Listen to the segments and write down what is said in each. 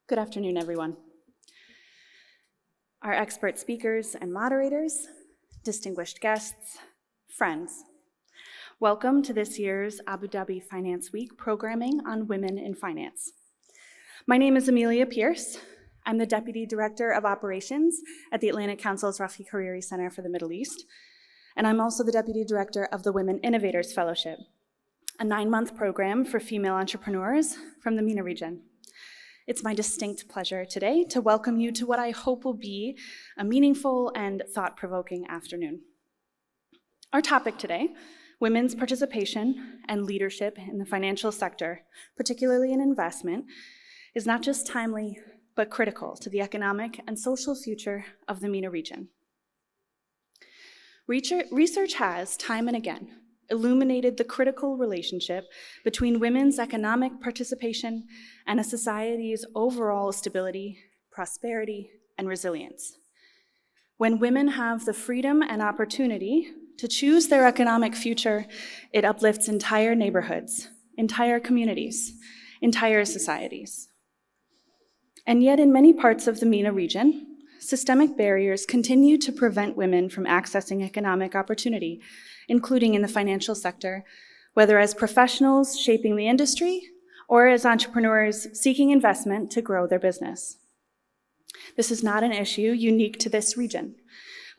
Good afternoon, everyone. Our expert speakers and moderators, distinguished guests, friends, welcome to this year's Abu Dhabi Finance Week programming on women in finance. My name is Amelia Pierce. I'm the Deputy Director of Operations at the Atlantic Council's Rafiq Hariri Center for the Middle East, and I'm also the Deputy Director of the Women Innovators Fellowship, a 9-month program for female entrepreneurs from the MENA region. It's my distinct pleasure today to welcome you to what I hope will be a meaningful and thought-provoking afternoon. Our topic today, women's participation and leadership in the financial sector, particularly in investment, is not just timely, but critical to the economic and social future of the MENA region. Research has, time and again, illuminated the critical relationship between women's economic participation and a society's overall stability, prosperity, and resilience. When women have the freedom and opportunity to choose their economic future, it uplifts entire neighborhoods, entire communities, entire societies. And yet in many parts of the MENA region, systemic barriers continue to prevent women from accessing economic opportunity, including in the financial sector, whether as professionals shaping the industry or as entrepreneurs seeking investment to grow their business. This is not an issue unique to this region.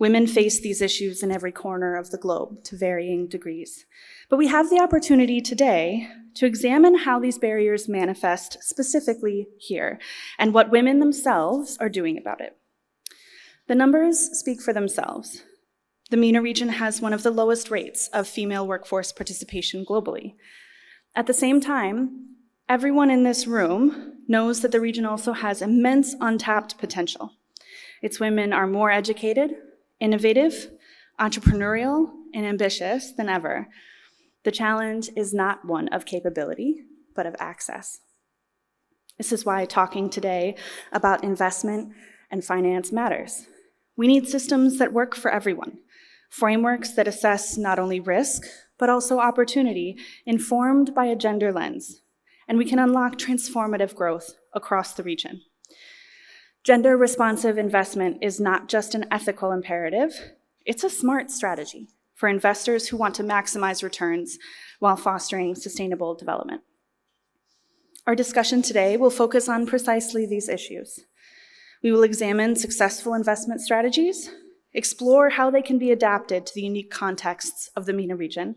Women face these issues in every corner of the globe to varying degrees. But we have the opportunity today to examine how these barriers manifest specifically here and what women themselves are doing about it. The numbers speak for themselves. The MENA region has one of the lowest rates of female workforce participation globally. At the same time, everyone in this room knows that the region also has immense untapped potential. Its women are more educated, innovative, entrepreneurial, and ambitious than ever. The challenge is not one of capability, but of access. This is why talking today about investment and finance matters. We need systems that work for everyone, frameworks that assess not only risk, but also opportunity, informed by a gender lens, and we can unlock transformative growth across the region. Gender-responsive investment is not just an ethical imperative, it's a smart strategy for investors who want to maximize returns while fostering sustainable development. Our discussion today will focus on precisely these issues. We will examine successful investment strategies, explore how they can be adapted to the unique contexts of the MENA region,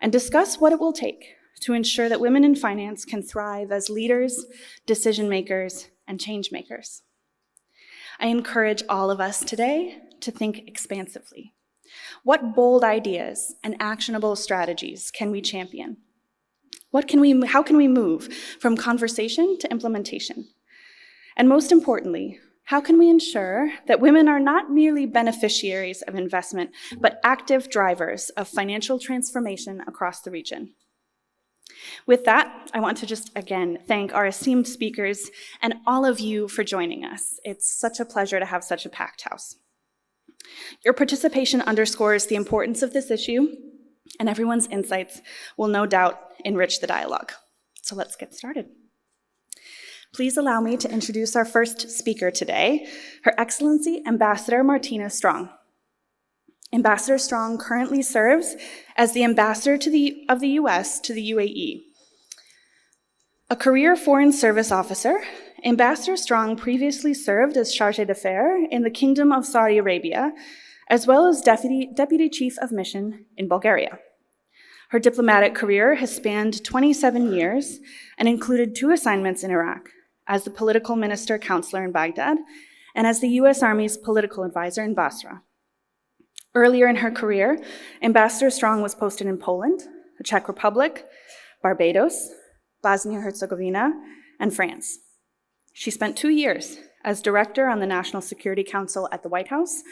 and discuss what it will take to ensure that women in finance can thrive as leaders, decision makers, and change makers. I encourage all of us today to think expansively. What bold ideas and actionable strategies can we champion? How can we move from conversation to implementation? And most importantly, how can we ensure that women are not merely beneficiaries of investment, but active drivers of financial transformation across the region? With that, I want to just again thank our esteemed speakers and all of you for joining us. It's such a pleasure to have such a packed house. Your participation underscores the importance of this issue, and everyone's insights will no doubt enrich the dialogue. So let's get started. Please allow me to introduce our first speaker today, Her Excellency Ambassador Martina Strong. Ambassador Strong currently serves as the ambassador of the U.S. to the UAE. A career Foreign Service officer, Ambassador Strong previously served as Chargé d'Affaires in the Kingdom of Saudi Arabia, as well as Deputy Chief of Mission in Bulgaria. Her diplomatic career has spanned 27 years and included 2 assignments in Iraq, as the political minister counselor in Baghdad, and as the U.S. Army's political advisor in Basra. Earlier in her career, Ambassador Strong was posted in Poland, the Czech Republic, Barbados, Bosnia-Herzegovina, and France. She spent 2 years as director on the National Security Council at the White House,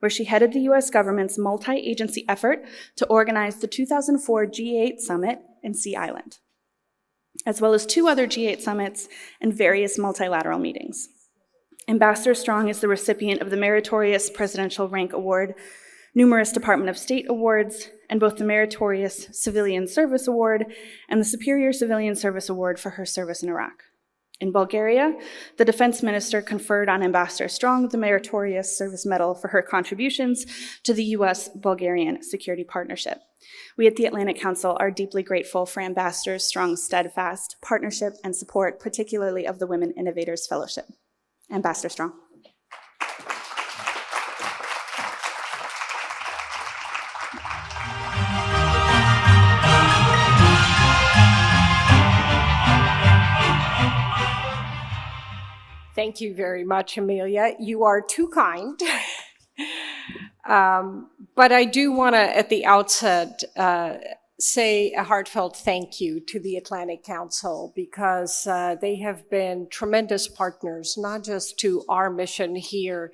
where she headed the U.S. government's multi-agency effort to organize the 2004 G8 summit in Sea Island, as well as 2 other G8 summits and various multilateral meetings. Ambassador Strong is the recipient of the Meritorious Presidential Rank Award, numerous Department of State awards, and both the Meritorious Civilian Service Award and the Superior Civilian Service Award for her service in Iraq. In Bulgaria, the defense minister conferred on Ambassador Strong the Meritorious Service Medal for her contributions to the US-Bulgarian security partnership. We at the Atlantic Council are deeply grateful for Ambassador Strong's steadfast partnership and support, particularly of the Women Innovators Fellowship. Ambassador Strong. Thank you very much, Amelia. You are too kind. But I do want to, at the outset, say a heartfelt thank you to the Atlantic Council, because they have been tremendous partners, not just to our mission here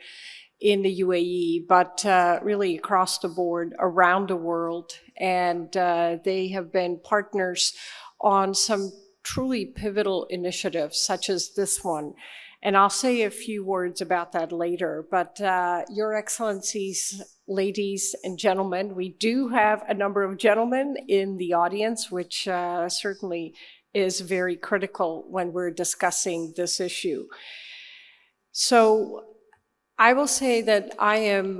in the UAE, but really across the board, around the world. And they have been partners on some truly pivotal initiatives, such as this one. And I'll say a few words about that later. But Your Excellencies, ladies and gentlemen, we do have a number of gentlemen in the audience, which certainly is very critical when we're discussing this issue. So I will say that I am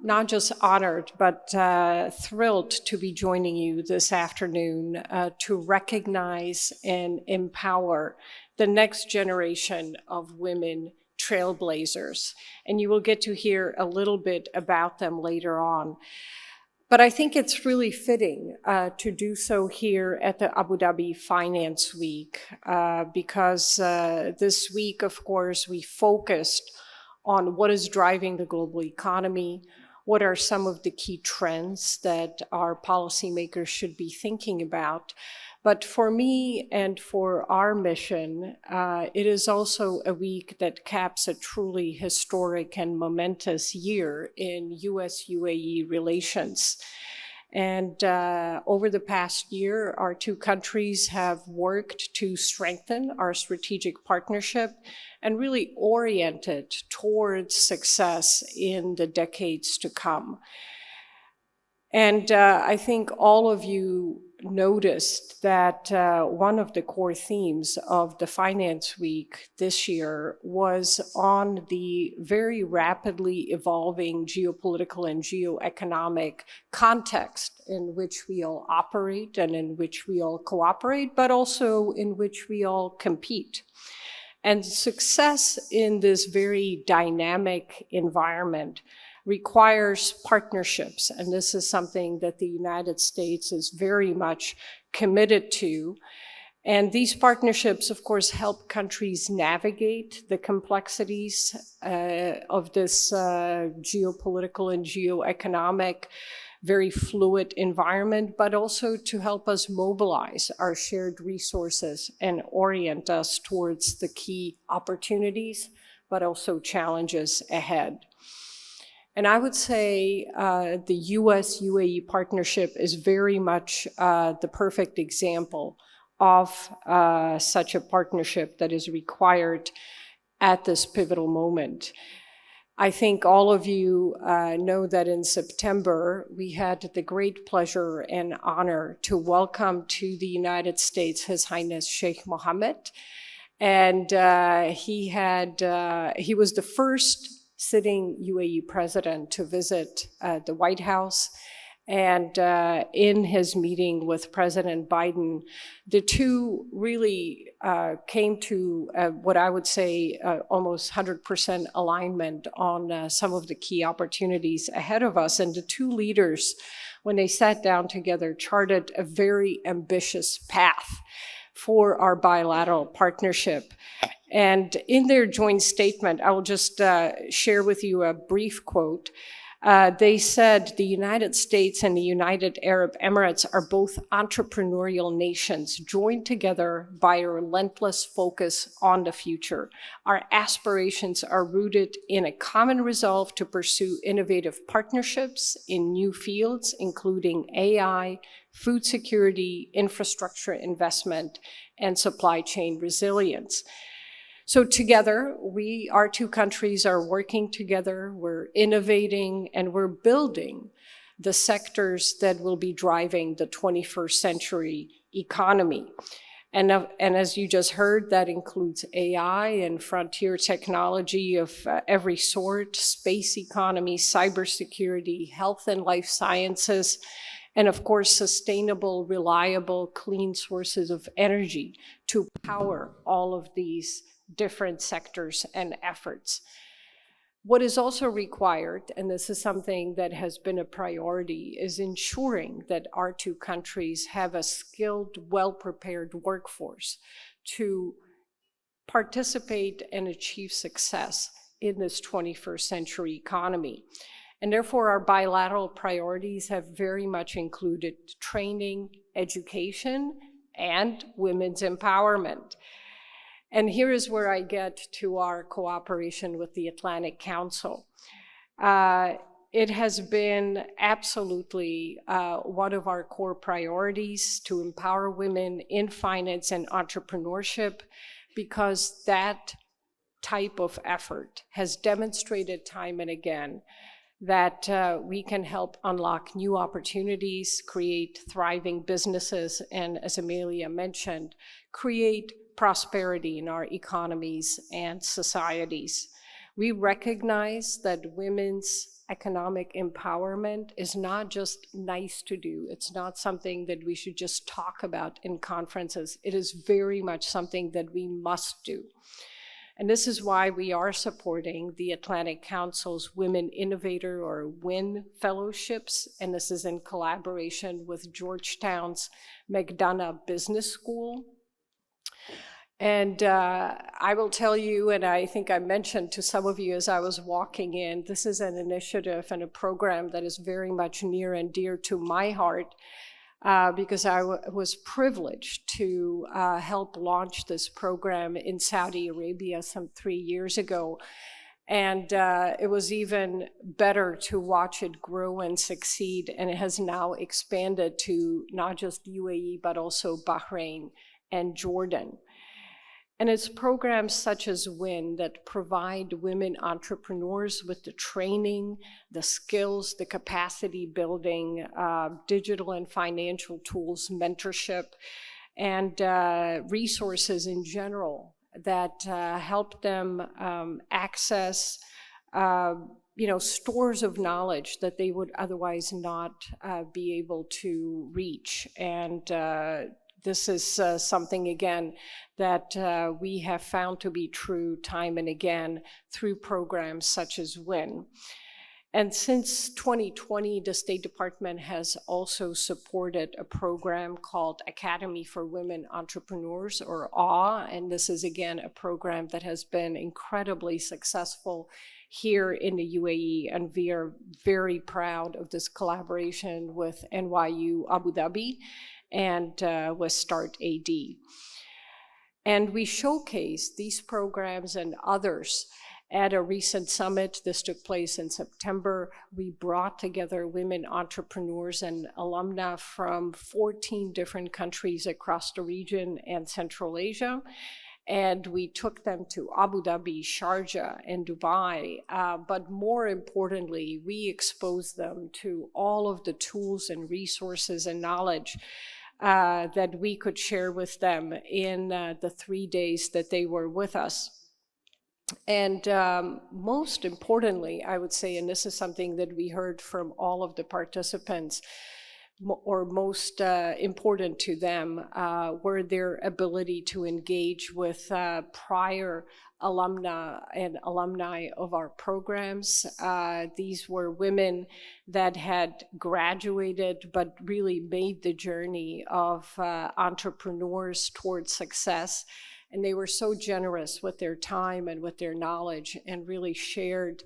not just honored, but thrilled to be joining you this afternoon to recognize and empower the next generation of women trailblazers. And you will get to hear a little bit about them later on. But I think it's really fitting to do so here at the Abu Dhabi Finance Week, because this week, of course, we focused on what is driving the global economy, what are some of the key trends that our policymakers should be thinking about. But for me and for our mission, it is also a week that caps a truly historic and momentous year in US-UAE relations. And over the past year, our two countries have worked to strengthen our strategic partnership and really orient it towards success in the decades to come. And I think all of you noticed that one of the core themes of the Finance Week this year was on the very rapidly evolving geopolitical and geoeconomic context in which we all operate and in which we all cooperate, but also in which we all compete. And success in this very dynamic environment requires partnerships, and this is something that the United States is very much committed to. And these partnerships, of course, help countries navigate the complexities of this geopolitical and geoeconomic, very fluid environment, but also to help us mobilize our shared resources and orient us towards the key opportunities, but also challenges ahead. And I would say the US-UAE partnership is very much the perfect example of such a partnership that is required at this pivotal moment. I think all of you know that in September, we had the great pleasure and honor to welcome to the United States His Highness Sheikh Mohammed. And he was the first sitting UAE president to visit the White House. And in his meeting with President Biden, the two really came to what I would say almost 100% alignment on some of the key opportunities ahead of us. And the two leaders, when they sat down together, charted a very ambitious path for our bilateral partnership. And in their joint statement, I will just share with you a brief quote. They said the United States and the United Arab Emirates are both entrepreneurial nations joined together by a relentless focus on the future. Our aspirations are rooted in a common resolve to pursue innovative partnerships in new fields, including AI, food security, infrastructure investment, and supply chain resilience. So together, our two countries are working together, we're innovating, and we're building the sectors that will be driving the 21st century economy. And as you just heard, that includes AI and frontier technology of every sort, space economy, cybersecurity, health and life sciences, and of course, sustainable, reliable, clean sources of energy to power all of these different sectors and efforts. What is also required, and this is something that has been a priority, is ensuring that our two countries have a skilled, well-prepared workforce to participate and achieve success in this 21st century economy. And therefore, our bilateral priorities have very much included training, education, and women's empowerment. And here is where I get to our cooperation with the Atlantic Council. It has been absolutely one of our core priorities to empower women in finance and entrepreneurship, because that type of effort has demonstrated time and again that we can help unlock new opportunities, create thriving businesses, and as Amelia mentioned, create prosperity in our economies and societies. We recognize that women's economic empowerment is not just nice to do. It's not something that we should just talk about in conferences. It is very much something that we must do. And this is why we are supporting the Atlantic Council's Women Innovator or WIN fellowships, and this is in collaboration with Georgetown's McDonough Business School. And I will tell you, and I think I mentioned to some of you as I was walking in, this is an initiative and a program that is very much near and dear to my heart, because I was privileged to help launch this program in Saudi Arabia some 3 years ago. And it was even better to watch it grow and succeed. And it has now expanded to not just UAE, but also Bahrain and Jordan. And it's programs such as WIN that provide women entrepreneurs with the training, the skills, the capacity building, digital and financial tools, mentorship, and resources in general that help them access stores of knowledge that they would otherwise not be able to reach. And this is something, again, that we have found to be true time and again through programs such as WIN. And since 2020, the State Department has also supported a program called Academy for Women Entrepreneurs, or AWE, and this is, again, a program that has been incredibly successful here in the UAE, and we are very proud of this collaboration with NYU Abu Dhabi and with Start AD. And we showcase these programs and others at a recent summit. This took place in September. We brought together women entrepreneurs and alumna from 14 different countries across the region and Central Asia. And we took them to Abu Dhabi, Sharjah, and Dubai. But more importantly, we exposed them to all of the tools and resources and knowledge that we could share with them in the 3 days that they were with us. And most importantly, I would say, and this is something that we heard from all of the participants, or most important to them, were their ability to engage with prior alumna and alumni of our programs. These were women that had graduated but really made the journey of entrepreneurs towards success. And they were so generous with their time and with their knowledge, and really shared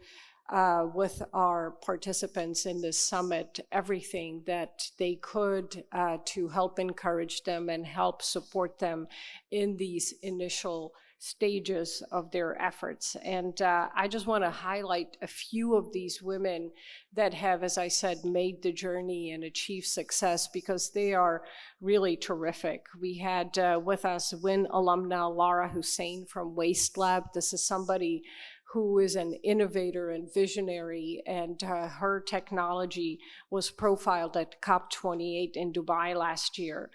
with our participants in this summit everything that they could to help encourage them and help support them in these initial stages of their efforts. And I just want to highlight a few of these women that have, as I said, made the journey and achieved success, because they are really terrific. We had with us WIN alumna Lara Hussein from Waste Lab. This is somebody who is an innovator and visionary, and her technology was profiled at COP28 in Dubai last year,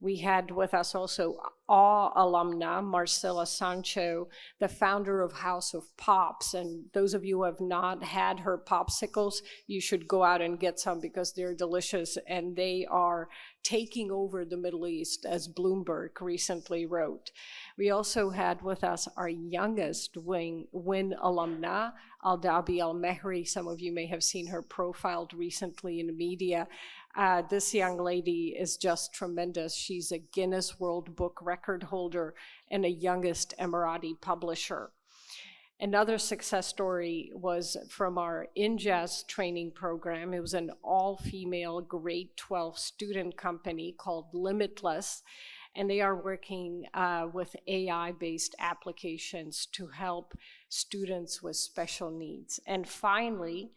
We had with us also AW alumna, Marcela Sancho, the founder of House of Pops. And those of you who have not had her popsicles, you should go out and get some because they're delicious and they are taking over the Middle East, as Bloomberg recently wrote. We also had with us our youngest WIN alumna, Aldabi Al-Mehri. Some of you may have seen her profiled recently in the media. This young lady is just tremendous. She's a Guinness World Book record holder and a youngest Emirati publisher. Another success story was from our INJAS training program. It was an all-female grade 12 student company called Limitless, and they are working with AI-based applications to help students with special needs. And finally,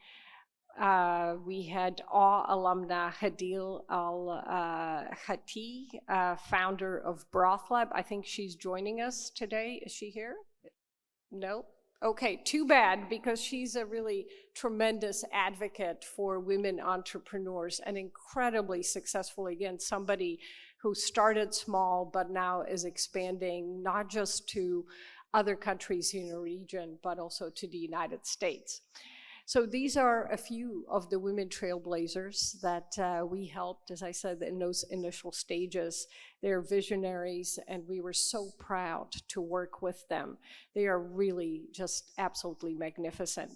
we had AW alumna Hadil Al-Khati, founder of Broth Lab. I think she's joining us today. Is she here? No? Okay, too bad, because she's a really tremendous advocate for women entrepreneurs and incredibly successful. Again, somebody who started small but now is expanding not just to other countries in the region, but also to the United States. So these are a few of the women trailblazers that we helped, as I said, in those initial stages. They're visionaries, and we were so proud to work with them. They are really just absolutely magnificent.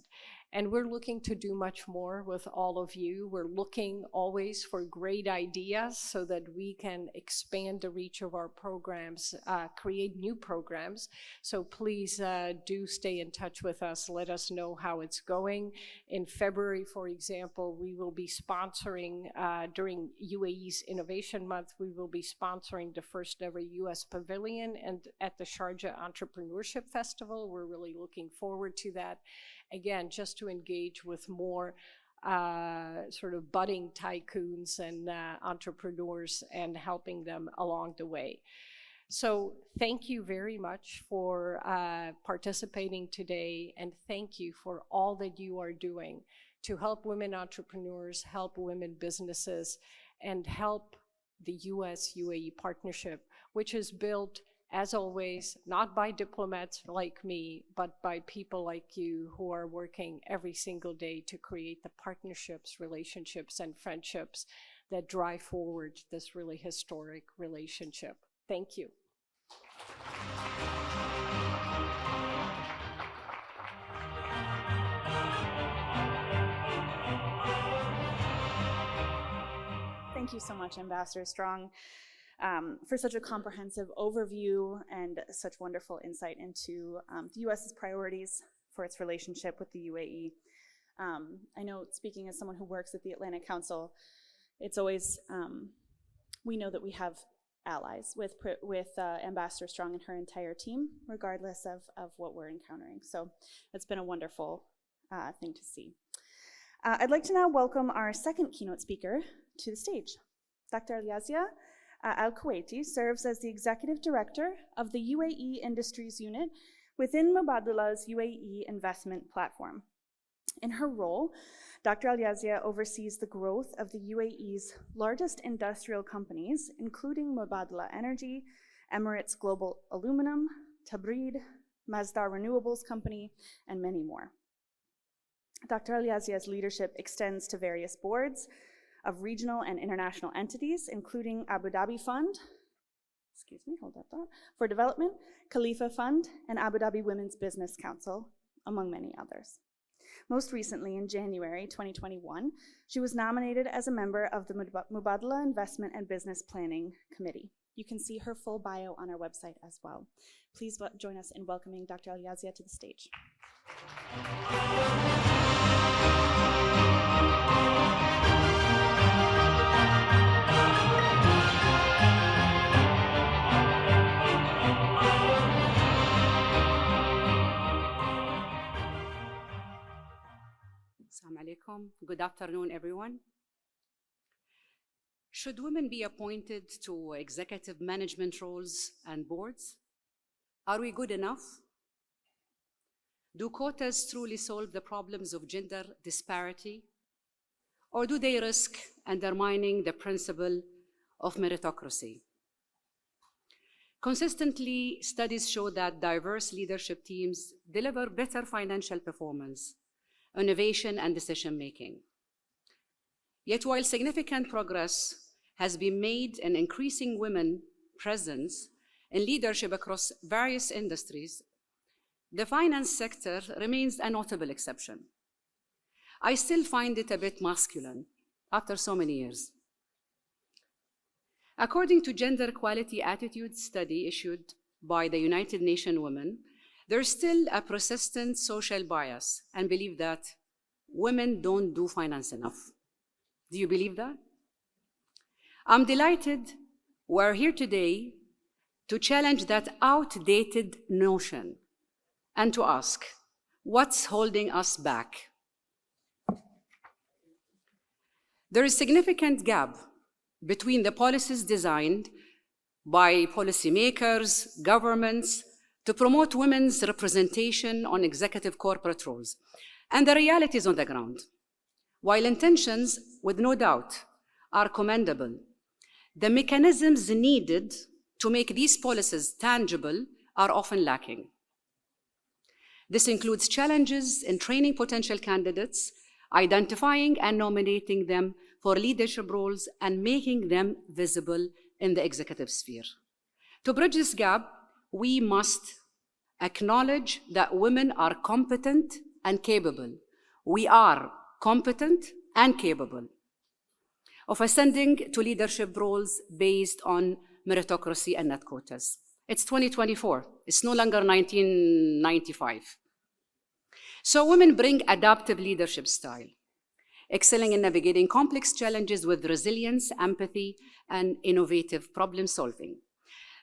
And we're looking to do much more with all of you. We're looking always for great ideas so that we can expand the reach of our programs, create new programs. So please do stay in touch with us. Let us know how it's going. In February, for example, we will be sponsoring, during UAE's Innovation Month, we will be sponsoring the first ever US Pavilion and at the Sharjah Entrepreneurship Festival. We're really looking forward to that. Again, just to engage with more sort of budding tycoons and entrepreneurs and helping them along the way. So thank you very much for participating today, and thank you for all that you are doing to help women entrepreneurs, help women businesses, and help the US-UAE partnership, which is built, as always, not by diplomats like me, but by people like you who are working every single day to create the partnerships, relationships, and friendships that drive forward this really historic relationship. Thank you. Thank you so much, Ambassador Strong, for such a comprehensive overview and such wonderful insight into the U.S.'s priorities for its relationship with the UAE. I know, speaking as someone who works at the Atlantic Council, it's always, we know that we have allies with Ambassador Strong and her entire team, regardless of what we're encountering. So it's been a wonderful thing to see. I'd like to now welcome our second keynote speaker to the stage. Dr. Alyazia Al-Kuwaiti serves as the Executive Director of the UAE Industries Unit within Mubadala's UAE investment platform. In her role, Dr. Alyazia oversees the growth of the UAE's largest industrial companies, including Mubadala Energy, Emirates Global Aluminum, Tabreed, Masdar Renewables Company, and many more. Dr. Alyazia's leadership extends to various boards of regional and international entities, including Abu Dhabi Fund, for Development, Khalifa Fund, and Abu Dhabi Women's Business Council, among many others. Most recently, in January 2021, she was nominated as a member of the Mubadala Investment and Business Planning Committee. You can see her full bio on our website as well. Please join us in welcoming Dr. Alyazia to the stage. Assalamu alaikum. Good afternoon, everyone. Should women be appointed to executive management roles and boards? Are we good enough? Do quotas truly solve the problems of gender disparity? Or do they risk undermining the principle of meritocracy? Consistently, studies show that diverse leadership teams deliver better financial performance, innovation, and decision-making. Yet while significant progress has been made in increasing women presence in leadership across various industries, the finance sector remains a notable exception. I still find it a bit masculine after so many years. According to Gender Equality Attitude Study issued by the United Nations Women, there's still a persistent social bias and belief that women don't do finance enough. Do you believe that? I'm delighted we're here today to challenge that outdated notion and to ask, what's holding us back? There is a significant gap between the policies designed by policymakers, governments, to promote women's representation on executive corporate roles, and the realities on the ground. While intentions, with no doubt, are commendable, the mechanisms needed to make these policies tangible are often lacking. This includes challenges in training potential candidates, identifying and nominating them for leadership roles, and making them visible in the executive sphere. To bridge this gap, we must acknowledge that women are competent and capable. We are competent and capable of ascending to leadership roles based on meritocracy and not quotas. It's 2024. It's no longer 1995. So women bring adaptive leadership style, excelling in navigating complex challenges with resilience, empathy, and innovative problem solving.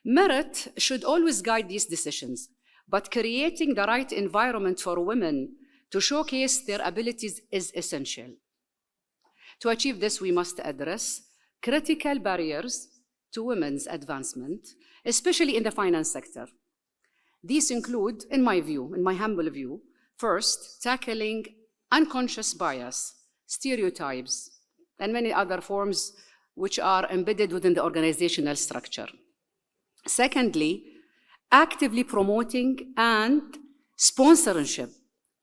Merit should always guide these decisions, but creating the right environment for women to showcase their abilities is essential. To achieve this, we must address critical barriers to women's advancement, especially in the finance sector. These include, in my view, in my humble view, first, tackling unconscious bias, stereotypes, and many other forms which are embedded within the organizational structure. Secondly, actively promoting and sponsorship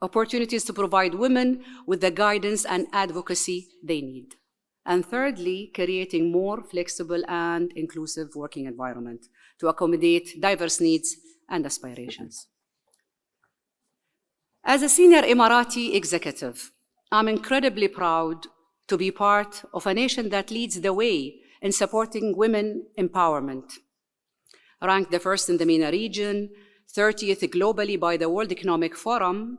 opportunities to provide women with the guidance and advocacy they need. And thirdly, creating more flexible and inclusive working environment to accommodate diverse needs and aspirations. As a senior Emirati executive, I'm incredibly proud to be part of a nation that leads the way in supporting women empowerment. Ranked the first in the MENA region, 30th globally by the World Economic Forum,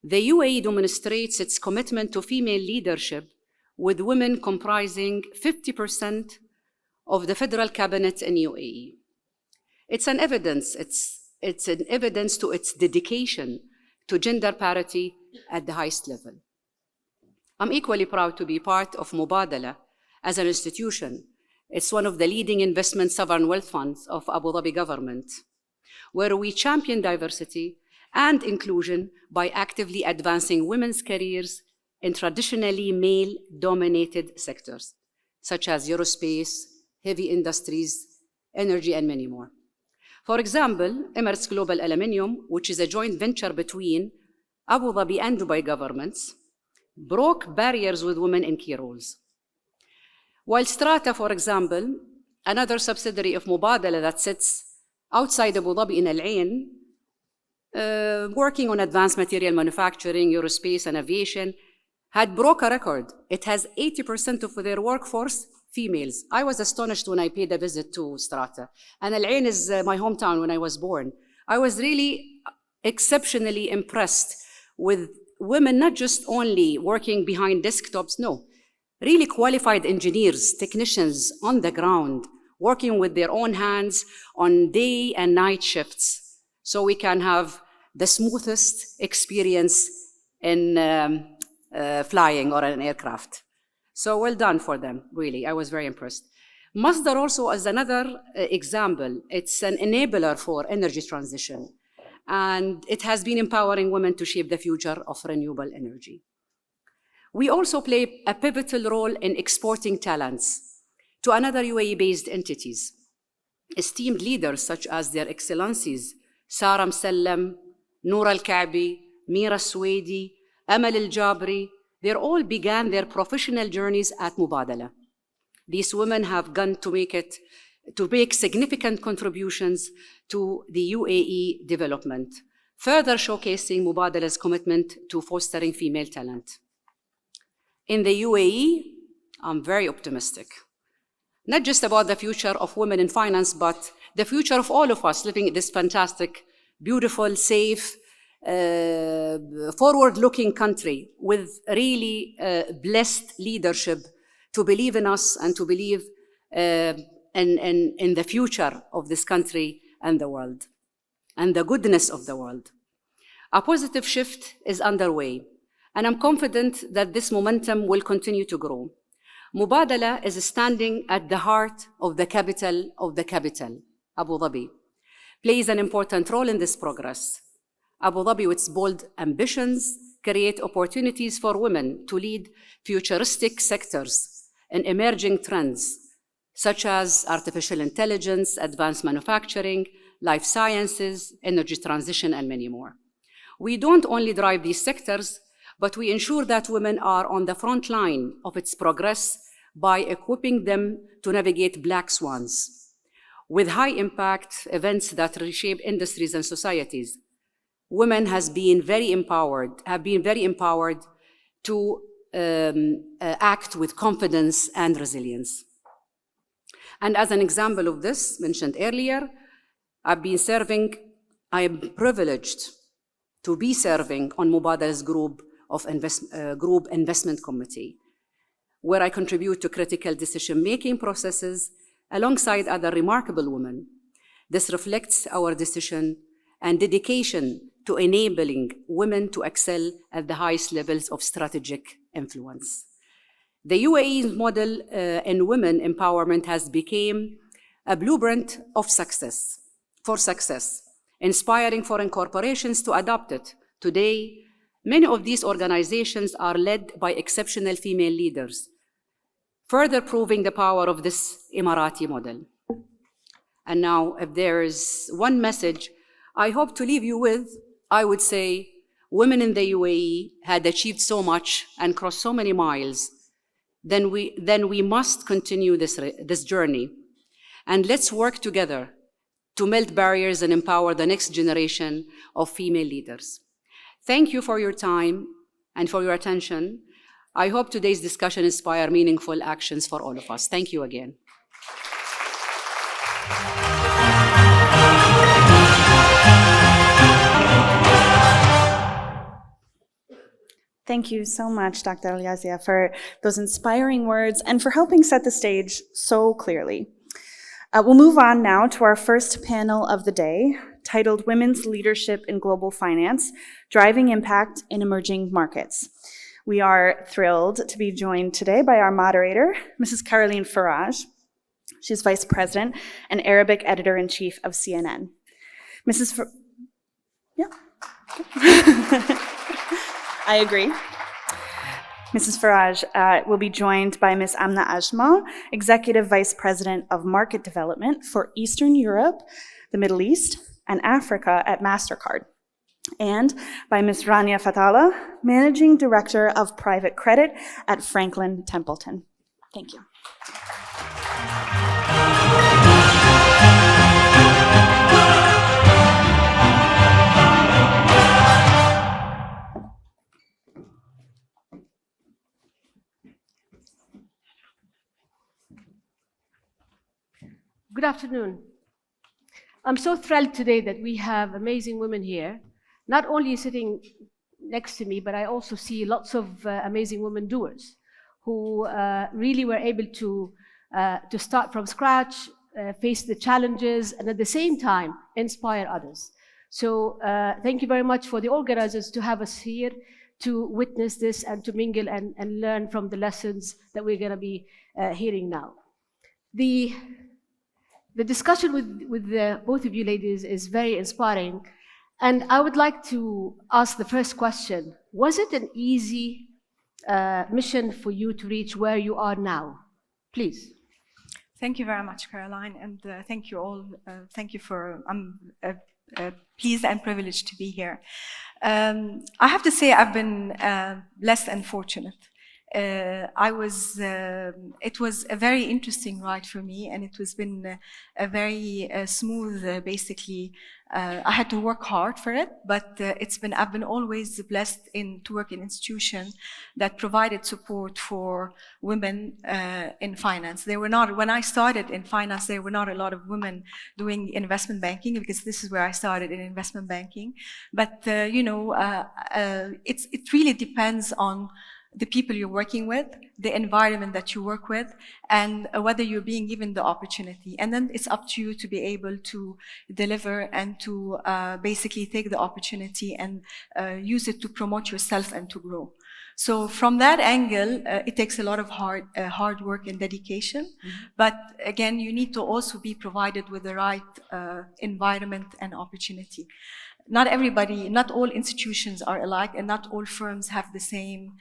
the UAE demonstrates its commitment to female leadership, with women comprising 50% of the federal cabinet in UAE. It's an evidence to its dedication to gender parity at the highest level. I'm equally proud to be part of Mubadala as an institution. It's one of the leading investment sovereign wealth funds of Abu Dhabi government, where we champion diversity and inclusion by actively advancing women's careers in traditionally male-dominated sectors, such as aerospace, heavy industries, energy, and many more. For example, Emirates Global Aluminium, which is a joint venture between Abu Dhabi and Dubai governments, broke barriers with women in key roles. While Strata, for example, another subsidiary of Mubadala that sits outside Abu Dhabi in Al Ain, working on advanced material manufacturing, aerospace, and aviation, had broke a record. It has 80% of their workforce females. I was astonished when I paid a visit to Strata. And Al Ain is my hometown when I was born. I was really exceptionally impressed with women, not just only working behind desktops, no, really qualified engineers, technicians on the ground, working with their own hands on day and night shifts, so we can have the smoothest experience in flying or an aircraft. So well done for them, really. I was very impressed. Masdar also is another example. It's an enabler for energy transition, and it has been empowering women to shape the future of renewable energy. We also play a pivotal role in exporting talents to another UAE-based entities. esteemed leaders such as their excellencies Sara Msallam, Noor Al-Ka'bi, Mira Swedi, Amal Al-Jabri, they all began their professional journeys at Mubadala. These women have gone to make significant contributions to the UAE development, further showcasing Mubadala's commitment to fostering female talent. In the UAE, I'm very optimistic, not just about the future of women in finance, but the future of all of us living in this fantastic, beautiful, safe, forward-looking country with really blessed leadership to believe in us and to believe in the future of this country and the world, and the goodness of the world. A positive shift is underway, and I'm confident that this momentum will continue to grow. Mubadala is standing at the heart of the capital, Abu Dhabi, plays an important role in this progress. Abu Dhabi, with its bold ambitions, create opportunities for women to lead futuristic sectors and emerging trends, such as artificial intelligence, advanced manufacturing, life sciences, energy transition, and many more. We don't only drive these sectors, but we ensure that women are on the front line of its progress by equipping them to navigate black swans with high-impact events that reshape industries and societies. Women have been very empowered to act with confidence and resilience. And as an example of this, mentioned earlier, I am privileged to be serving on Mubadala's group investment committee, where I contribute to critical decision-making processes alongside other remarkable women. This reflects our decision and dedication to enabling women to excel at the highest levels of strategic influence. The UAE's model in women empowerment has become a blueprint for success, inspiring foreign corporations to adopt it. Today, many of these organizations are led by exceptional female leaders, further proving the power of this Emirati model. And now, if there is one message I hope to leave you with, I would say women in the UAE had achieved so much and crossed so many miles. Then we must continue this journey. And let's work together to melt barriers and empower the next generation of female leaders. Thank you for your time and for your attention. I hope today's discussion inspires meaningful actions for all of us. Thank you again. Thank you so much, Dr. Al-Yazia, for those inspiring words and for helping set the stage so clearly. We'll move on now to our first panel of the day, titled Women's Leadership in Global Finance, Driving Impact in Emerging Markets. We are thrilled to be joined today by our moderator, Mrs. Caroline Faraj. She's Vice President and Arabic Editor-in-Chief of CNN. I agree. Mrs. Faraj will be joined by Ms. Amna Ajma, Executive Vice President of Market Development for Eastern Europe, the Middle East, and Africa at MasterCard, and by Ms. Rania Fatala, Managing Director of Private Credit at Franklin Templeton. Thank you. Good afternoon. I'm so thrilled today that we have amazing women here, not only sitting next to me, but I also see lots of amazing women doers who really were able to start from scratch, face the challenges, and at the same time, inspire others. So thank you very much for the organizers to have us here to witness this and to mingle and learn from the lessons that we're going to be hearing now. The discussion with both of you ladies is very inspiring. And I would like to ask the first question. Was it an easy mission for you to reach where you are now? Please. Thank you very much, Caroline, and thank you all. Thank you for, I'm pleased and privileged to be here. I have to say I've been blessed and fortunate. It was a very interesting ride for me, and it has been a very smooth, basically. I had to work hard for it, but I've been always blessed to work in institutions that provided support for women in finance. When I started in finance, there were not a lot of women doing investment banking, because this is where I started in investment banking. But it really depends on the people you're working with, the environment that you work with, and whether you're being given the opportunity. And then it's up to you to be able to deliver and to basically take the opportunity and use it to promote yourself and to grow. So from that angle, it takes a lot of hard work and dedication. Mm-hmm. But again, you need to also be provided with the right environment and opportunity. Not all institutions are alike, and not all firms have the same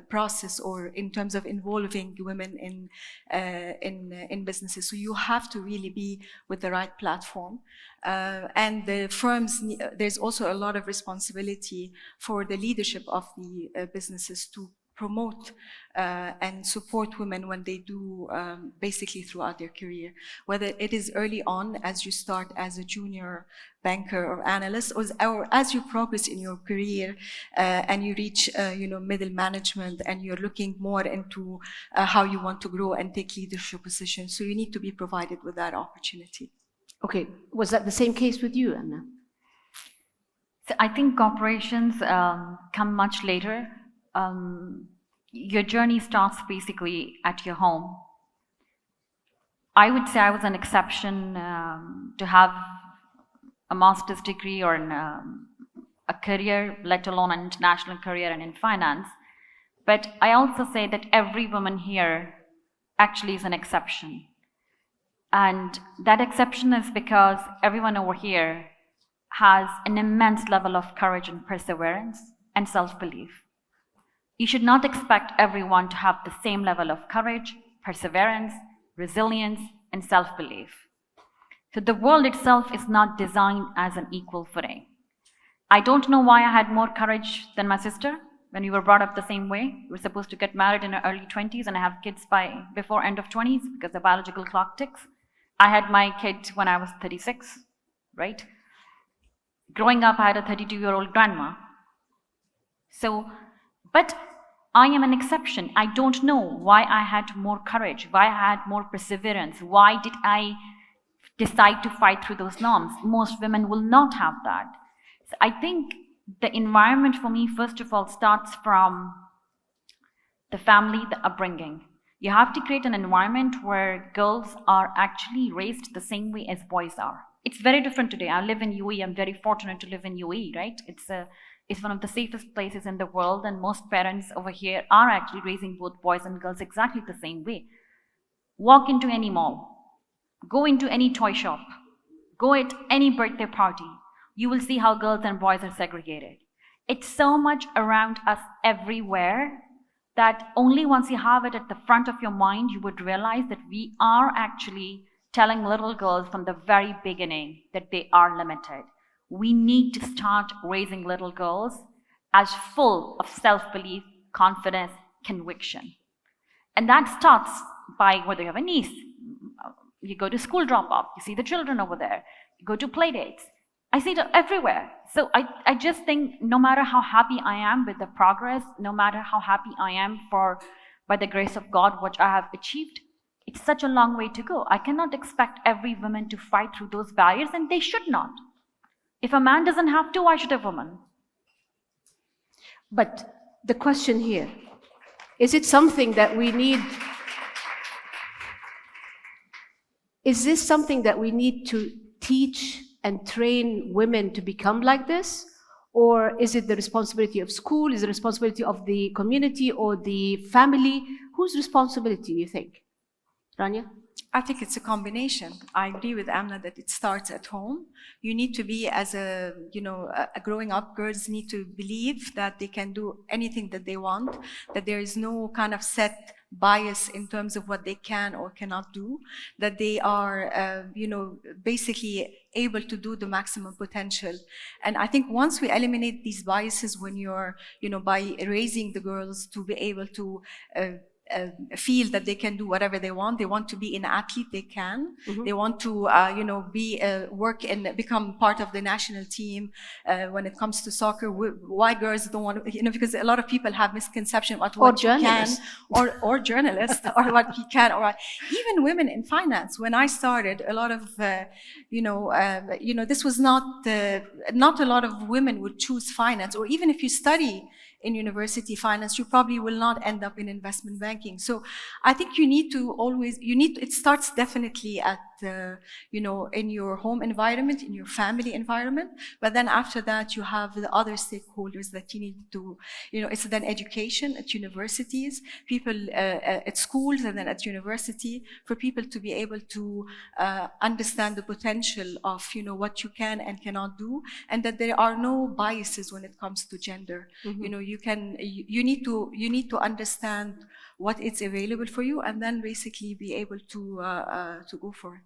process or in terms of involving women in businesses. So you have to really be with the right platform. And the firms, there's also a lot of responsibility for the leadership of the businesses to promote and support women when they do basically throughout their career, whether it is early on as you start as a junior banker or analyst, or as you progress in your career and you reach middle management, and you're looking more into how you want to grow and take leadership positions. So you need to be provided with that opportunity. Okay, was that the same case with you, Anna? So I think corporations come much later. Your journey starts basically at your home. I would say I was an exception to have a master's degree or a career, let alone an international career and in finance. But I also say that every woman here actually is an exception. And that exception is because everyone over here has an immense level of courage and perseverance and self-belief. You should not expect everyone to have the same level of courage, perseverance, resilience, and self-belief. So the world itself is not designed as an equal footing. I don't know why I had more courage than my sister when we were brought up the same way. We were supposed to get married in our early 20s and have kids before end of 20s because the biological clock ticks. I had my kid when I was 36, right? Growing up, I had a 32-year-old grandma. But I am an exception. I don't know why I had more courage, why I had more perseverance, why did I decide to fight through those norms. Most women will not have that. So I think the environment for me, first of all, starts from the family, the upbringing. You have to create an environment where girls are actually raised the same way as boys are. It's very different today. I live in UAE. I'm very fortunate to live in UAE, right? It's one of the safest places in the world, and most parents over here are actually raising both boys and girls exactly the same way. Walk into any mall, go into any toy shop, go at any birthday party. You will see how girls and boys are segregated. It's so much around us everywhere that only once you have it at the front of your mind, you would realize that we are actually telling little girls from the very beginning that they are limited. We need to start raising little girls as full of self-belief, confidence, conviction. And that starts by whether you have a niece, you go to school drop-off, you see the children over there, you go to play dates. I see it everywhere. So I just think no matter how happy I am with the progress, no matter how happy I am by the grace of God, what I have achieved, it's such a long way to go. I cannot expect every woman to fight through those barriers, and they should not. If a man doesn't have to, why should a woman? But the question here, is it something that we need? Is this something that we need to teach and train women to become like this? Or is it the responsibility of school? Is it the responsibility of the community or the family? Whose responsibility do you think? Rania? I think it's a combination. I agree with Amna that it starts at home. You need to be, as growing up, girls need to believe that they can do anything that they want, that there is no kind of set bias in terms of what they can or cannot do, that they are, basically able to do the maximum potential. And I think once we eliminate these biases, when you're, by raising the girls to be able to feel that they can do whatever they want to be an athlete, they can. They want to, work and become part of the national team. When it comes to soccer, why girls don't want to, because a lot of people have misconception about what you can, or journalists, or what you can, or even women in finance. When I started, a lot of, this was not a lot of women would choose finance, or even if you study in university finance, you probably will not end up in investment banking. So I think it starts definitely at, in your home environment, in your family environment, but then after that you have the other stakeholders that you need to, it's then education at universities, people at schools, and then at university, for people to be able to understand the potential of, what you can and cannot do, and that there are no biases when it comes to gender. You need to understand what is available for you, and then basically be able to go for it.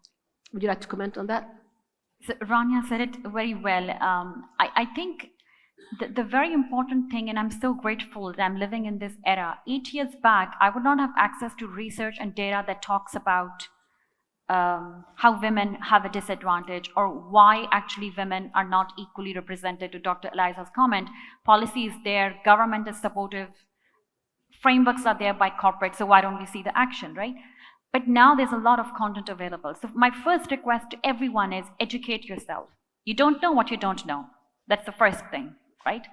Would you like to comment on that? So Rania said it very well. I think the very important thing, and I'm so grateful that I'm living in this era. 8 years back, I would not have access to research and data that talks about how women have a disadvantage, or why actually women are not equally represented. To Dr. Eliza's comment, policy is there, government is supportive, frameworks are there by corporate, so why don't we see the action, right? But now there's a lot of content available. So my first request to everyone is educate yourself. You don't know what you don't know. That's the first thing, right?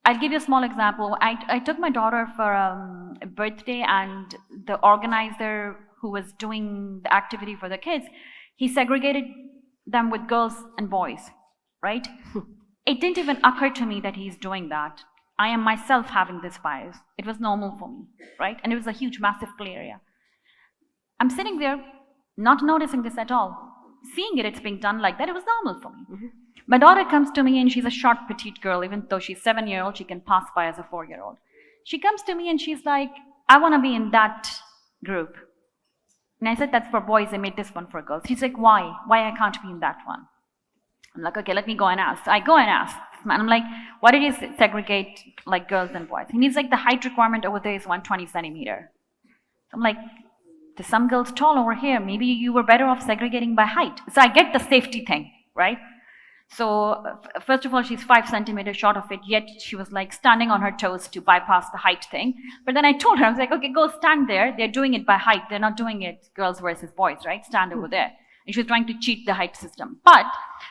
I'll give you a small example. I took my daughter for a birthday, and the organizer who was doing the activity for the kids, he segregated them with girls and boys, right? It didn't even occur to me that he's doing that. I am myself having this bias. It was normal for me, right? And it was a huge, massive play area. I'm sitting there, not noticing this at all. Seeing it's being done like that, it was normal for me. My daughter comes to me, and she's a short, petite girl. Even though she's 7-year-old, she can pass by as a 4-year-old. She comes to me and she's like, I want to be in that group. And I said, that's for boys, I made this one for girls. She's like, why? Why I can't be in that one? I'm like, okay, let me go and ask. So I go and ask. And I'm like, why did you segregate like girls and boys? And he's like, the height requirement over there is 120 centimeter. I'm like, there's some girls tall over here. Maybe you were better off segregating by height. So I get the safety thing, right? So first of all, she's 5 centimeters short of it, yet she was like standing on her toes to bypass the height thing. But then I told her, I was like, okay, go stand there. They're doing it by height. They're not doing it girls versus boys, right? Stand over there. And she was trying to cheat the height system. But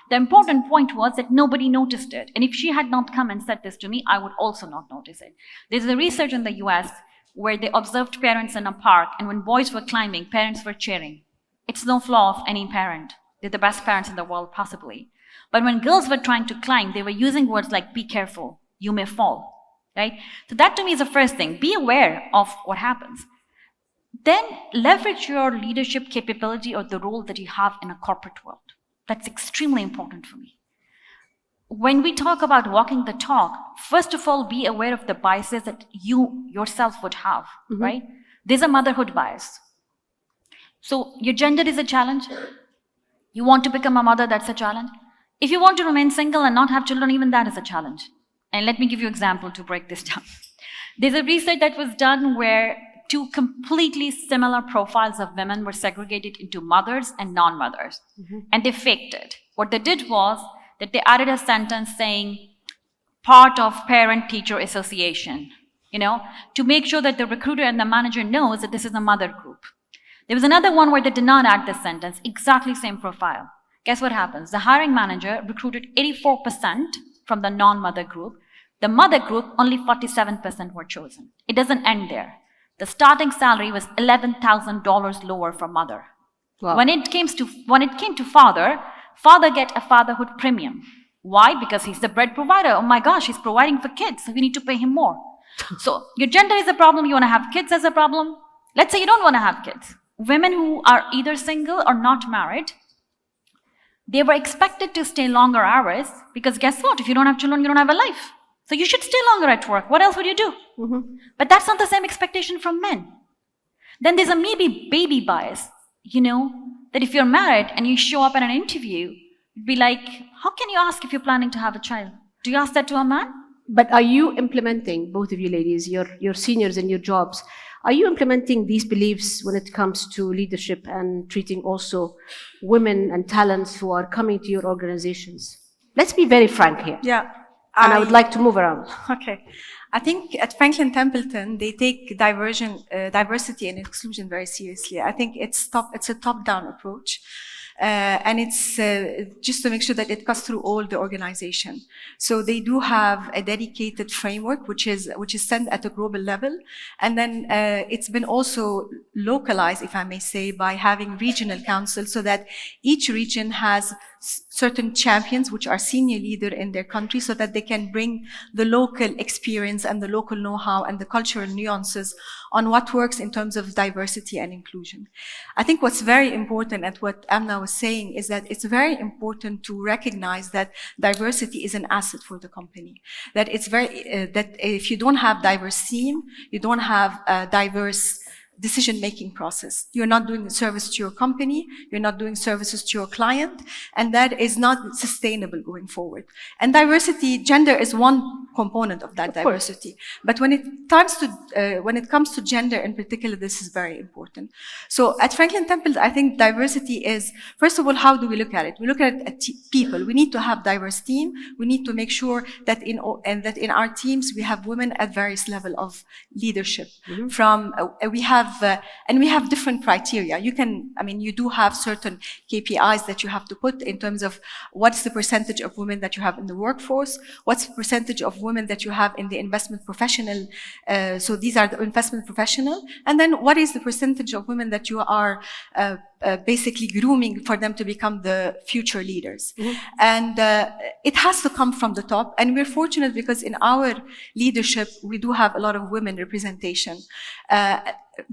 the important point was that nobody noticed it. And if she had not come and said this to me, I would also not notice it. There's a research in the US where they observed parents in a park, and when boys were climbing, parents were cheering. It's no flaw of any parent. They're the best parents in the world, possibly. But when girls were trying to climb, they were using words like, be careful, you may fall, right? So that to me is the first thing. Be aware of what happens. Then leverage your leadership capability or the role that you have in a corporate world. That's extremely important for me. When we talk about walking the talk, first of all, be aware of the biases that you yourself would have, right? There's a motherhood bias. So your gender is a challenge. You want to become a mother, that's a challenge. If you want to remain single and not have children, even that is a challenge. And let me give you an example to break this down. There's a research that was done where 2 completely similar profiles of women were segregated into mothers and non-mothers. And they faked it. What they did was that they added a sentence saying, part of parent-teacher association, to make sure that the recruiter and the manager knows that this is a mother group. There was another one where they did not add this sentence, exactly same profile. Guess what happens? The hiring manager recruited 84% from the non-mother group. The mother group, only 47% were chosen. It doesn't end there. The starting salary was $11,000 lower for mother. Wow. When it came to father get a fatherhood premium. Why? Because he's the bread provider. Oh my gosh, he's providing for kids, so we need to pay him more. So your gender is a problem. You want to have kids as a problem. Let's say you don't want to have kids. Women who are either single or not married, they were expected to stay longer hours because guess what? If you don't have children, you don't have a life. So you should stay longer at work. What else would you do? But that's not the same expectation from men. Then there's a maybe baby bias, you know, that if you're married and you show up at an interview, it'd be like, how can you ask if you're planning to have a child? Do you ask that to a man? But are you implementing, both of you ladies, your seniors in your jobs, are you implementing these beliefs when it comes to leadership and treating also women and talents who are coming to your organizations? Let's be very frank here. Yeah. And I would like to move around. Okay. I think at Franklin Templeton, they take diversity and inclusion very seriously. I think it's a top-down approach. And it's just to make sure that it cuts through all the organization. So they do have a dedicated framework, which is set at a global level. And then it's been also localized, if I may say, by having regional councils so that each region has certain champions which are senior leader in their country so that they can bring the local experience and the local know-how and the cultural nuances on what works in terms of diversity and inclusion. I think what's very important at what Amna was saying is that it's very important to recognize that diversity is an asset for the company. That it's that if you don't have diverse team, you don't have a diverse decision-making process. You're not doing a service to your company, you're not doing services to your client, and that is not sustainable going forward. And diversity, gender is one component of that diversity. But when it comes to gender in particular, this is very important. So at Franklin Templeton, I think diversity is, first of all, how do we look at it? We look at it at people. We need to have diverse team. We need to make sure that in our teams, we have women at various level of leadership. From, we have different criteria. You do have certain KPIs that you have to put in terms of what's the percentage of women that you have in the workforce, what's the percentage of women that you have in the investment professional, so these are the investment professional, and then what is the percentage of women that you are basically grooming for them to become the future leaders. And it has to come from the top, and we're fortunate because in our leadership, we do have a lot of women representation.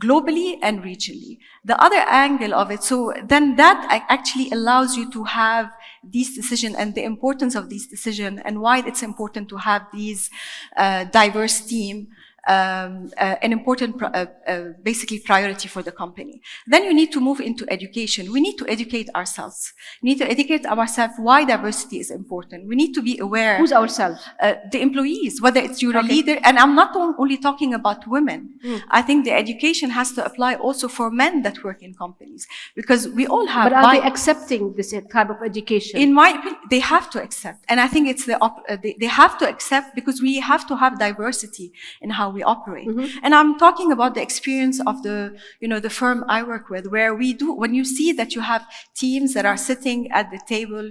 Globally and regionally. The other angle of it, so then that actually allows you to have these decisions and the importance of these decisions and why it's important to have these diverse team, an important basically priority for the company. Then you need to move into education. We need to educate ourselves. We need to educate ourselves why diversity is important. We need to be aware. Who's ourselves? The employees, whether it's you're a leader, and I'm not only talking about women. I think the education has to apply also for men that work in companies, because we all have. But are they accepting this type of education? In my opinion, they have to accept, and I think it's they have to accept because we have to have diversity in how we operate. And I'm talking about the experience of the firm I work with, where when you see that you have teams that are sitting at the table,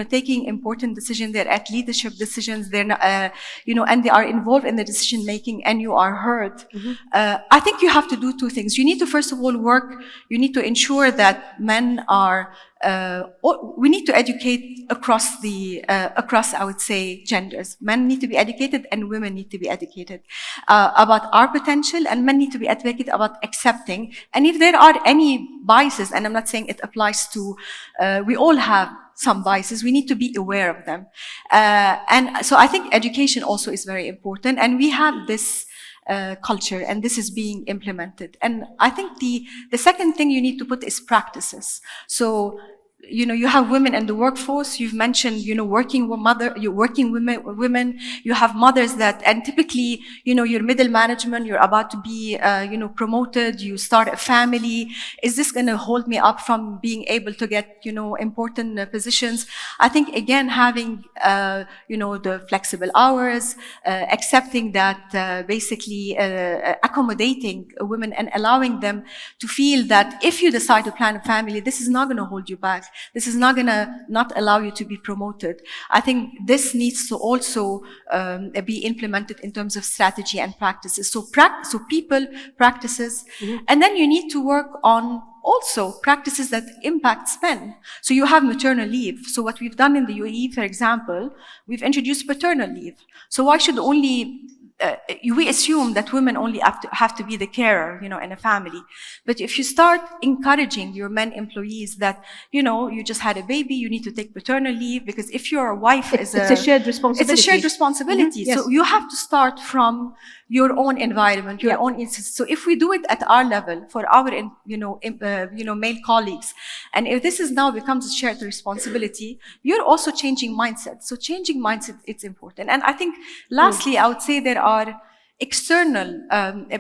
taking important decisions, they're at leadership decisions, they're not, and they are involved in the decision making, and you are heard. I think you have to do two things. You need to first of all you need to ensure that men are we need to educate across I would say, genders. Men need to be educated and women need to be educated about our potential, and men need to be educated about accepting. And if there are any biases, and I'm not saying it applies to, we all have some biases, we need to be aware of them. And so I think education also is very important, and we have this culture, and this is being implemented. And I think the second thing you need to put is practices. So, you have women in the workforce. You've mentioned, working women. You have mothers and typically, you're middle management. You're about to be, promoted. You start a family. Is this going to hold me up from being able to get, important positions? I think again, having, the flexible hours, accepting that, basically, accommodating women and allowing them to feel that if you decide to plan a family, this is not going to hold you back. This is not going to not allow you to be promoted. I think this needs to also be implemented in terms of strategy and practices. So people, practices, and then you need to work on also practices that impact men. So you have maternal leave. So what we've done in the UAE, for example, we've introduced paternal leave. So why should only we assume that women only have to be the carer, in a family. But if you start encouraging your men employees that, you just had a baby, you need to take paternal leave, because if your wife It's a shared responsibility. It's a shared responsibility. Yes. So you have to start from your own environment, your own instance. So if we do it at our level for our, male colleagues, and if this is now becomes a shared responsibility, you're also changing mindset. So changing mindset, it's important. And I think, lastly, I would say there are external,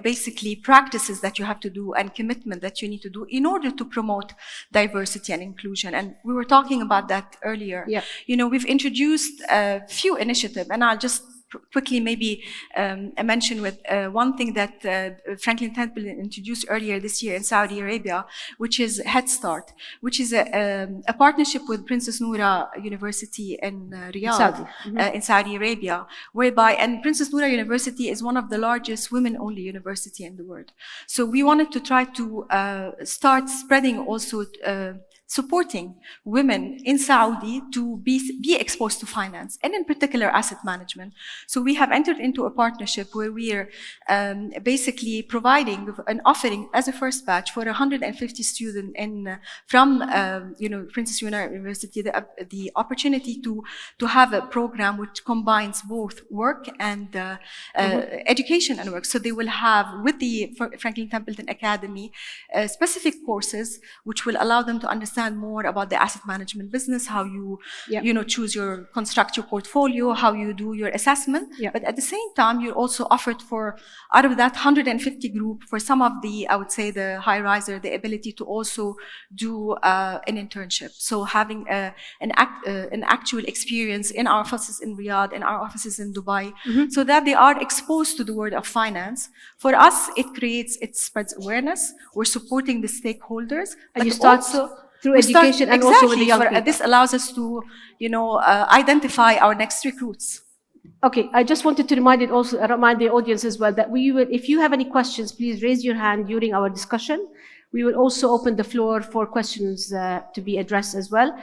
basically, practices that you have to do and commitment that you need to do in order to promote diversity and inclusion. And we were talking about that earlier. Yeah. We've introduced a few initiatives, and I'll just quickly maybe mention with one thing that Franklin Templeton introduced earlier this year in Saudi Arabia, which is Head Start, which is a partnership with Princess Noura University in Riyadh, in Saudi Arabia, and Princess Noura University is one of the largest women-only university in the world. So we wanted to try to start spreading also supporting women in Saudi to be exposed to finance, and in particular asset management. So we have entered into a partnership where we are basically providing an offering as a first batch for 150 students from Princess Noura University the opportunity to have a program which combines both work and education and work. So they will have, with the Franklin Templeton Academy, specific courses which will allow them to understand more about the asset management business, how you construct your portfolio, how you do your assessment. But at the same time, you're also offered out of that 150 group, for some of the, I would say, the high riser, the ability to also do an internship. So having an actual experience in our offices in Riyadh, in our offices in Dubai, so that they are exposed to the world of finance. For us, it spreads awareness. We're supporting the stakeholders. And you start through education and also with the young people. This allows us to, identify our next recruits. Okay, I just wanted to remind the audience as well that we will, if you have any questions, please raise your hand during our discussion. We will also open the floor for questions to be addressed as well.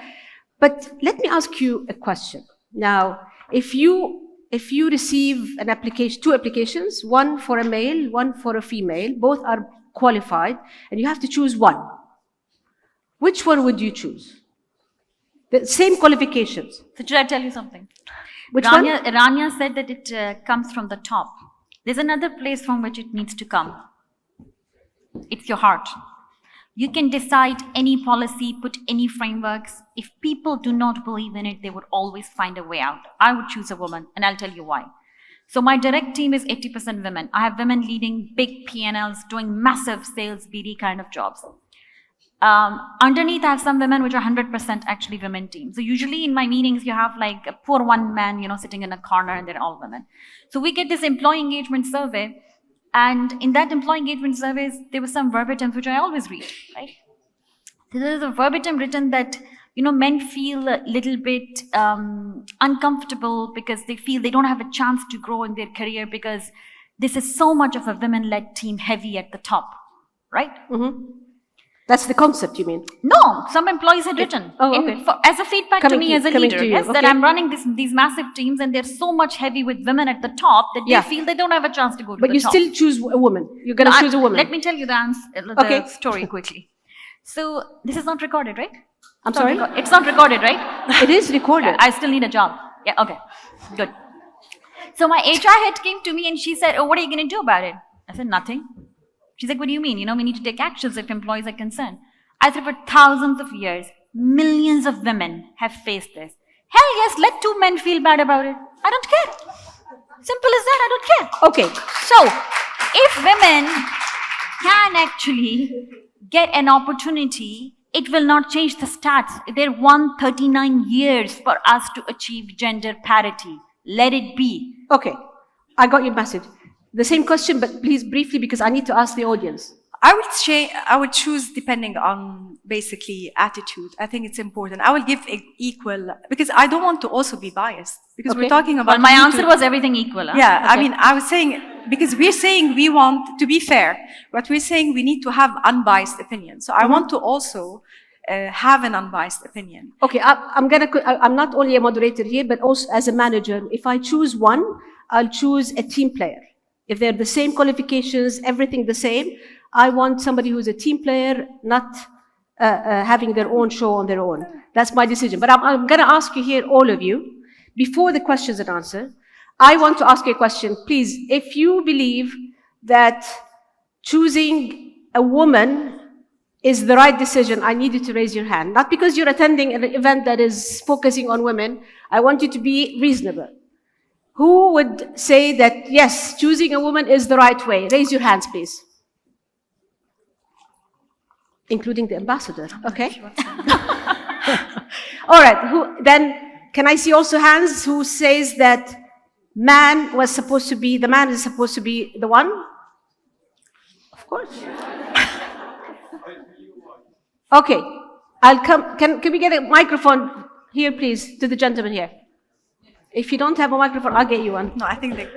But let me ask you a question. Now, if you receive an application, 2 applications, one for a male, one for a female, both are qualified, and you have to choose one, which one would you choose? The same qualifications. So should I tell you something? Which one? Rania said that it comes from the top. There's another place from which it needs to come. It's your heart. You can decide any policy, put any frameworks. If people do not believe in it, they would always find a way out. I would choose a woman, and I'll tell you why. So my direct team is 80% women. I have women leading big P&Ls, doing massive sales, BD kind of jobs. Underneath, I have some women which are 100% actually women team. So usually in my meetings, you have like a poor one man, sitting in a corner, and they're all women. So we get this employee engagement survey, and in that employee engagement surveys, there was some verbatims which I always read, right? So there is a verbatim written that, men feel a little bit uncomfortable because they feel they don't have a chance to grow in their career because this is so much of a women-led team, heavy at the top, right? That's the concept, you mean? No, some employees had written as a feedback to me as a leader, that I'm running these massive teams and they're so much heavy with women at the top that they feel they don't have a chance to go to the top. But you still choose a woman. You're going to choose a woman. Let me tell you the story quickly. So this is not recorded, right? I'm sorry? It's not recorded, right? It is recorded. I still need a job. Yeah, okay, good. So my HR head came to me and she said, what are you going to do about it? I said, nothing. She's like, what do you mean? We need to take actions if employees are concerned. I said, for thousands of years, millions of women have faced this. Hell yes, let 2 men feel bad about it. I don't care. Simple as that, I don't care. Okay. So, if women can actually get an opportunity, it will not change the stats. They're 139 years for us to achieve gender parity. Let it be. Okay. I got your message. The same question, but please briefly, because I need to ask the audience. I would choose depending on basically attitude. I think it's important. I will give equal, because I don't want to also be biased, because we're talking about. Well, my answer was everything equal. Huh? Yeah, okay. I mean, I was saying, because we're saying we want to be fair, but we're saying we need to have unbiased opinion. So I want to also have an unbiased opinion. Okay, I'm not only a moderator here, but also as a manager. If I choose one, I'll choose a team player. If they're the same qualifications, everything the same, I want somebody who's a team player, not having their own show on their own. That's my decision. But I'm going to ask you here, all of you, before the questions and answer, I want to ask you a question. Please, if you believe that choosing a woman is the right decision, I need you to raise your hand. Not because you're attending an event that is focusing on women. I want you to be reasonable. Who would say that, yes, choosing a woman is the right way? Raise your hands, please. Including the ambassador, okay? All right, then can I see also hands who says that the man is supposed to be the one? Of course. Okay, I'll come. Can we get a microphone here, please, to the gentleman here? If you don't have a microphone, I'll get you one. No, I think they.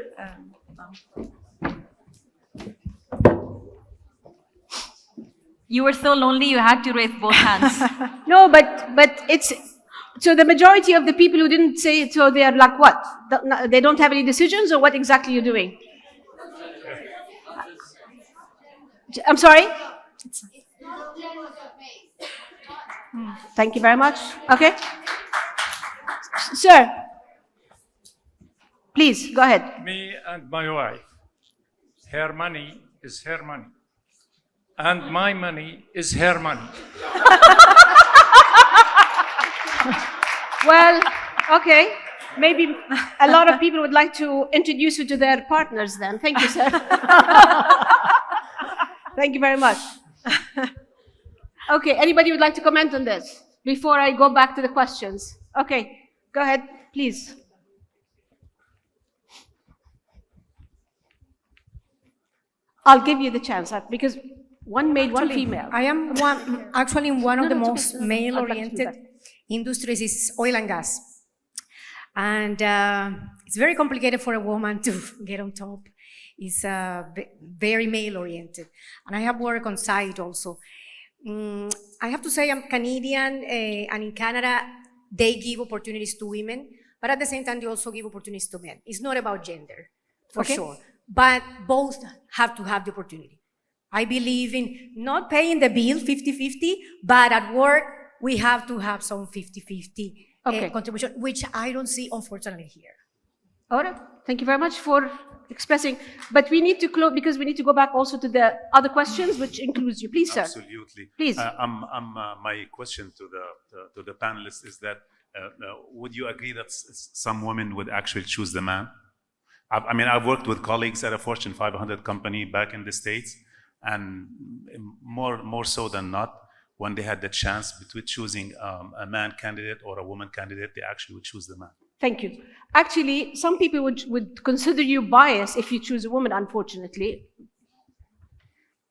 You were so lonely, you had to raise both hands. No, but it's so the majority of the people who didn't say it, so they are like what? They don't have any decisions, or what exactly you're doing? I'm sorry. Thank you very much. Okay, sir. Please go ahead. Me and my wife, her money is her money, and my money is her money. Well, okay. Maybe a lot of people would like to introduce you to their partners then. Thank you, sir. Thank you very much. Okay, anybody would like to comment on this before I go back to the questions? Okay, go ahead, please. I'll give you the chance because one male, one female. I am one of the most male-oriented industries is oil and gas. And it's very complicated for a woman to get on top. It's very male-oriented. And I have worked on site also. I have to say I'm Canadian, and in Canada, they give opportunities to women, but at the same time, they also give opportunities to men. It's not about gender, for sure. But both have to have the opportunity. I believe in not paying the bill 50-50, but at work, we have to have some 50-50 contribution, which I don't see, unfortunately, here. All right. Thank you very much for expressing. But we need to close because we need to go back also to the other questions, which includes you. Please, sir. Absolutely. Please. My question to the panelists is that would you agree that some women would actually choose the man? I mean, I've worked with colleagues at a Fortune 500 company back in the States, and more so than not, when they had the chance between choosing a man candidate or a woman candidate, they actually would choose the man. Thank you. Actually, some people would consider you biased if you choose a woman, unfortunately.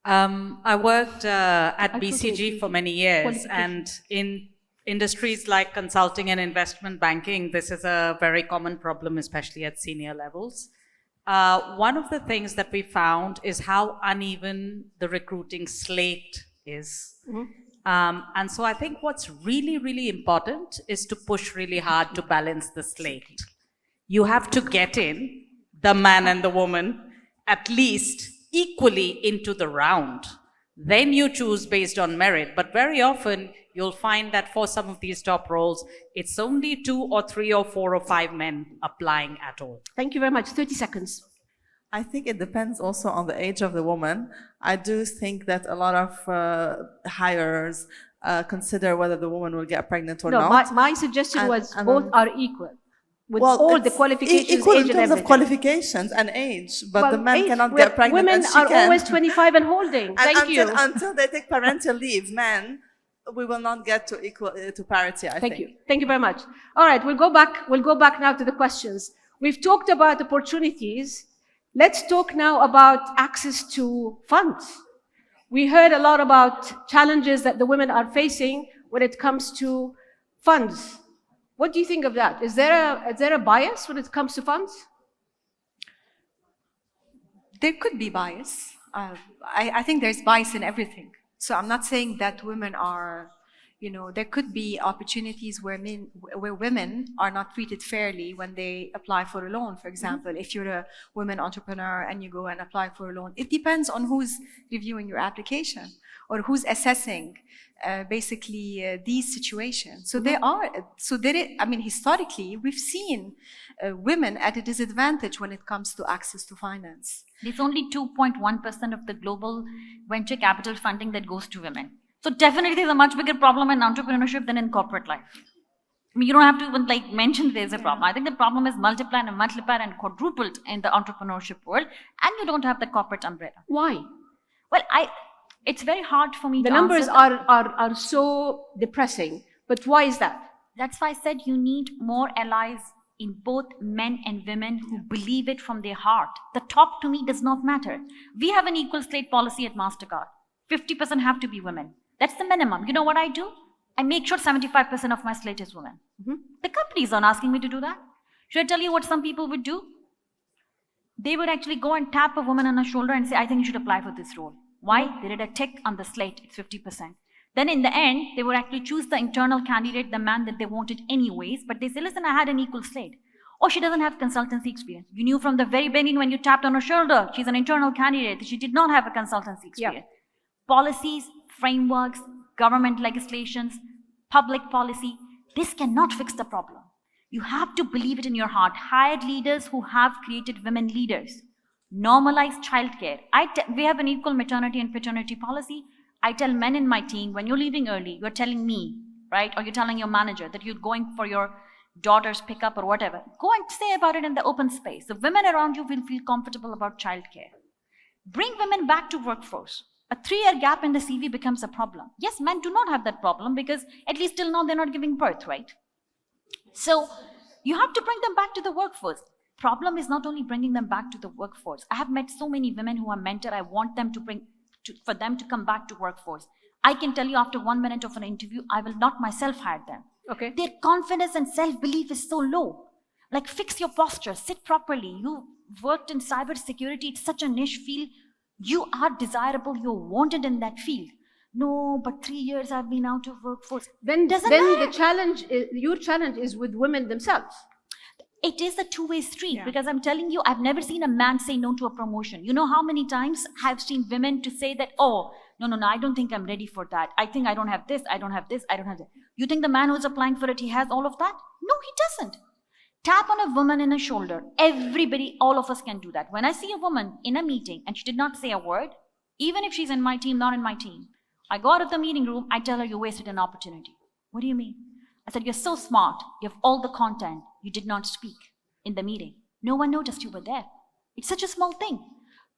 I worked at BCG for many years, and in industries like consulting and investment banking, this is a very common problem, especially at senior levels. One of the things that we found is how uneven the recruiting slate is. And so I think what's really, really important is to push really hard to balance the slate. You have to get in the man and the woman at least equally into the round. Then you choose based on merit. But very often you'll find that for some of these top roles, it's only 2 or 3 or 4 or 5 men applying at all. Thank you very much. 30 seconds. I think it depends also on the age of the woman. I do think that a lot of hirers consider whether the woman will get pregnant or not. No, my suggestion was both are equal. With all the qualifications, equal age in terms and everything. of qualifications and age, but the man cannot get pregnant. Women and she are can. always 25 and holding. Thank you. Until they take parental leave, men, we will not get to equal to parity. I think. Thank you. Thank you very much. All right, we'll go back. We'll go back now to the questions. We've talked about opportunities. Let's talk now about access to funds. We heard a lot about challenges that the women are facing when it comes to funds. What do you think of that? Is there a bias when it comes to funds? There could be bias. I think there's bias in everything. So I'm not saying that women are, there could be opportunities where women are not treated fairly when they apply for a loan. For example, if you're a woman entrepreneur and you go and apply for a loan, it depends on who's reviewing your application or who's assessing these situations. So historically, we've seen women at a disadvantage when it comes to access to finance. There's only 2.1% of the global venture capital funding that goes to women. So definitely there's a much bigger problem in entrepreneurship than in corporate life. I mean, you don't have to even mention there's a problem. I think the problem is multiplied and quadrupled in the entrepreneurship world, and you don't have the corporate umbrella. Why? Well, it's very hard for me to answer. The numbers are so depressing, but why is that? That's why I said you need more allies in both men and women who believe it from their heart. The top to me does not matter. We have an equal slate policy at MasterCard. 50% have to be women. That's the minimum. You know what I do? I make sure 75% of my slate is women. The companies aren't asking me to do that. Should I tell you what some people would do? They would actually go and tap a woman on her shoulder and say, I think you should apply for this role. Why? They did a tick on the slate, it's 50%. Then in the end, they would actually choose the internal candidate, the man that they wanted anyways, but they say, listen, I had an equal slate. Or she doesn't have consultancy experience. You knew from the very beginning when you tapped on her shoulder, she's an internal candidate, she did not have a consultancy experience. Policies, frameworks, government legislations, public policy, this cannot fix the problem. You have to believe it in your heart. Hire leaders who have created women leaders. Normalize childcare. We have an equal maternity and paternity policy. I tell men in my team, when you're leaving early, you're telling me, right? Or you're telling your manager that you're going for your daughter's pickup or whatever. Go and say about it in the open space. The women around you will feel comfortable about childcare. Bring women back to workforce. A 3-year gap in the CV becomes a problem. Yes, men do not have that problem because at least till now they're not giving birth, right? So you have to bring them back to the workforce. Problem is not only bringing them back to the workforce. I have met so many women who are mentored. I want them for them to come back to workforce. I can tell you after 1 minute of an interview, I will not myself hire them. Okay. Their confidence and self-belief is so low. Like, fix your posture, sit properly. You worked in cybersecurity, it's such a niche field. You are desirable, you're wanted in that field. No, but 3 years I've been out of workforce. Then the challenge, your challenge is with women themselves. It is a two-way street because I'm telling you, I've never seen a man say no to a promotion. You know how many times I've seen women to say that, oh, no, I don't think I'm ready for that. I think I don't have this, I don't have this, I don't have that. You think the man who's applying for it, he has all of that? No, he doesn't. Tap on a woman in a shoulder. Everybody, all of us can do that. When I see a woman in a meeting and she did not say a word, even if she's in my team, not in my team, I go out of the meeting room, I tell her, you wasted an opportunity. What do you mean? I said, you're so smart. You have all the content. You did not speak in the meeting. No one noticed you were there. It's such a small thing.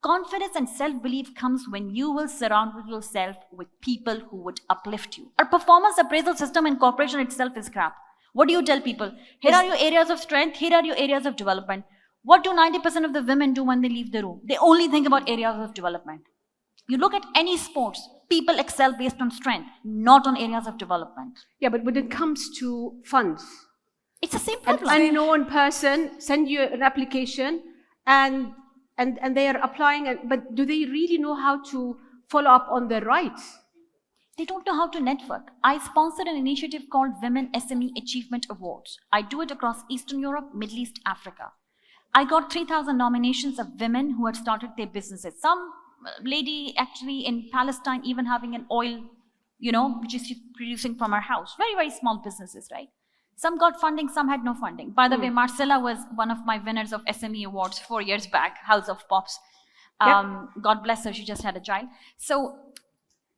Confidence and self-belief comes when you will surround yourself with people who would uplift you. Our performance appraisal system in corporation itself is crap. What do you tell people? Here are your areas of strength. Here are your areas of development. What do 90% of the women do when they leave the room? They only think about areas of development. You look at any sports, people excel based on strength, not on areas of development. Yeah, but when it comes to funds, it's the same problem. An unknown person send you an application and they are applying, but do they really know how to follow up on their rights? They don't know how to network. I sponsored an initiative called Women SME Achievement Awards. I do it across Eastern Europe, Middle East, Africa. I got 3,000 nominations of women who had started their businesses. Some lady actually in Palestine even having an oil, which is producing from her house. Very, very small businesses, right? Some got funding, some had no funding. By the way, Marcella was one of my winners of SME Awards 4 years back, House of Pops. God bless her, she just had a child. So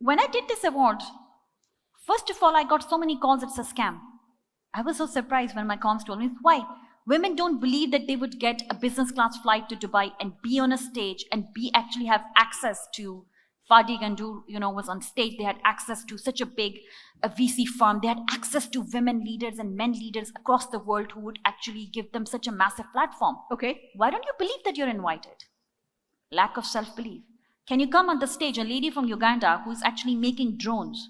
when I did this award, first of all, I got so many calls, it's a scam. I was so surprised when my cons told me, why? Women don't believe that they would get a business class flight to Dubai and be on a stage and actually have access to Fadi Gandour, was on stage. They had access to such a big VC firm. They had access to women leaders and men leaders across the world who would actually give them such a massive platform. Okay. Why don't you believe that you're invited? Lack of self-belief. Can you come on the stage, a lady from Uganda who's actually making drones?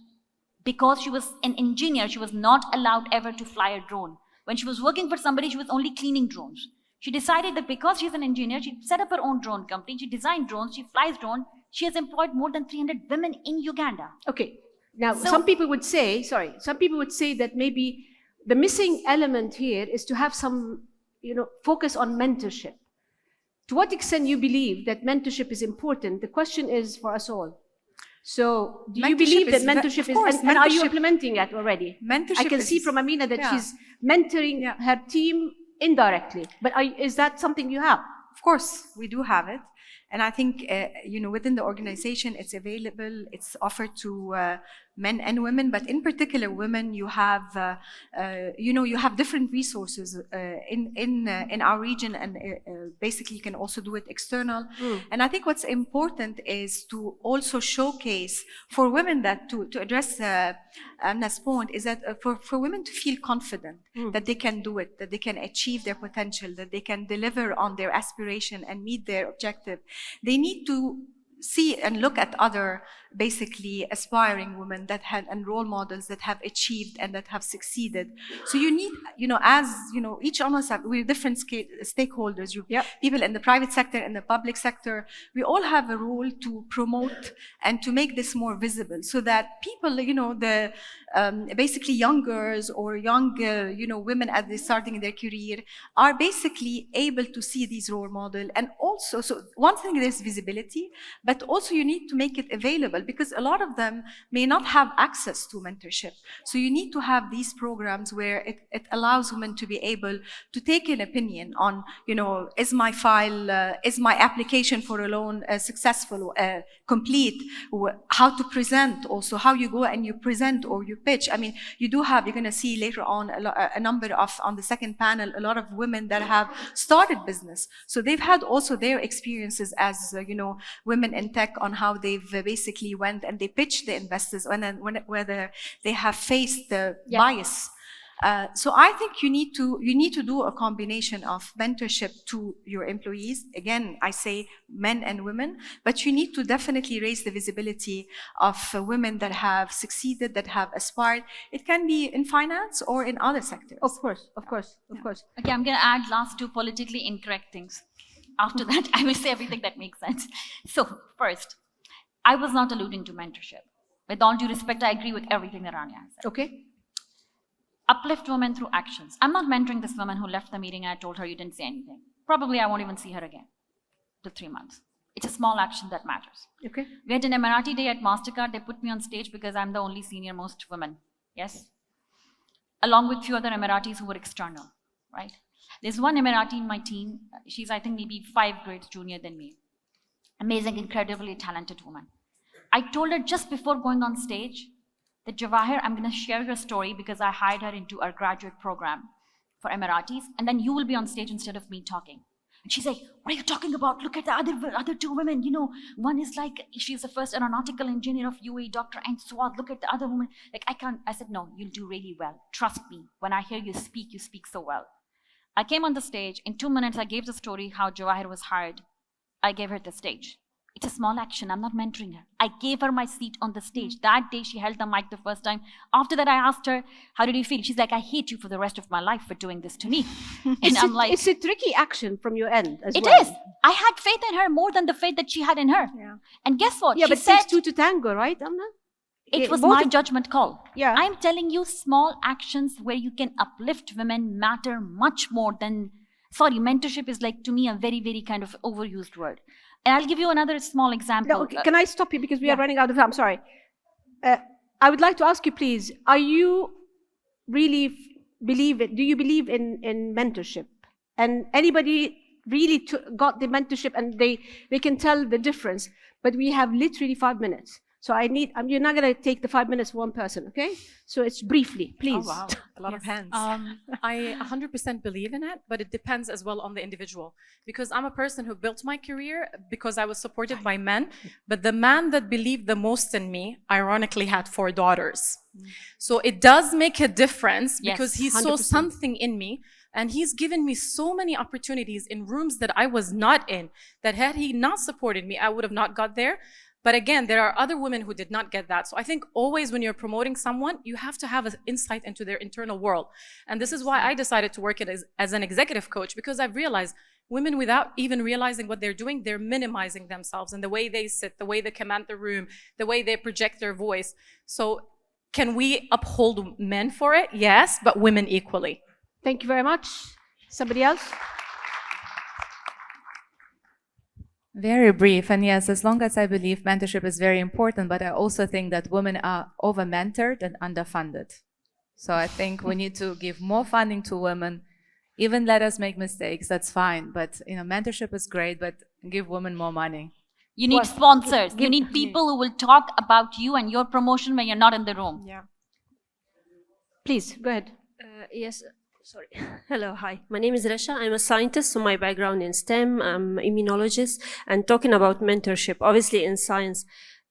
Because she was an engineer, she was not allowed ever to fly a drone. When she was working for somebody, she was only cleaning drones. She decided that because she's an engineer, she set up her own drone company. She designed drones, she flies drones. She has employed more than 300 women in Uganda. Okay. Now, some people would say that maybe the missing element here is to have some, focus on mentorship. To what extent you believe that mentorship is important? The question is for us all. So, do you believe that mentorship is, and are you implementing that already? I can see from Amina that she's mentoring her team indirectly, but is that something you have? Of course, we do have it. And I think, within the organization, it's available, it's offered to men and women, but in particular women, you have, you have different resources in our region, and basically you can also do it external. And I think what's important is to also showcase for women that, to address Amna's point, is that for women to feel confident that they can do it, that they can achieve their potential, that they can deliver on their aspiration and meet their objective, they need to see and look at other basically aspiring women that had, and role models that have achieved and that have succeeded. So you need, each of us we're different stakeholders, people in the private sector and the public sector, we all have a role to promote and to make this more visible, so that people, basically young girls or young, women as they're starting their career are basically able to see these role models. And also, so one thing is visibility, but also you need to make it available, because a lot of them may not have access to mentorship. So you need to have these programs where it allows women to be able to take an opinion on, is my file, is my application for a loan successful, complete, how to present, also how you go and you present or you pitch. I mean, you're going to see later on a number of, on the second panel, a lot of women that have started business. So they've had also their experiences as, women in tech, on how they've basically went and they pitched the investors, and then whether they have faced the bias. So I think you need to do a combination of mentorship to your employees. Again, I say men and women, but you need to definitely raise the visibility of women that have succeeded, that have aspired. It can be in finance or in other sectors. Of course. Okay, I'm going to add last two politically incorrect things. After that, I will say everything that makes sense. So, first, I was not alluding to mentorship. With all due respect, I agree with everything that Rania has said. Okay. Uplift women through actions. I'm not mentoring this woman who left the meeting and I told her you didn't say anything. Probably I won't even see her again to 3 months. It's a small action that matters. Okay. We had an Emirati day at MasterCard. They put me on stage because I'm the only senior most woman. Yes? Along with few other Emiratis who were external, right? There's one Emirati in my team. She's, I think, maybe 5 grades junior than me. Amazing, incredibly talented woman. I told her just before going on stage that, Jawahir, I'm going to share your story because I hired her into our graduate program for Emiratis, and then you will be on stage instead of me talking. And she's like, what are you talking about? Look at the other two women. One is like, she's the first aeronautical engineer of UAE, Dr. Ain Swad. Look at the other woman. Like, I can't. I said, no, you'll do really well. Trust me. When I hear you speak so well. I came on the stage. In 2 minutes, I gave the story how Jawahir was hired. I gave her the stage. It's a small action. I'm not mentoring her. I gave her my seat on the stage. That day, she held the mic the first time. After that, I asked her, how did you feel? She's like, I hate you for the rest of my life for doing this to me. And I'm like... It's a tricky action from your end as well. It is. I had faith in her more than the faith that she had in her. Yeah. And guess what? Yeah, she but said, it takes two to tango, right, Amna? It was my judgment call. Yeah. I'm telling you, small actions where you can uplift women matter much more than... Sorry, mentorship is like, to me, a very, very kind of overused word. And I'll give you another small example. No, okay. Can I stop you because we are running out of time? Sorry. I would like to ask you, please, are you really do you believe in mentorship? And anybody really got the mentorship and they can tell the difference, but we have literally 5 minutes. So you're not going to take the 5 minutes for one person, okay? So it's briefly, please. Oh, wow. A lot of hands. I 100% believe in it, but it depends as well on the individual. Because I'm a person who built my career because I was supported by men, but the man that believed the most in me, ironically, had 4 daughters. So it does make a difference because he saw something in me. And he's given me so many opportunities in rooms that I was not in, that had he not supported me, I would have not got there. But again, there are other women who did not get that. So I think always when you're promoting someone, you have to have an insight into their internal world. And this is why I decided to work as an executive coach, because I've realized women, without even realizing what they're doing, they're minimizing themselves and the way they sit, the way they command the room, the way they project their voice. So can we uphold men for it? Yes, but women equally. Thank you very much. Somebody else? Very brief, and yes, as long as I believe mentorship is very important, but I also think that women are over-mentored and underfunded. So I think we need to give more funding to women. Even let us make mistakes, that's fine. But mentorship is great, but give women more money. You need sponsors. You need people who will talk about you and your promotion when you're not in the room. Yeah. Please, go ahead. Yes, sorry. Hello, hi. My name is Rasha. I'm a scientist, so my background in STEM. I'm immunologist. And talking about mentorship, obviously in science,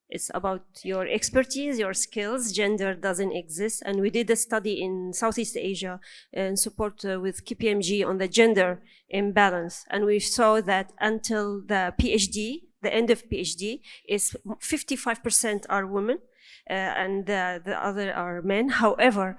it's about your expertise, your skills. Gender doesn't exist. And we did a study in Southeast Asia in support with KPMG on the gender imbalance. And we saw that until the PhD, the end of PhD, is 55% are women and the other are men. However,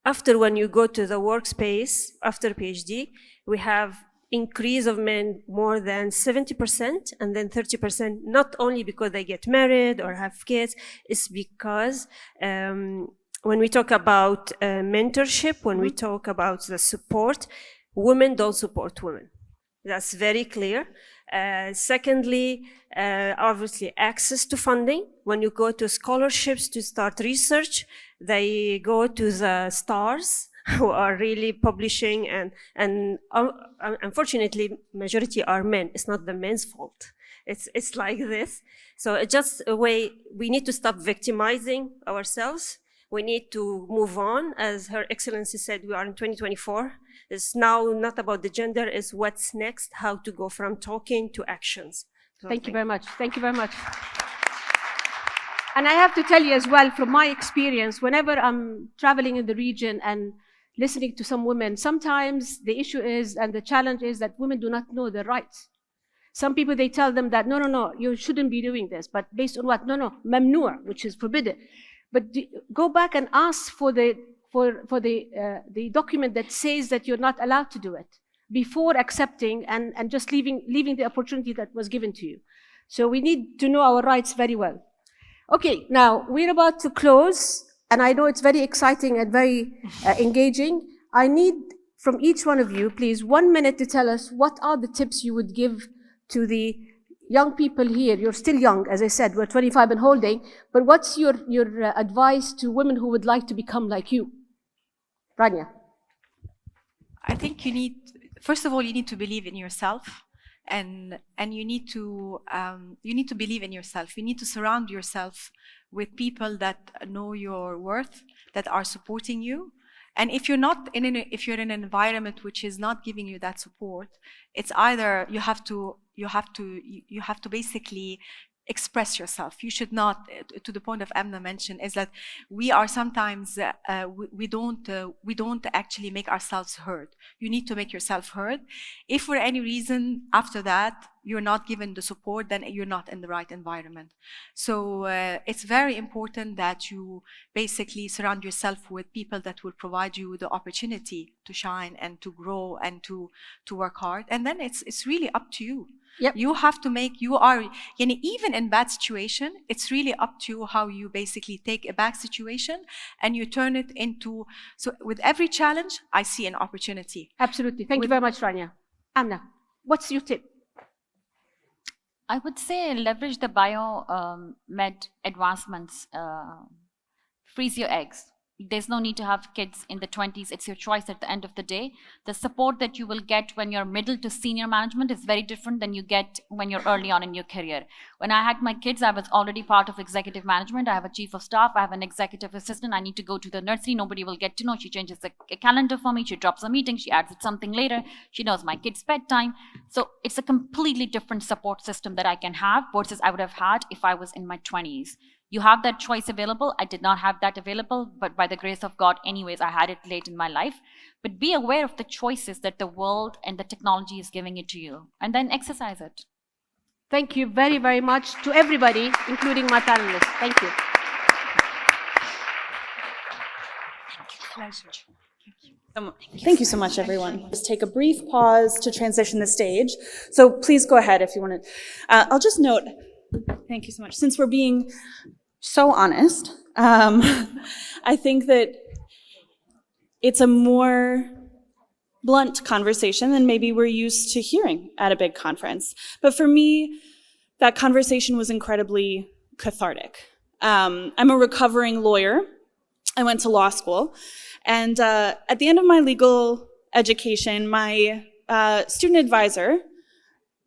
after when you go to the workspace, after PhD, we have increase of men more than 70% and then 30%, not only because they get married or have kids, it's because when we talk about mentorship, when we talk about the support, women don't support women. That's very clear. Secondly, obviously access to funding. When you go to scholarships to start research, they go to the stars who are really publishing, and unfortunately, majority are men. It's not the men's fault. It's like this. So it's just a way we need to stop victimizing ourselves. We need to move on. As Her Excellency said, we are in 2024. It's now not about the gender, it's what's next, how to go from talking to actions. So Thank you very much. Thank you very much. And I have to tell you as well, from my experience, whenever I'm traveling in the region and listening to some women, sometimes the issue is, and the challenge is that women do not know their rights. Some people, they tell them that, no, you shouldn't be doing this. But based on what? No, mamnoor, which is forbidden. But go back and ask for the document that says that you're not allowed to do it before accepting and just leaving the opportunity that was given to you. So we need to know our rights very well. Okay, now we're about to close, and I know it's very exciting and very engaging. I need from each one of you, please, 1 minute to tell us what are the tips you would give to the young people here. You're still young, as I said, we're 25 and holding, but what's your advice to women who would like to become like you? Rania. I think first of all, you need to believe in yourself, and you need to believe in yourself. You need to surround yourself with people that know your worth, that are supporting you. And if you're in an environment which is not giving you that support, it's either you have to basically express yourself. You should not, to the point of Amna mentioned, is that we are sometimes we don't actually make ourselves heard. You need to make yourself heard. If for any reason after that you're not given the support, then you're not in the right environment. So it's very important that you basically surround yourself with people that will provide you the opportunity to shine and to grow and to work hard. And then it's really up to you. Yep. You have to even in bad situation, it's really up to you how you basically take a bad situation and you turn it into, so with every challenge, I see an opportunity. Absolutely. Thank you very much, Rania. Amna, what's your tip? I would say leverage the biomed advancements. Freeze your eggs. There's no need to have kids in the 20s. It's your choice at the end of the day. The support that you will get when you're middle to senior management is very different than you get when you're early on in your career. When I had my kids, I was already part of executive management. I have a chief of staff. I have an executive assistant. I need to go to the nursery. Nobody will get to know. She changes the calendar for me. She drops a meeting. She adds something later. She knows my kid's bedtime. So it's a completely different support system that I can have versus I would have had if I was in my 20s. You have that choice available. I did not have that available, but by the grace of God, anyways, I had it late in my life. But be aware of the choices that the world and the technology is giving it to you, and then exercise it. Thank you very, very much to everybody, including my panelists. Thank you. Pleasure. Thank you. Thank you so much, everyone. Just take a brief pause to transition the stage. So please go ahead if you want to. I'll just note, thank you so much. Since we're being so honest, I think that it's a more blunt conversation than maybe we're used to hearing at a big conference. But for me, that conversation was incredibly cathartic. I'm a recovering lawyer. I went to law school. And at the end of my legal education, my student advisor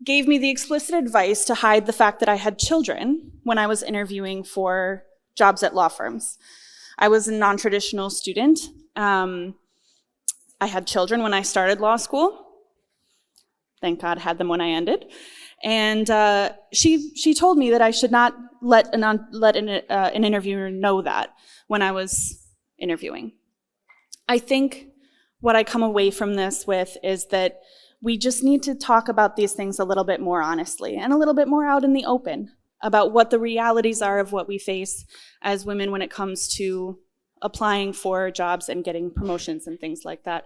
gave me the explicit advice to hide the fact that I had children when I was interviewing for jobs at law firms. I was a non-traditional student. I had children when I started law school. Thank God I had them when I ended. And she told me that I should not let an interviewer know that when I was interviewing. I think what I come away from this with is that we just need to talk about these things a little bit more honestly and a little bit more out in the open about what the realities are of what we face as women when it comes to applying for jobs and getting promotions and things like that.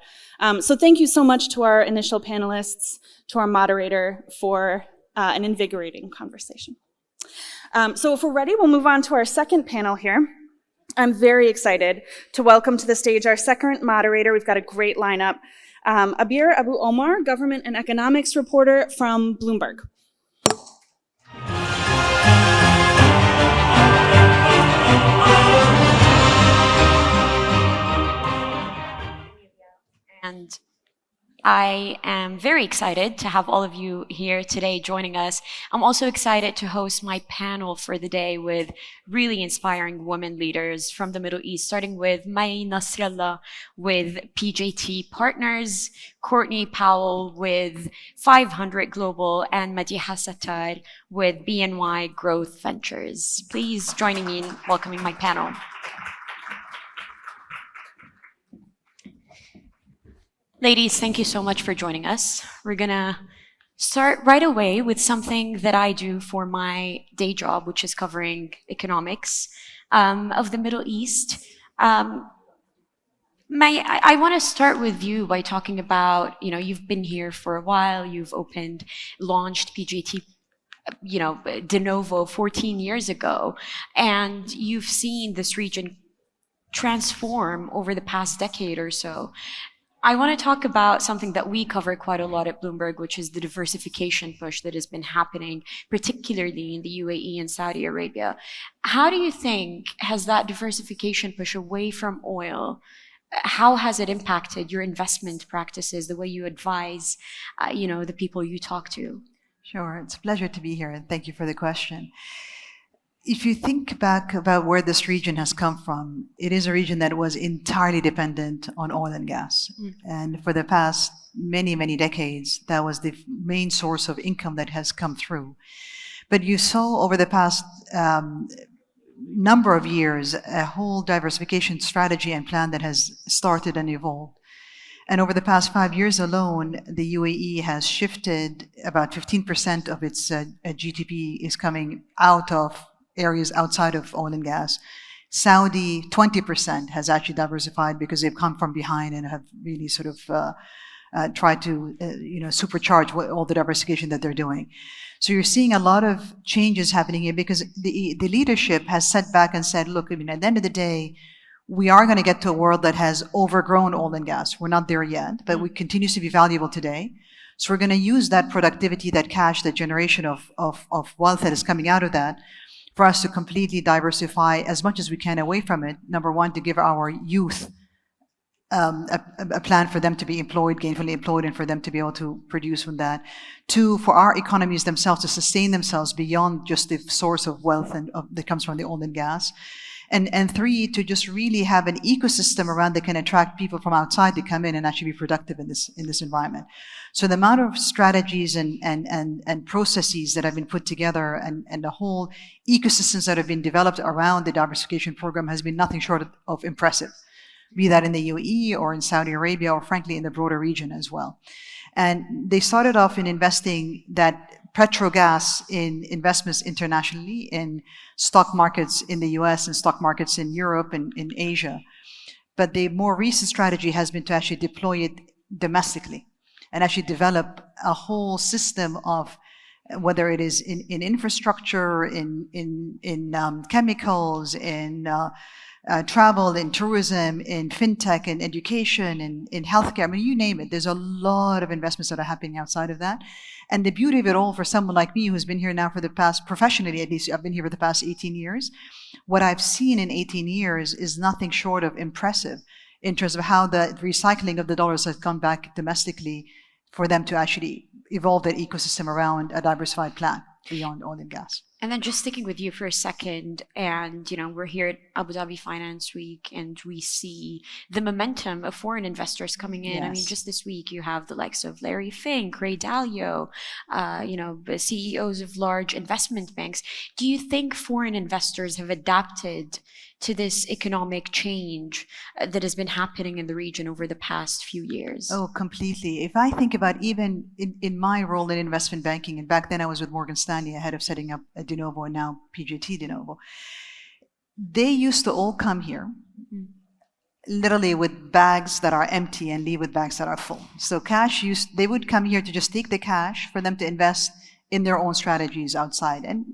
So thank you so much to our initial panelists, to our moderator for an invigorating conversation. So if we're ready, we'll move on to our second panel here. I'm very excited to welcome to the stage our second moderator. We've got a great lineup. Abir Abu Omar, government and economics reporter from Bloomberg. And I am very excited to have all of you here today joining us. I'm also excited to host my panel for the day with really inspiring women leaders from the Middle East, starting with May Nasrallah with PJT Partners, Courtney Powell with 500 Global, and Madiha Sattar with BNY Growth Ventures. Please join me in welcoming my panel. Ladies, thank you so much for joining us. We're gonna start right away with something that I do for my day job, which is covering economics of the Middle East. May, I want to start with you by talking about, you've been here for a while, you've launched PJT, de novo 14 years ago, and you've seen this region transform over the past decade or so. I want to talk about something that we cover quite a lot at Bloomberg, which is the diversification push that has been happening, particularly in the UAE and Saudi Arabia. How do you think has that diversification push away from oil, how has it impacted your investment practices, the way you advise, the people you talk to? Sure, it's a pleasure to be here, and thank you for the question. If you think back about where this region has come from, it is a region that was entirely dependent on oil and gas. And for the past many, many decades, that was the main source of income that has come through. But you saw over the past number of years, a whole diversification strategy and plan that has started and evolved. And over the past 5 years alone, the UAE has shifted about 15% of its GDP is coming out of areas outside of oil and gas. Saudi, 20% has actually diversified because they've come from behind and have really sort of tried to supercharge all the diversification that they're doing. So you're seeing a lot of changes happening here because the leadership has sat back and said, look, at the end of the day, we are going to get to a world that has overgrown oil and gas. We're not there yet, but it continues to be valuable today. So we're going to use that productivity, that cash, that generation of wealth that is coming out of that for us to completely diversify as much as we can away from it. Number one, to give our youth a plan for them to be employed, gainfully employed, and for them to be able to produce from that. Two, for our economies themselves to sustain themselves beyond just the source of wealth that comes from the oil and gas. And three, to just really have an ecosystem around that can attract people from outside to come in and actually be productive in this environment. So the amount of strategies and processes that have been put together and the whole ecosystems that have been developed around the diversification program has been nothing short of impressive, be that in the UAE or in Saudi Arabia or frankly in the broader region as well. And they started off in investing that petrogas in investments internationally in stock markets in the US and stock markets in Europe and in Asia. But the more recent strategy has been to actually deploy it domestically and actually develop a whole system of whether it is in infrastructure, in chemicals, in travel, in tourism, in fintech, in education, in healthcare. I mean, you name it. There's a lot of investments that are happening outside of that. And the beauty of it all for someone like me who's been here now for the past, professionally at least, I've been here for the past 18 years. What I've seen in 18 years is nothing short of impressive in terms of how the recycling of the dollars has come back domestically for them to actually evolve their ecosystem around a diversified plan beyond oil and gas. And then just sticking with you for a second, and we're here at Abu Dhabi Finance Week, and we see the momentum of foreign investors coming in. Yes. I mean, just this week you have the likes of Larry Fink, Ray Dalio, CEOs of large investment banks. Do you think foreign investors have adapted to this economic change that has been happening in the region over the past few years? Oh, completely. If I think about even in my role in investment banking, and back then I was with Morgan Stanley ahead of setting up a de novo and now PJT de novo, they used to all come here literally with bags that are empty and leave with bags that are full. So they would come here to just take the cash for them to invest in their own strategies outside. And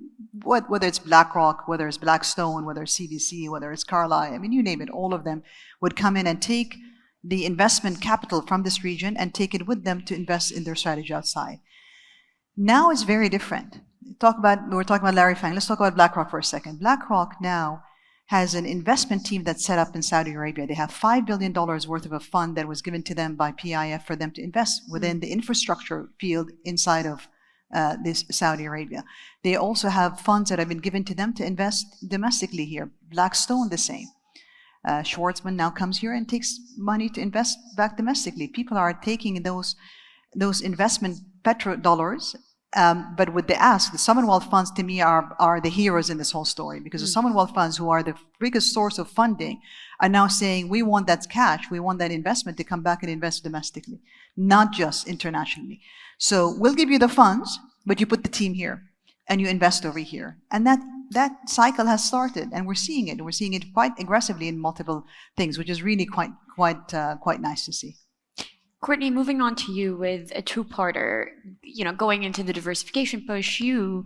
whether it's BlackRock, whether it's Blackstone, whether it's CVC, whether it's Carlyle, I mean, you name it, all of them would come in and take the investment capital from this region and take it with them to invest in their strategy outside. Now it's very different. We were talking about Larry Fink. Let's talk about BlackRock for a second. BlackRock now has an investment team that's set up in Saudi Arabia. They have $5 billion worth of a fund that was given to them by PIF for them to invest within the infrastructure field inside of this Saudi Arabia. They also have funds that have been given to them to invest domestically here. Blackstone, the same. Schwartzman now comes here and takes money to invest back domestically. People are taking those investment petrodollars, but with the ask, the sovereign wealth funds to me are the heroes in this whole story, because the sovereign wealth funds, who are the biggest source of funding, are now saying, we want that cash, we want that investment to come back and invest domestically, not just internationally. So we'll give you the funds, but you put the team here and you invest over here. And that cycle has started, and we're seeing it. We're seeing it quite aggressively in multiple things, which is really quite nice to see. Courtney, moving on to you with a two-parter, going into the diversification push, you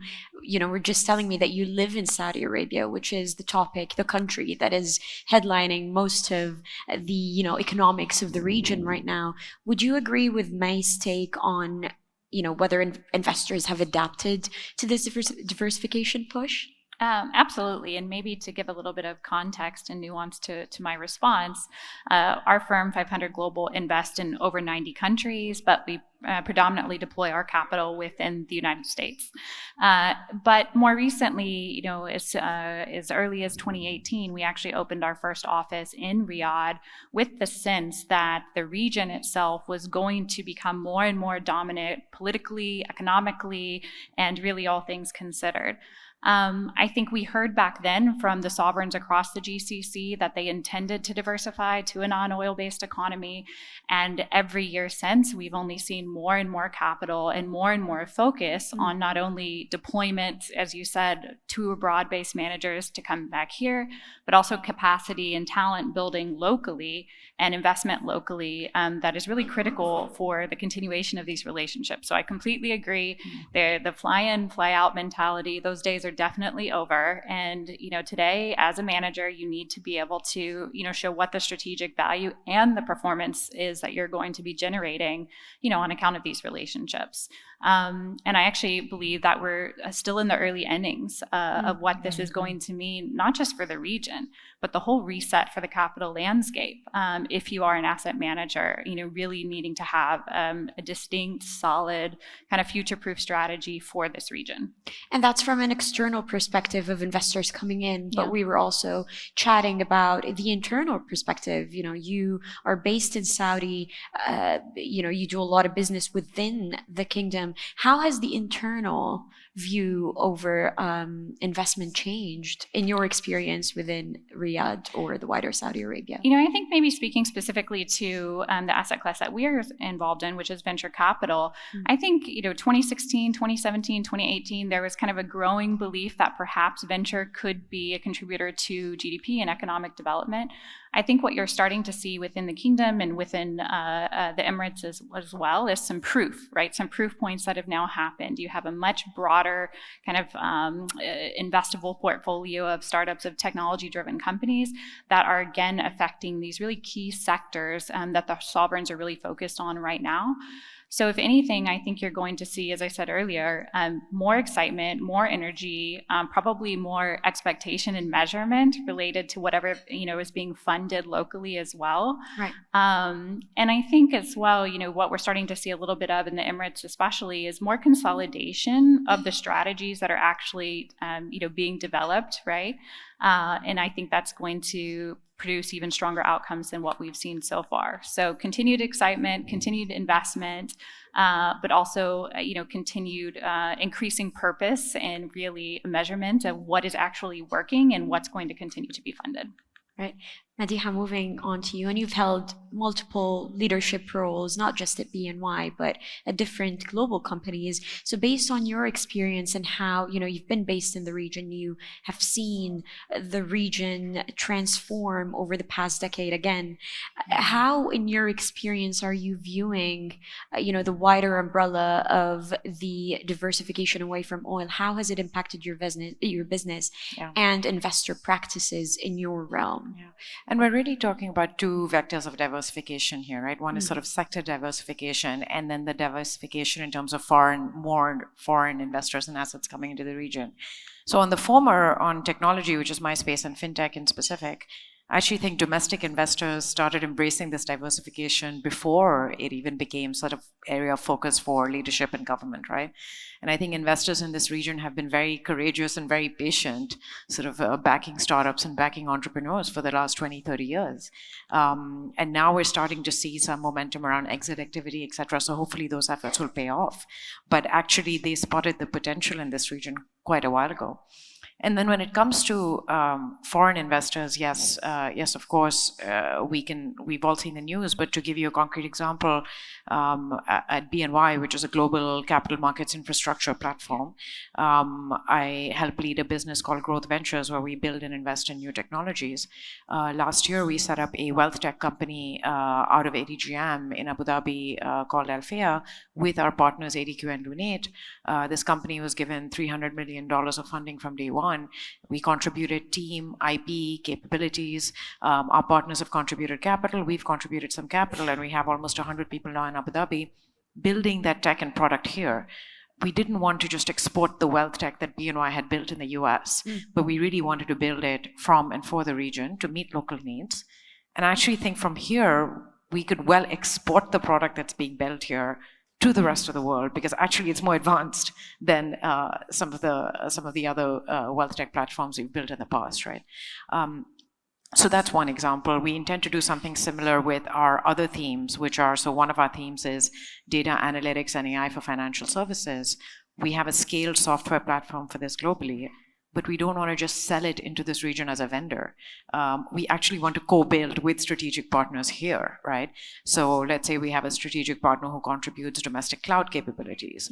were just telling me that you live in Saudi Arabia, which is the country that is headlining most of the, economics of the region right now. Would you agree with May's take on, whether investors have adapted to this diversification push? Absolutely, and maybe to give a little bit of context and nuance to my response, our firm, 500 Global, invests in over 90 countries, but we predominantly deploy our capital within the United States. But more recently, as early as 2018, we actually opened our first office in Riyadh with the sense that the region itself was going to become more and more dominant politically, economically, and really all things considered. I think we heard back then from the sovereigns across the GCC that they intended to diversify to a non-oil-based economy, and every year since, we've only seen more and more capital and more focus on not only deployment, as you said, to broad-based managers to come back here, but also capacity and talent building locally and investment locally that is really critical for the continuation of these relationships. So I completely agree. The fly-in, fly-out mentality, those days are definitely over. And today, as a manager, you need to be able to show what the strategic value and the performance is that you're going to be generating on account of these relationships. And I actually believe that we're still in the early innings of what this is going to mean, not just for the region, but the whole reset for the capital landscape. If you are an asset manager, really needing to have a distinct, solid, kind of future-proof strategy for this region. And that's from an external perspective of investors coming in, but we were also chatting about the internal perspective. You are based in Saudi, you do a lot of business within the kingdom. How has the internal view over investment changed in your experience within Riyadh or the wider Saudi Arabia? I think maybe speaking specifically to the asset class that we're involved in, which is venture capital, I think, 2016, 2017, 2018, there was kind of a growing belief that perhaps venture could be a contributor to GDP and economic development. I think what you're starting to see within the kingdom and within the Emirates as well is some proof, right? Some proof points that have now happened. You have a much broader kind of investable portfolio of startups, of technology-driven companies that are again affecting these really key sectors that the sovereigns are really focused on right now. So if anything, I think you're going to see, as I said earlier, more excitement, more energy, probably more expectation and measurement related to whatever, is being funded locally as well. Right. And I think as well, what we're starting to see a little bit of in the Emirates especially is more consolidation of the strategies that are actually, being developed, right? And I think that's going to produce even stronger outcomes than what we've seen so far. So continued excitement, continued investment, but also, continued increasing purpose and really measurement of what is actually working and what's going to continue to be funded. Right. Madiha, moving on to you, and you've held multiple leadership roles, not just at BNY, but at different global companies. So based on your experience and how, you've been based in the region, you have seen the region transform over the past decade again. How, in your experience, are you viewing, the wider umbrella of the diversification away from oil? How has it impacted your business and investor practices in your realm? Yeah. And we're really talking about two vectors of diversification here, right? One is sort of sector diversification, and then the diversification in terms of more foreign investors and assets coming into the region. So on the former, on technology, which is my space, and fintech in specific, I actually think domestic investors started embracing this diversification before it even became sort of area of focus for leadership and government, right? And I think investors in this region have been very courageous and very patient, sort of backing startups and backing entrepreneurs for the last 20, 30 years. And now we're starting to see some momentum around exit activity, et cetera. So hopefully those efforts will pay off. But actually they spotted the potential in this region quite a while ago. And then when it comes to foreign investors, yes, of course, we've all seen the news, but to give you a concrete example, at BNY, which is a global capital markets infrastructure platform, I help lead a business called Growth Ventures, where we build and invest in new technologies. Last year, we set up a wealth tech company out of ADGM in Abu Dhabi called Alfea with our partners ADQ and Lunate. This company was given $300 million of funding from day one. We contributed team, IP, capabilities. Our partners have contributed capital. We've contributed some capital, and we have almost 100 people now in Abu Dhabi building that tech and product here. We didn't want to just export the wealth tech that BNY had built in the US, but we really wanted to build it from and for the region to meet local needs. And I actually think from here, we could well export the product that's being built here to the rest of the world, because actually it's more advanced than some of the other wealth tech platforms we've built in the past, right? So that's one example. We intend to do something similar with our other themes, so one of our themes is data analytics and AI for financial services. We have a scaled software platform for this globally, but we don't want to just sell it into this region as a vendor. We actually want to co-build with strategic partners here, right? So let's say we have a strategic partner who contributes domestic cloud capabilities.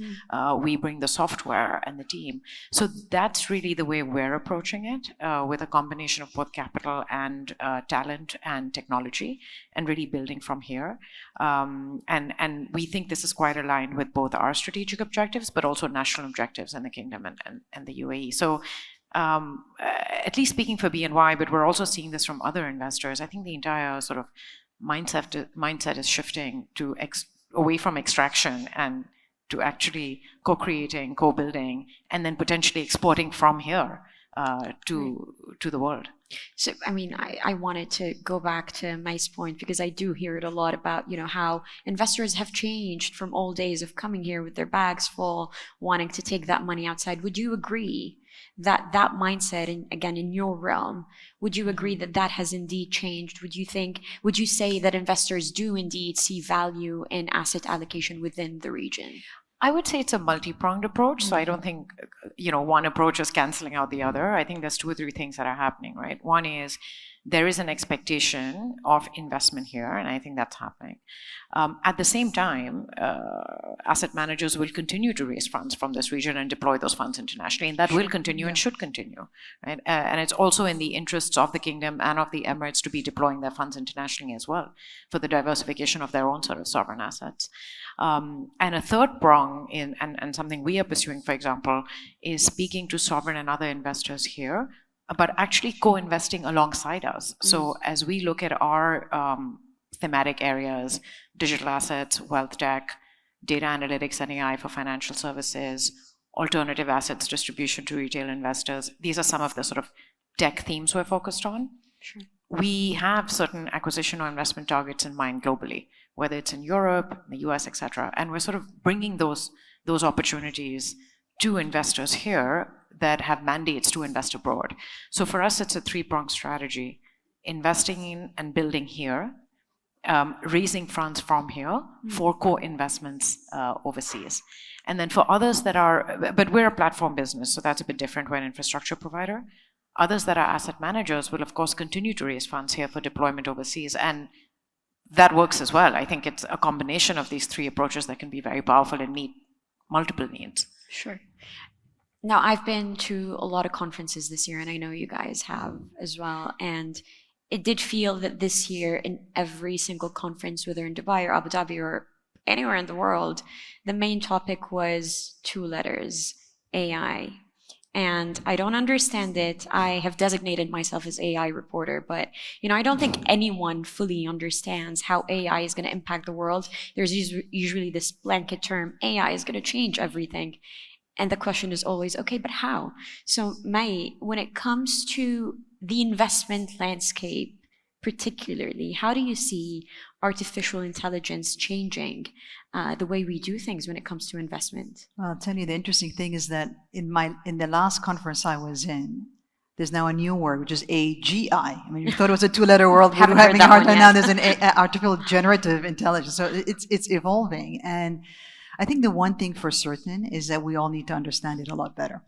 We bring the software and the team. So that's really the way we're approaching it, with a combination of both capital and talent and technology, and really building from here. And we think this is quite aligned with both our strategic objectives, but also national objectives in the kingdom and the UAE. So at least speaking for BNY, but we're also seeing this from other investors, I think the entire sort of mindset is shifting to away from extraction and to actually co-creating, co-building, and then potentially exporting from here to the world. So, I mean, I wanted to go back to Mai's point, because I do hear it a lot about, how investors have changed from old days of coming here with their bags full, wanting to take that money outside. Would you agree that mindset, and again, in your realm, would you agree that has indeed changed? Would you say that investors do indeed see value in asset allocation within the region? I would say it's a multi-pronged approach. So I don't think, one approach is canceling out the other. I think there's two or three things that are happening, right? One is there is an expectation of investment here, and I think that's happening. At the same time, asset managers will continue to raise funds from this region and deploy those funds internationally, and that will continue and should continue, right? And it's also in the interests of the kingdom and of the Emirates to be deploying their funds internationally as well for the diversification of their own sort of sovereign assets. And a third prong and something we are pursuing, for example, is speaking to sovereign and other investors here, but actually co-investing alongside us. So as we look at our thematic areas, digital assets, wealth tech, data analytics and AI for financial services, alternative assets distribution to retail investors, these are some of the sort of tech themes we're focused on. Sure. We have certain acquisition or investment targets in mind globally, whether it's in Europe, the US, et cetera. And we're sort of bringing those opportunities to investors here that have mandates to invest abroad. So for us, it's a three-pronged strategy: investing in and building here, raising funds from here for co-investments overseas. And then for others that are, but we're a platform business, so that's a bit different. We're an infrastructure provider. Others that are asset managers will, of course, continue to raise funds here for deployment overseas. And that works as well. I think it's a combination of these three approaches that can be very powerful and meet multiple needs. Sure. Now, I've been to a lot of conferences this year, and I know you guys have as well. And it did feel that this year, in every single conference, whether in Dubai or Abu Dhabi or anywhere in the world, the main topic was two letters: AI. And I don't understand it. I have designated myself as AI reporter, but I don't think anyone fully understands how AI is going to impact the world. There's usually this blanket term: AI is going to change everything. And the question is always, okay, but how? So, Mai, when it comes to the investment landscape, particularly, how do you see artificial intelligence changing the way we do things when it comes to investment? Well, I'll tell you, the interesting thing is that in the last conference I was in, there's now a new word, which is AGI. I mean, you thought it was a two-letter word. We're having a hard time now. There's an artificial generative intelligence. So it's evolving. And I think the one thing for certain is that we all need to understand it a lot better.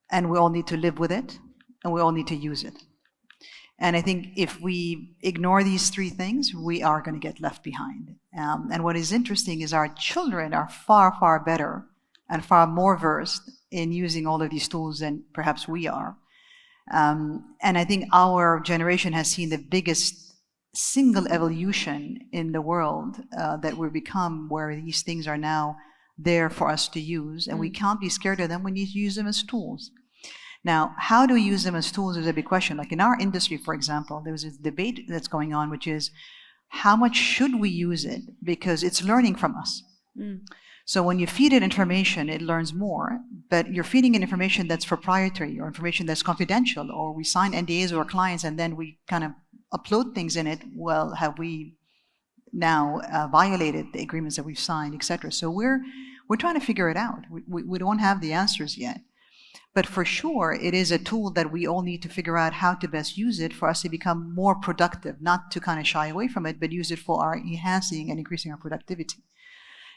And we all need to live with it, and we all need to use it. And I think if we ignore these three things, we are going to get left behind. And what is interesting is our children are far, far better and far more versed in using all of these tools than perhaps we are. And I think our generation has seen the biggest single evolution in the world that we've become, where these things are now there for us to use, and we can't be scared of them. We need to use them as tools. Now, how do we use them as tools is a big question. Like in our industry, for example, there was a debate that's going on, which is how much should we use it? Because it's learning from us. So when you feed it information, it learns more, but you're feeding it information that's proprietary or information that's confidential, or we sign NDAs with our clients and then we kind of upload things in it. Well, have we now violated the agreements that we've signed, et cetera? So we're trying to figure it out. We don't have the answers yet. But for sure, it is a tool that we all need to figure out how to best use it for us to become more productive, not to kind of shy away from it, but use it for our enhancing and increasing our productivity.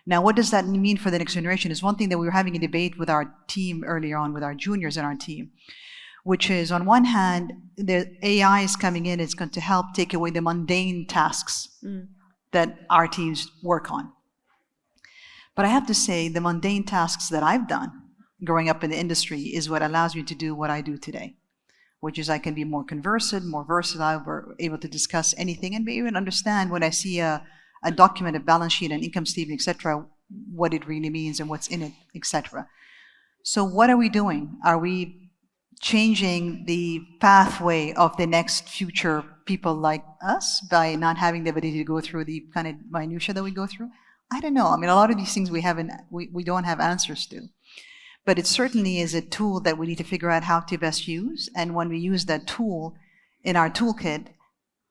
Now, what does that mean for the next generation is one thing that we were having a debate with our team earlier on, with our juniors in our team, which is, on one hand, the AI is coming in, it's going to help take away the mundane tasks that our teams work on. But I have to say, the mundane tasks that I've done growing up in the industry is what allows me to do what I do today, which is I can be more conversant, more versatile, we're able to discuss anything and even understand when I see a document, a balance sheet, an income statement, et cetera, what it really means and what's in it, et cetera. So what are we doing? Are we changing the pathway of the next future people like us by not having the ability to go through the kind of minutiae that we go through? I don't know. I mean, a lot of these things we don't have answers to. But it certainly is a tool that we need to figure out how to best use. And when we use that tool in our toolkit,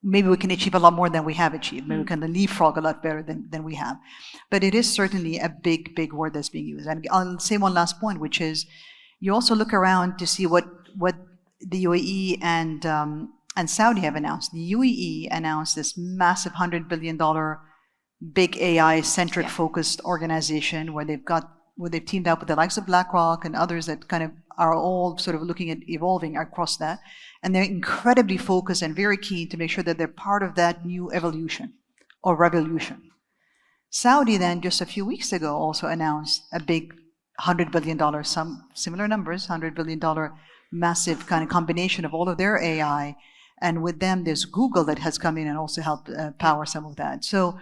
maybe we can achieve a lot more than we have achieved. Maybe we can leapfrog a lot better than we have. But it is certainly a big, big word that's being used. And I'll say one last point, which is you also look around to see what the UAE and Saudi have announced. The UAE announced this massive $100 billion big AI-centric focused organization where they've teamed up with the likes of BlackRock and others that kind of are all sort of looking at evolving across that. And they're incredibly focused and very keen to make sure that they're part of that new evolution or revolution. Saudi then, just a few weeks ago, also announced a big $100 billion, some similar numbers, $100 billion massive kind of combination of all of their AI. And with them, there's Google that has come in and also helped power some of that. So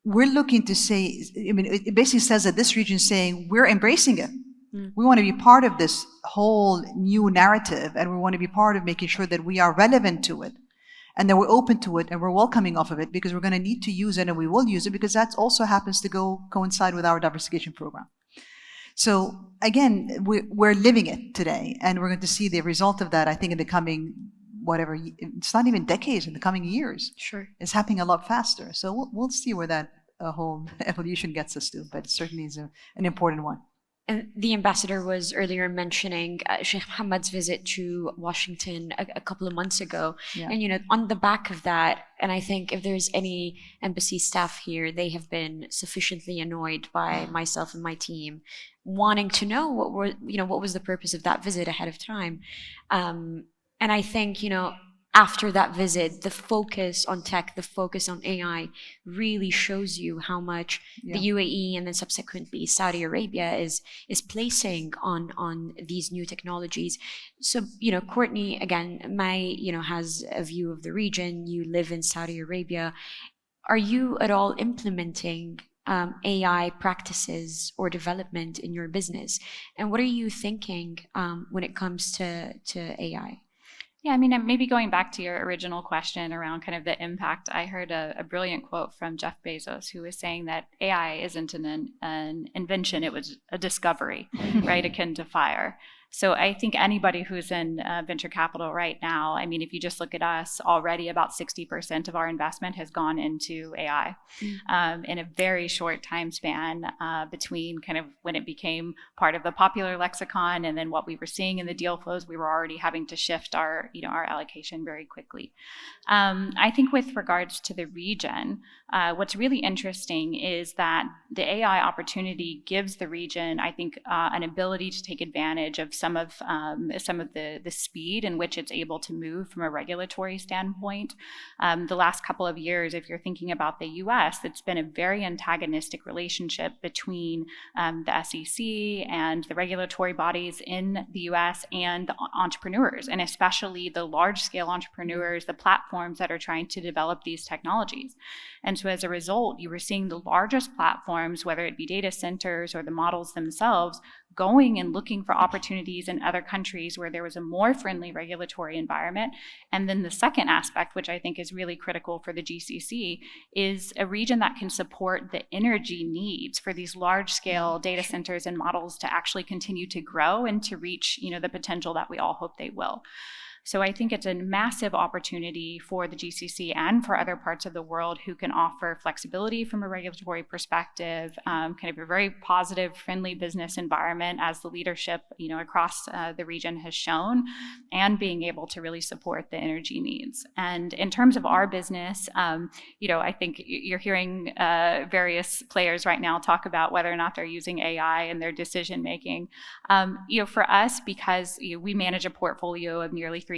we're looking to say, I mean, it basically says that this region is saying, we're embracing it. We want to be part of this whole new narrative, and we want to be part of making sure that we are relevant to it, and that we're open to it, and we're welcoming off of it, because we're going to need to use it, and we will use it, because that also happens to coincide with our diversification program. So again, we're living it today, and we're going to see the result of that, I think, in the coming, whatever, it's not even decades, in the coming years. Sure. It's happening a lot faster. So we'll see where that whole evolution gets us to, but it certainly is an important one. And the ambassador was earlier mentioning Sheikh Mohammed's visit to Washington a couple of months ago. Yeah. And, on the back of that, and I think if there's any embassy staff here, they have been sufficiently annoyed by myself and my team, wanting to know what was the purpose of that visit ahead of time. And I think, after that visit, the focus on tech, the focus on AI really shows you how much the UAE and then subsequently Saudi Arabia is placing on these new technologies. So, Courtney, again, has a view of the region. You live in Saudi Arabia. Are you at all implementing AI practices or development in your business? And what are you thinking when it comes to AI? Yeah, I mean, maybe going back to your original question around kind of the impact, I heard a brilliant quote from Jeff Bezos, who was saying that AI isn't an invention, it was a discovery, right, akin to fire. So I think anybody who's in venture capital right now, I mean, if you just look at us, already about 60% of our investment has gone into AI in a very short time span between kind of when it became part of the popular lexicon and then what we were seeing in the deal flows. We were already having to shift our allocation very quickly. I think with regards to the region, what's really interesting is that the AI opportunity gives the region, I think, an ability to take advantage of some of the speed in which it's able to move from a regulatory standpoint. The last couple of years, if you're thinking about the US, it's been a very antagonistic relationship between the SEC and the regulatory bodies in the US and the entrepreneurs, and especially the large-scale entrepreneurs, the platforms that are trying to develop these technologies. And so as a result, you were seeing the largest platforms, whether it be data centers or the models themselves, going and looking for opportunities in other countries where there was a more friendly regulatory environment. And then the second aspect, which I think is really critical for the GCC, is a region that can support the energy needs for these large-scale data centers and models to actually continue to grow and to reach, the potential that we all hope they will. So I think it's a massive opportunity for the GCC and for other parts of the world who can offer flexibility from a regulatory perspective, kind of a very positive, friendly business environment as the leadership, across the region has shown, and being able to really support the energy needs. And in terms of our business, I think you're hearing various players right now talk about whether or not they're using AI in their decision making. For us, because we manage a portfolio of nearly 3,000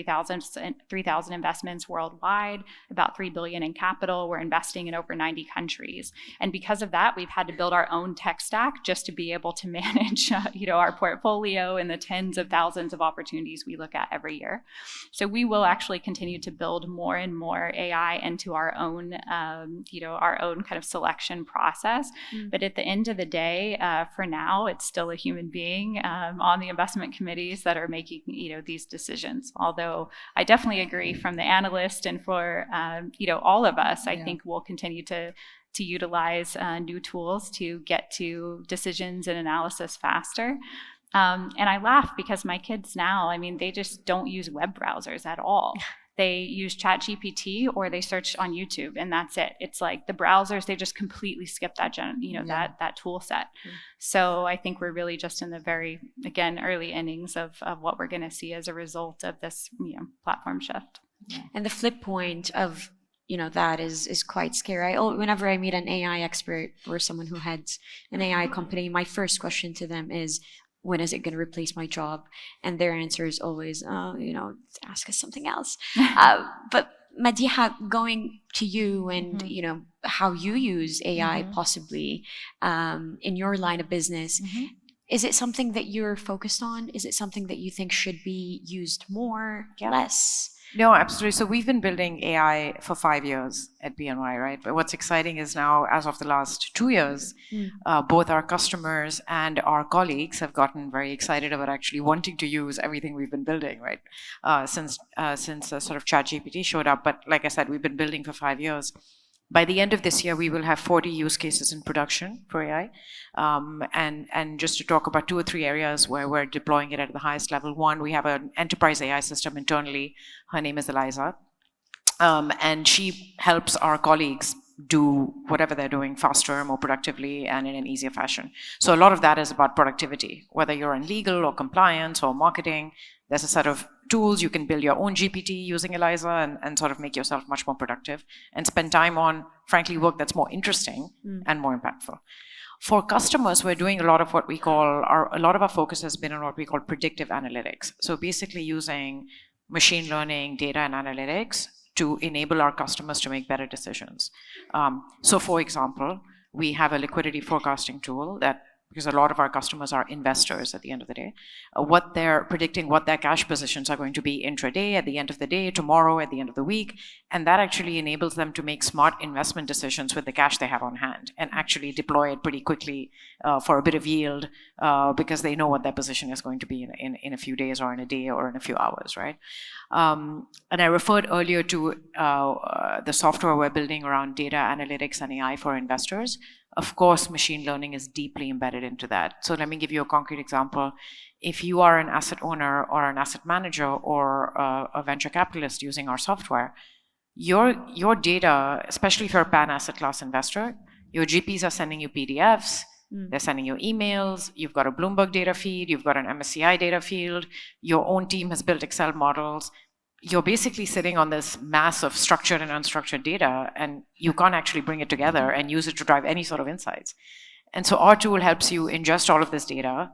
investments worldwide, about $3 billion in capital. We're investing in over 90 countries. And because of that, we've had to build our own tech stack just to be able to manage, our portfolio and the tens of thousands of opportunities we look at every year. So we will actually continue to build more and more AI into our own, our own kind of selection process. But at the end of the day, for now, it's still a human being on the investment committees that are making, these decisions. Although I definitely agree from the analyst and for, all of us, I think we'll continue to utilize new tools to get to decisions and analysis faster. And I laugh because my kids now, they just don't use web browsers at all. They use ChatGPT or they search on YouTube, and that's it. It's like the browsers, they just completely skip that that tool set. So I think we're really just in the very, again, early innings of what we're going to see as a result of this platform shift. And the flip point of that is quite scary. Whenever I meet an AI expert or someone who heads an AI company, my first question to them is, when is it going to replace my job? And their answer is always, ask us something else. But Madiha, going to you and how you use AI possibly in your line of business, is it something that you're focused on? Is it something that you think should be used more, less? No, absolutely. So we've been building AI for 5 years at BNY, right? But what's exciting is now, as of the last 2 years, both our customers and our colleagues have gotten very excited about actually wanting to use everything we've been building, right? Since sort of ChatGPT showed up. But like I said, we've been building for 5 years. By the end of this year, we will have 40 use cases in production for AI. And just to talk about 2 or 3 areas where we're deploying it at the highest level. One, we have an enterprise AI system internally. Her name is Eliza. And she helps our colleagues do whatever they're doing faster, more productively, and in an easier fashion. So a lot of that is about productivity, whether you're in legal or compliance or marketing. There's a set of tools. You can build your own GPT using Eliza and sort of make yourself much more productive and spend time on, frankly, work that's more interesting and more impactful. For customers, we're doing a lot of what we call, a lot of our focus has been on what we call predictive analytics. So basically using machine learning, data, and analytics to enable our customers to make better decisions. So for example, we have a liquidity forecasting tool that, because a lot of our customers are investors at the end of the day, what they're predicting what their cash positions are going to be intraday, at the end of the day, tomorrow, at the end of the week. And that actually enables them to make smart investment decisions with the cash they have on hand and actually deploy it pretty quickly for a bit of yield because they know what their position is going to be in a few days or in a day or in a few hours, right? And I referred earlier to the software we're building around data analytics and AI for investors. Of course, machine learning is deeply embedded into that. So let me give you a concrete example. If you are an asset owner or an asset manager or a venture capitalist using our software, your data, especially if you're a pan-asset class investor, your GPs are sending you PDFs, they're sending you emails, you've got a Bloomberg data feed, you've got an MSCI data field, your own team has built Excel models. You're basically sitting on this mass of structured and unstructured data, and you can't actually bring it together and use it to drive any sort of insights. And so our tool helps you ingest all of this data,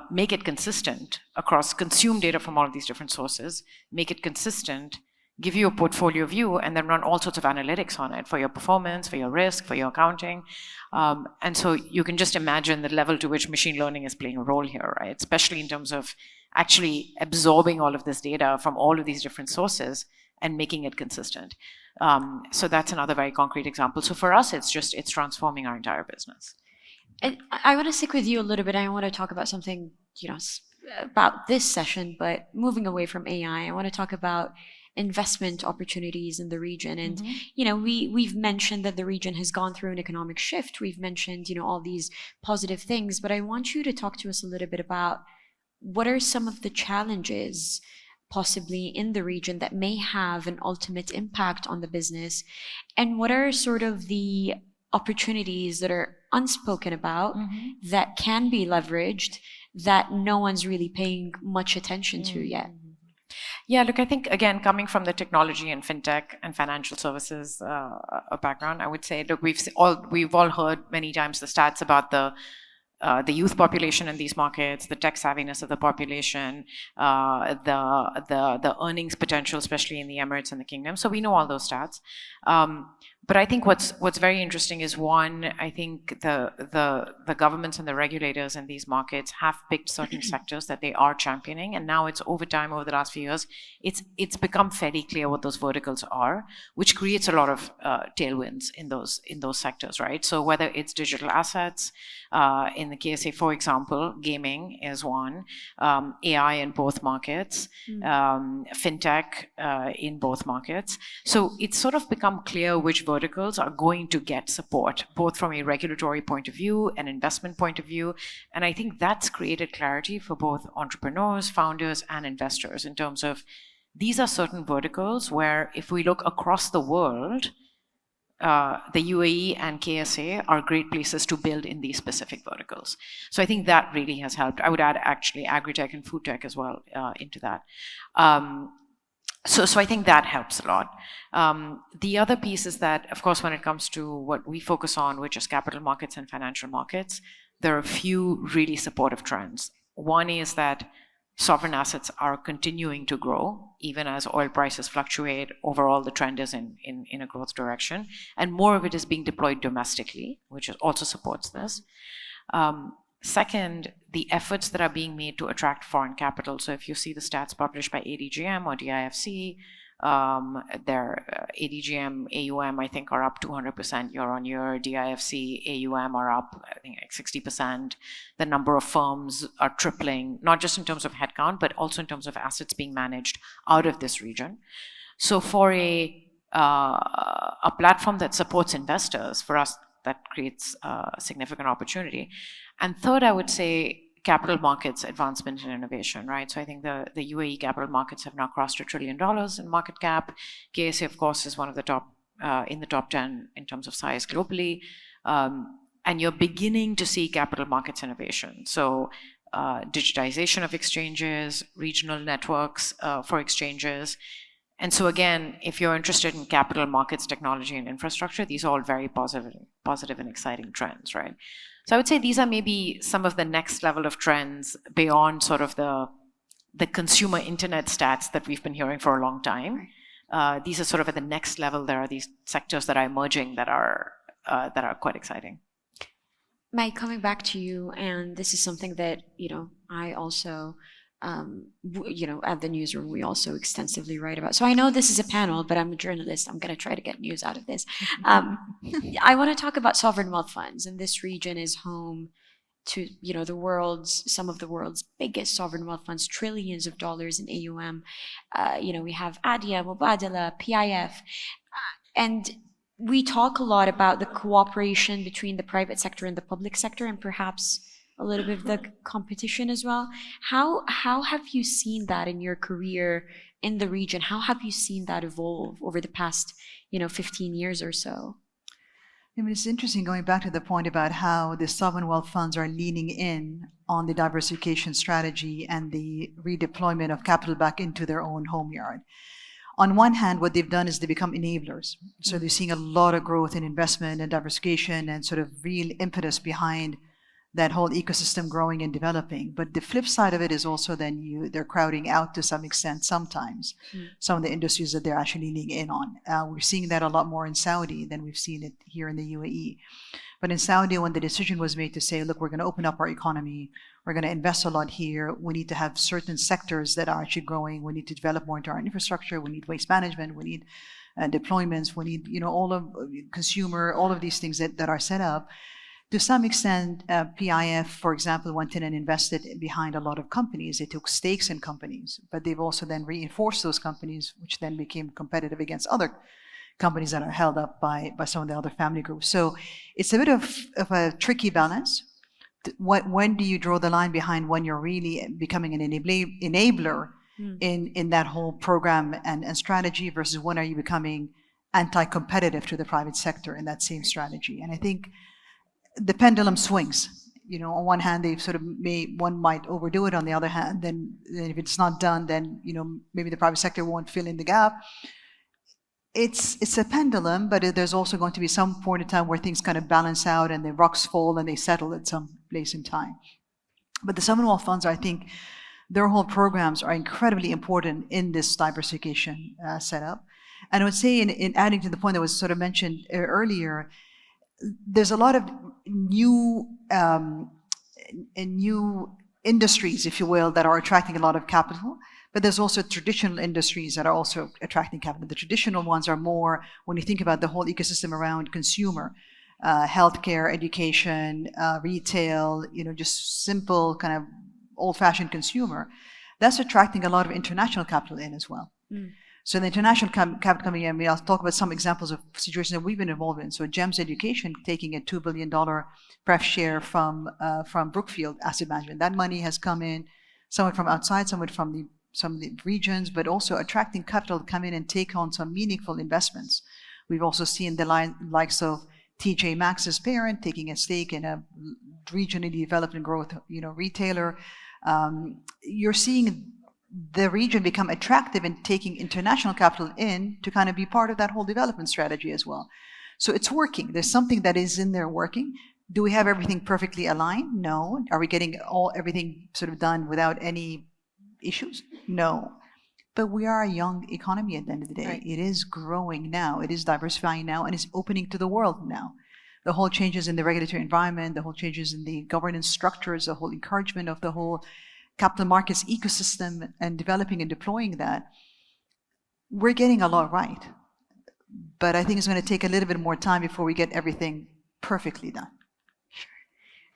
make it consistent across, consume data from all of these different sources, make it consistent, give you a portfolio view, and then run all sorts of analytics on it for your performance, for your risk, for your accounting. And so you can just imagine the level to which machine learning is playing a role here, right? Especially in terms of actually absorbing all of this data from all of these different sources and making it consistent. So that's another very concrete example. So for us, it's transforming our entire business. And I want to stick with you a little bit. I want to talk about something, about this session, but moving away from AI, I want to talk about investment opportunities in the region. And, we've mentioned that the region has gone through an economic shift. We've mentioned, all these positive things, but I want you to talk to us a little bit about what are some of the challenges possibly in the region that may have an ultimate impact on the business, and what are sort of the opportunities that are unspoken about that can be leveraged that no one's really paying much attention to yet? Yeah, look, I think, again, coming from the technology and fintech and financial services background, I would say, look, we've all heard many times the stats about the youth population in these markets, the tech savviness of the population, the earnings potential, especially in the Emirates and the Kingdom. So we know all those stats. But I think what's very interesting is, one, I think the governments and the regulators in these markets have picked certain sectors that they are championing, and now it's over time, over the last few years, it's become fairly clear what those verticals are, which creates a lot of tailwinds in those sectors, right? So whether it's digital assets, in the KSA, for example, gaming is one, AI in both markets, fintech in both markets. So it's sort of become clear which verticals are going to get support, both from a regulatory point of view and investment point of view. And I think that's created clarity for both entrepreneurs, founders, and investors in terms of these are certain verticals where, if we look across the world, the UAE and KSA are great places to build in these specific verticals. So I think that really has helped. I would add actually agri-tech and food tech as well into that. So I think that helps a lot. The other piece is that, of course, when it comes to what we focus on, which is capital markets and financial markets, there are a few really supportive trends. One is that sovereign assets are continuing to grow, even as oil prices fluctuate. Overall, the trend is in a growth direction, and more of it is being deployed domestically, which also supports this. Second, the efforts that are being made to attract foreign capital. So if you see the stats published by ADGM or DIFC, their ADGM AUM, I think, are up 200% year on year. DIFC AUM are up, I think, like 60%. The number of firms are tripling, not just in terms of headcount, but also in terms of assets being managed out of this region. So for a platform that supports investors, for us, that creates a significant opportunity. And third, I would say capital markets advancement and innovation, right? So I think the UAE capital markets have now crossed $1 trillion in market cap. KSA, of course, is one of the top, in the top 10 in terms of size globally. And you're beginning to see capital markets innovation. So digitization of exchanges, regional networks for exchanges. And so again, if you're interested in capital markets, technology, and infrastructure, these are all very positive and exciting trends, right? So I would say these are maybe some of the next level of trends beyond sort of the consumer internet stats that we've been hearing for a long time. These are sort of at the next level. There are these sectors that are emerging that are quite exciting. Mike, coming back to you, and this is something that, I also, at the newsroom, we also extensively write about. So I know this is a panel, but I'm a journalist. I'm going to try to get news out of this. I want to talk about sovereign wealth funds, and this region is home to, some of the world's biggest sovereign wealth funds, trillions of dollars in AUM. We have ADIA, Mubadala, PIF, and we talk a lot about the cooperation between the private sector and the public sector, and perhaps a little bit of the competition as well. How have you seen that in your career in the region? How have you seen that evolve over the past, 15 years or so? I mean, it's interesting going back to the point about how the sovereign wealth funds are leaning in on the diversification strategy and the redeployment of capital back into their own home yard. On one hand, what they've done is they become enablers. So they're seeing a lot of growth in investment and diversification and sort of real impetus behind that whole ecosystem growing and developing. But the flip side of it is also then they're crowding out to some extent sometimes some of the industries that they're actually leaning in on. We're seeing that a lot more in Saudi than we've seen it here in the UAE. But in Saudi, when the decision was made to say, look, we're going to open up our economy, we're going to invest a lot here, we need to have certain sectors that are actually growing, we need to develop more into our infrastructure, we need waste management, we need deployments, we need, all of consumer, all of these things that are set up. To some extent, PIF, for example, went in and invested behind a lot of companies. They took stakes in companies, but they've also then reinforced those companies, which then became competitive against other companies that are held up by some of the other family groups. So it's a bit of a tricky balance. When do you draw the line behind when you're really becoming an enabler in that whole program and strategy versus when are you becoming anti-competitive to the private sector in that same strategy? And I think the pendulum swings. On one hand, they've sort of one might overdo it. On the other hand, then if it's not done, then maybe the private sector won't fill in the gap. It's a pendulum, but there's also going to be some point in time where things kind of balance out and the rocks fall and they settle at some place in time. But the sovereign wealth funds, I think, their whole programs are incredibly important in this diversification setup. And I would say, in adding to the point that was sort of mentioned earlier, there's a lot of new industries, if you will, that are attracting a lot of capital, but there's also traditional industries that are also attracting capital. The traditional ones are more, when you think about the whole ecosystem around consumer, healthcare, education, retail, just simple kind of old-fashioned consumer, that's attracting a lot of international capital in as well. So the international capital coming in, I'll talk about some examples of situations that we've been involved in. So GEMS Education taking a $2 billion pref share from Brookfield Asset Management. That money has come in, somewhat from outside, somewhat from some of the regions, but also attracting capital to come in and take on some meaningful investments. We've also seen the likes of TJ Maxx's parent taking a stake in a regionally developed and growth, retailer. You're seeing the region become attractive in taking international capital in to kind of be part of that whole development strategy as well. So it's working. There's something that is in there working. Do we have everything perfectly aligned? No. Are we getting everything sort of done without any issues? No. But we are a young economy at the end of the day. Right. It is growing now, it is diversifying now, and it's opening to the world now. The whole changes in the regulatory environment, the whole changes in the governance structures, the whole encouragement of the whole capital markets ecosystem and developing and deploying that, we're getting a lot right. But I think it's going to take a little bit more time before we get everything perfectly done.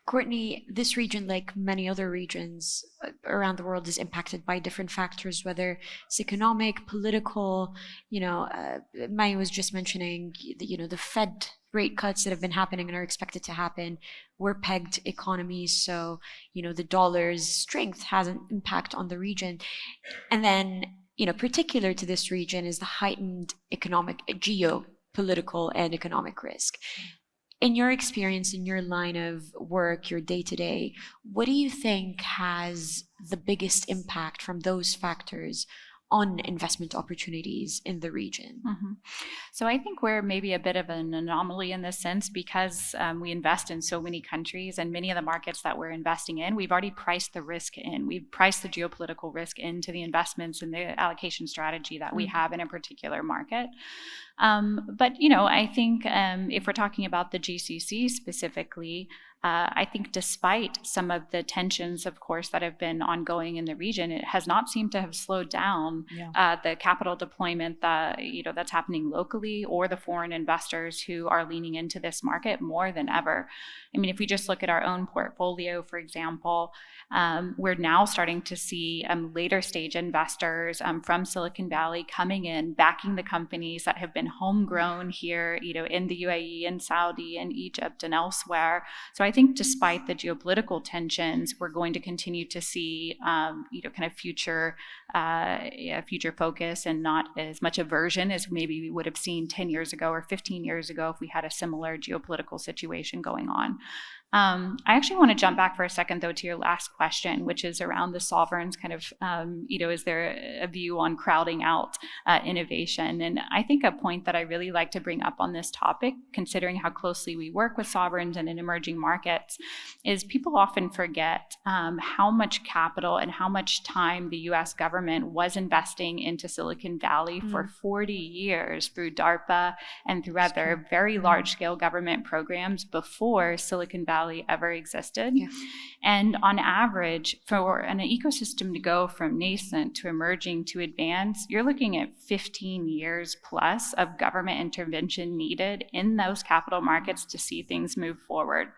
Courtney, this region, like many other regions around the world, is impacted by different factors, whether it's economic, political. Maya was just mentioning, the Fed rate cuts that have been happening and are expected to happen. We're pegged economies, so the dollar's strength has an impact on the region. And then, particular to this region is the heightened economic, geopolitical, and economic risk. In your experience, in your line of work, your day-to-day, what do you think has the biggest impact from those factors on investment opportunities in the region? Mm-hmm. So I think we're maybe a bit of an anomaly in this sense because we invest in so many countries, and many of the markets that we're investing in, we've already priced the risk in. We've priced the geopolitical risk into the investments and the allocation strategy that we have in a particular market. But I think if we're talking about the GCC specifically, I think despite some of the tensions, of course, that have been ongoing in the region, it has not seemed to have slowed down the capital deployment that that's happening locally, or the foreign investors who are leaning into this market more than ever. I mean, if we just look at our own portfolio, for example, we're now starting to see later stage investors from Silicon Valley coming in, backing the companies that have been homegrown here, in the UAE and Saudi and Egypt and elsewhere. So I think despite the geopolitical tensions, we're going to continue to see, kind of future focus and not as much aversion as maybe we would have seen 10 years ago or 15 years ago if we had a similar geopolitical situation going on. I actually want to jump back for a second, though, to your last question, which is around the sovereigns kind of, is there a view on crowding out innovation? And I think a point that I really like to bring up on this topic, considering how closely we work with sovereigns and in emerging markets, is people often forget how much capital and how much time the US government was investing into Silicon Valley for 40 years through DARPA and through other very large-scale government programs before Silicon Valley ever existed. Yeah. And on average, for an ecosystem to go from nascent to emerging to advanced, you're looking at 15 years plus of government intervention needed in those capital markets to see things move forward.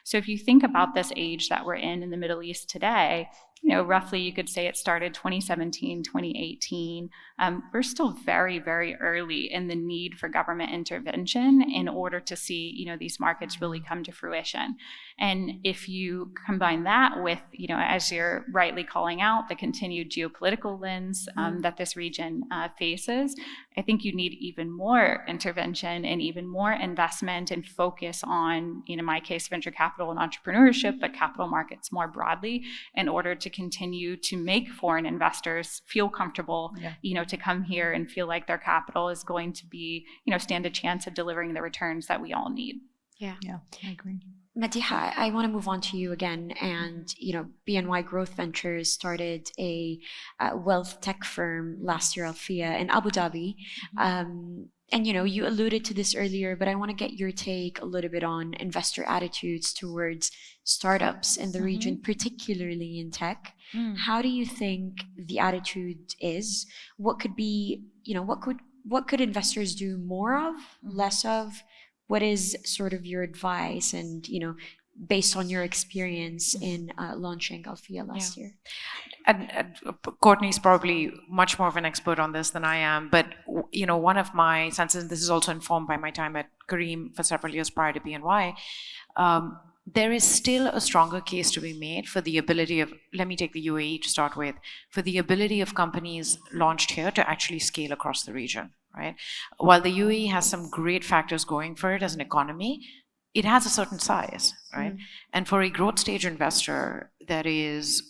So if you think about this age that we're in the Middle East today, roughly you could say it started 2017, 2018. We're still very, very early in the need for government intervention in order to see, these markets really come to fruition. And if you combine that with, as you're rightly calling out, the continued geopolitical lens that this region faces, I think you need even more intervention and even more investment and focus on, in my case, venture capital and entrepreneurship, but capital markets more broadly, in order to continue to make foreign investors feel comfortable, to come here and feel like their capital is going to be, stand a chance of delivering the returns that we all need. Yeah, I agree. Madiha, I want to move on to you again. And, BNY Growth Ventures started a wealth tech firm last year, Alfia, in Abu Dhabi. And, you alluded to this earlier, but I want to get your take a little bit on investor attitudes towards startups in the region, particularly in tech. How do you think the attitude is? What could be, what could investors do more of, less of? What is sort of your advice and, based on your experience in launching Alfia last year? And Courtney's probably much more of an expert on this than I am, but one of my senses, this is also informed by my time at Kareem for several years prior to BNY, there is still a stronger case to be made for the ability of, let me take the UAE to start with, for the ability of companies launched here to actually scale across the region, right? While the UAE has some great factors going for it as an economy, it has a certain size, right? And for a growth stage investor that is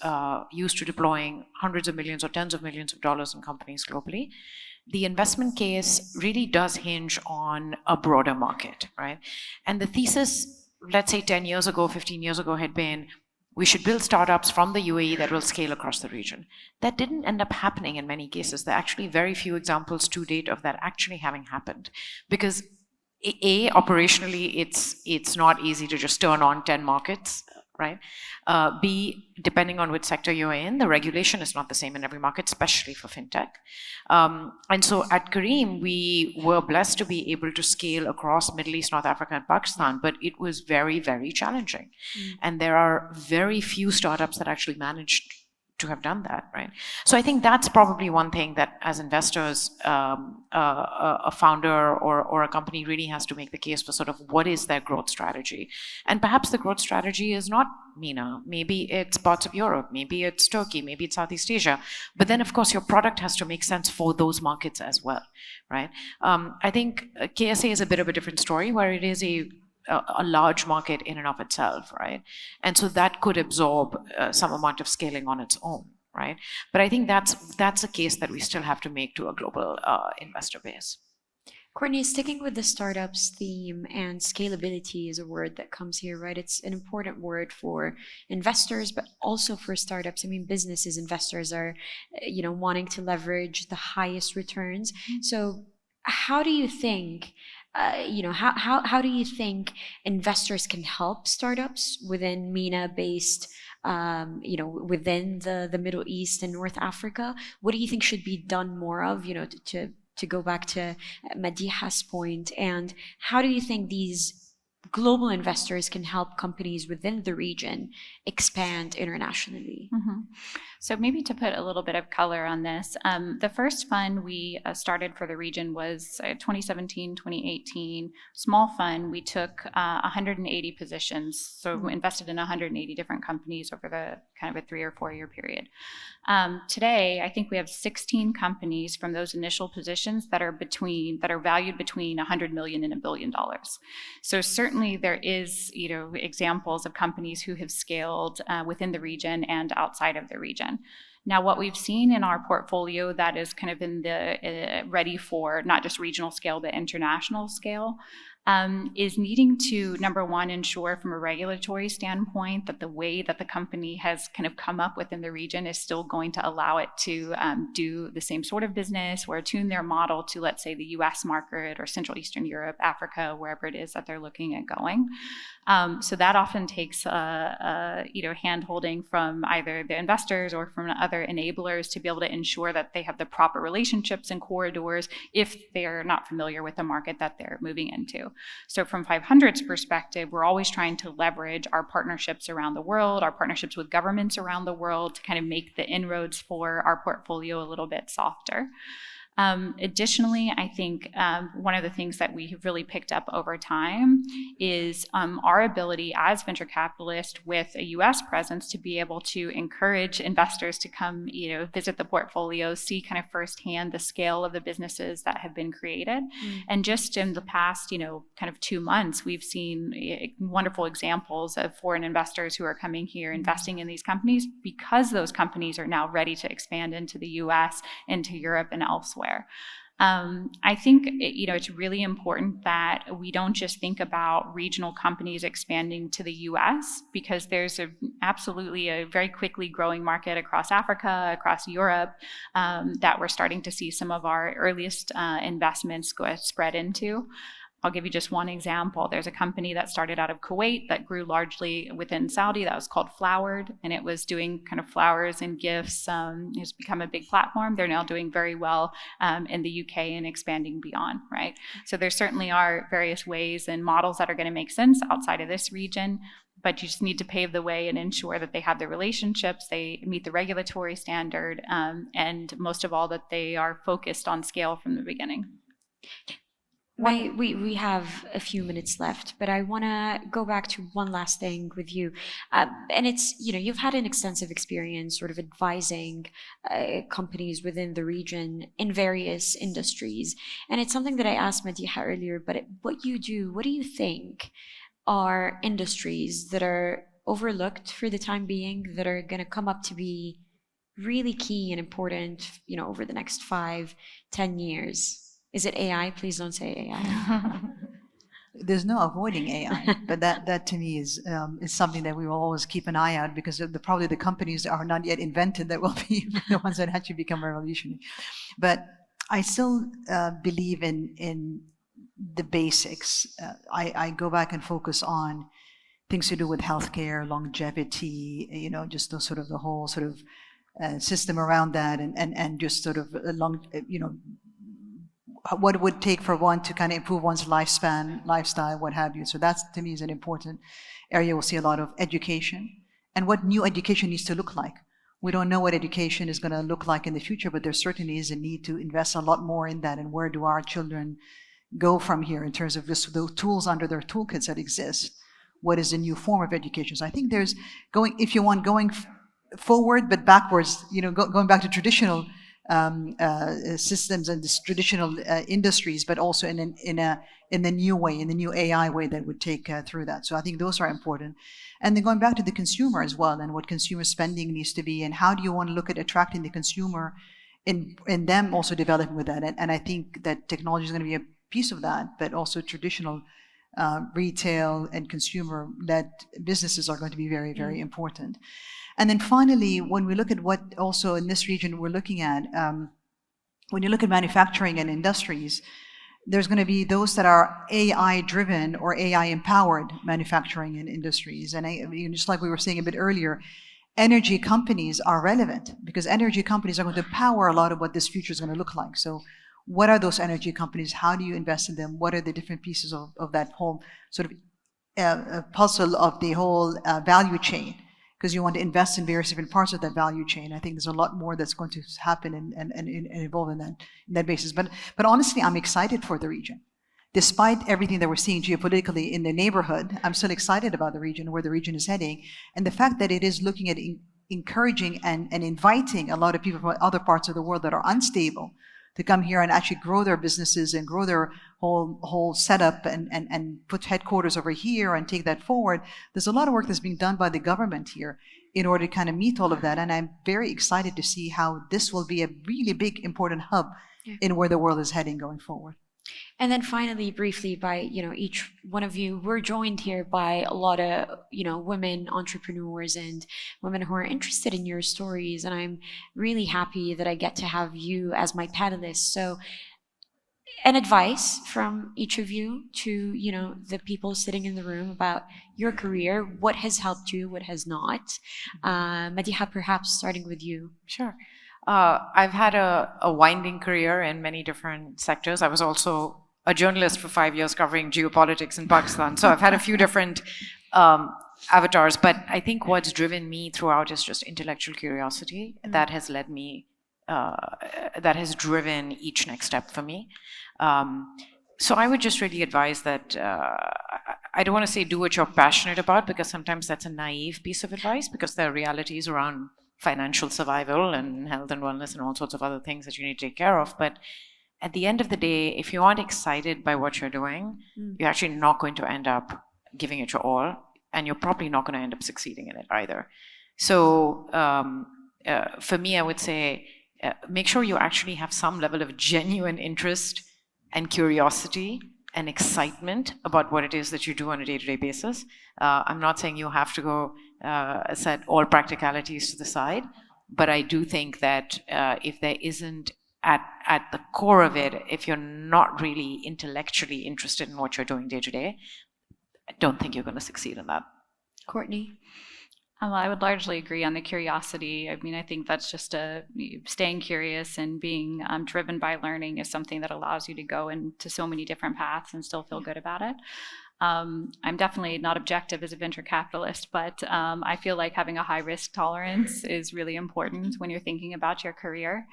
used to deploying hundreds of millions or tens of millions of dollars in companies globally, the investment case really does hinge on a broader market, right? And the thesis let's say 10 years ago, 15 years ago had been, we should build startups from the UAE that will scale across the region. That didn't end up happening in many cases. There are actually very few examples to date of that actually having happened. Because A, operationally, it's not easy to just turn on 10 markets, right? B, depending on which sector you're in, the regulation is not the same in every market, especially for fintech. And so at Careem, we were blessed to be able to scale across Middle East, North Africa, and Pakistan, but it was very, very challenging. And there are very few startups that actually managed to have done that, right? So I think that's probably one thing that as investors, a founder or a company really has to make the case for sort of what is their growth strategy. And perhaps the growth strategy is not MENA, maybe it's parts of Europe, maybe it's Turkey, maybe it's Southeast Asia. But then of course your product has to make sense for those markets as well, right? I think KSA is a bit of a different story where it is a large market in and of itself, right? And so that could absorb some amount of scaling on its own, right? But I think that's a case that we still have to make to a global investor base. Courtney, sticking with the startups theme, and scalability is a word that comes here, right? It's an important word for investors, but also for startups. I mean, businesses, investors are, wanting to leverage the highest returns. So how do you think how do you think investors can help startups within MENA-based, within the Middle East and North Africa? What do you think should be done more of, to go back to Madiha's point? And how do you think these global investors can help companies within the region expand internationally? So maybe to put a little bit of color on this, the first fund we started for the region was 2017, 2018, small fund. We took 180 positions, so we invested in 180 different companies over the kind of a 3 or 4 year period. Today, I think we have 16 companies from those initial positions that are valued between $100 million and $1 billion. So certainly there is, examples of companies who have scaled within the region and outside of the region. Now, what we've seen in our portfolio that is kind of in the ready for not just regional scale, but international scale, is needing to, number one, ensure from a regulatory standpoint that the way that the company has kind of come up within the region is still going to allow it to do the same sort of business or tune their model to, let's say, the US market or Central Eastern Europe, Africa, wherever it is that they're looking at going. So that often takes hand-holding from either the investors or from other enablers to be able to ensure that they have the proper relationships and corridors if they're not familiar with the market that they're moving into. So from 500's perspective, we're always trying to leverage our partnerships around the world, our partnerships with governments around the world to kind of make the inroads for our portfolio a little bit softer. Additionally, I think one of the things that we have really picked up over time is our ability as venture capitalists with a US presence to be able to encourage investors to come, visit the portfolio, see kind of firsthand the scale of the businesses that have been created. And just in the past, kind of 2 months, we've seen wonderful examples of foreign investors who are coming here, investing in these companies because those companies are now ready to expand into the US, into Europe, and elsewhere. I think it's really important that we don't just think about regional companies expanding to the US, because there's absolutely a very quickly growing market across Africa, across Europe, that we're starting to see some of our earliest investments spread into. I'll give you just one example. There's a company that started out of Kuwait that grew largely within Saudi that was called Flowered, and it was doing kind of flowers and gifts. It's become a big platform. They're now doing very well in the UK and expanding beyond, right? So there certainly are various ways and models that are going to make sense outside of this region, but you just need to pave the way and ensure that they have the relationships, they meet the regulatory standard, and most of all, that they are focused on scale from the beginning. We have a few minutes left, but I want to go back to one last thing with you. And it's, you've had an extensive experience sort of advising companies within the region in various industries. And it's something that I asked Madiha earlier, but what do you think are industries that are overlooked for the time being that are going to come up to be really key and important, over the next 5-10 years? Is it AI? Please don't say AI. There's no avoiding AI, but that to me is something that we will always keep an eye out, because probably the companies that are not yet invented that will be the ones that actually become revolutionary. But I still believe in the basics. I go back and focus on things to do with healthcare, longevity, just the sort of the whole sort of system around that, and just sort of what it would take for one to kind of improve one's lifespan, lifestyle, what have you. So that's, to me, is an important area. We'll see a lot of education and what new education needs to look like. We don't know what education is going to look like in the future, but there certainly is a need to invest a lot more in that. And where do our children go from here in terms of just the tools under their toolkits that exist? What is the new form of education? So I think there's going forward, but backwards, going back to traditional systems and this traditional industries, but also in the new way, in the new AI way that would take through that. So I think those are important. And then going back to the consumer as well, and what consumer spending needs to be, and how do you want to look at attracting the consumer in them also developing with that. And I think that technology is going to be a piece of that, but also traditional retail and consumer-led businesses are going to be very, very important. And then finally, when we look at what also in this region we're looking at, when you look at manufacturing and industries, there's going to be those that are AI-driven or AI-empowered manufacturing and industries. And just like we were saying a bit earlier, energy companies are relevant because energy companies are going to power a lot of what this future is going to look like. So what are those energy companies? How do you invest in them? What are the different pieces of that whole sort of puzzle of the whole value chain? Because you want to invest in various different parts of that value chain. I think there's a lot more that's going to happen and evolve in that basis. But honestly, I'm excited for the region. Despite everything that we're seeing geopolitically in the neighborhood, I'm still excited about the region, where the region is heading. And the fact that it is looking at encouraging and inviting a lot of people from other parts of the world that are unstable to come here and actually grow their businesses and grow their whole setup and put headquarters over here and take that forward. There's a lot of work that's being done by the government here in order to kind of meet all of that. And I'm very excited to see how this will be a really big, important hub in where the world is heading going forward. And then finally, briefly, by each one of you, we're joined here by a lot of women entrepreneurs and women who are interested in your stories, and I'm really happy that I get to have you as my panelists. So, an advice from each of you to the people sitting in the room about your career, what has helped you, what has not. Madiha, perhaps starting with you. Sure. I've had a winding career in many different sectors. I was also a journalist for 5 years covering geopolitics in Pakistan. So I've had a few different avatars. But I think what's driven me throughout is just intellectual curiosity. That has led me, that has driven each next step for me. So I would just really advise that, I don't want to say do what you're passionate about, because sometimes that's a naive piece of advice, because there are realities around financial survival and health and wellness and all sorts of other things that you need to take care of. But at the end of the day, if you aren't excited by what you're doing, you're actually not going to end up giving it your all, and you're probably not going to end up succeeding in it either. So for me, I would say make sure you actually have some level of genuine interest and curiosity and excitement about what it is that you do on a day-to-day basis. I'm not saying you have to go set all practicalities to the side, but I do think that if there isn't at the core of it, if you're not really intellectually interested in what you're doing day-to-day, I don't think you're going to succeed in that. Courtney? I would largely agree on the curiosity. I mean, I think that's just staying curious and being driven by learning is something that allows you to go into so many different paths and still feel good about it. I'm definitely not objective as a venture capitalist, but I feel like having a high risk tolerance is really important when you're thinking about your career.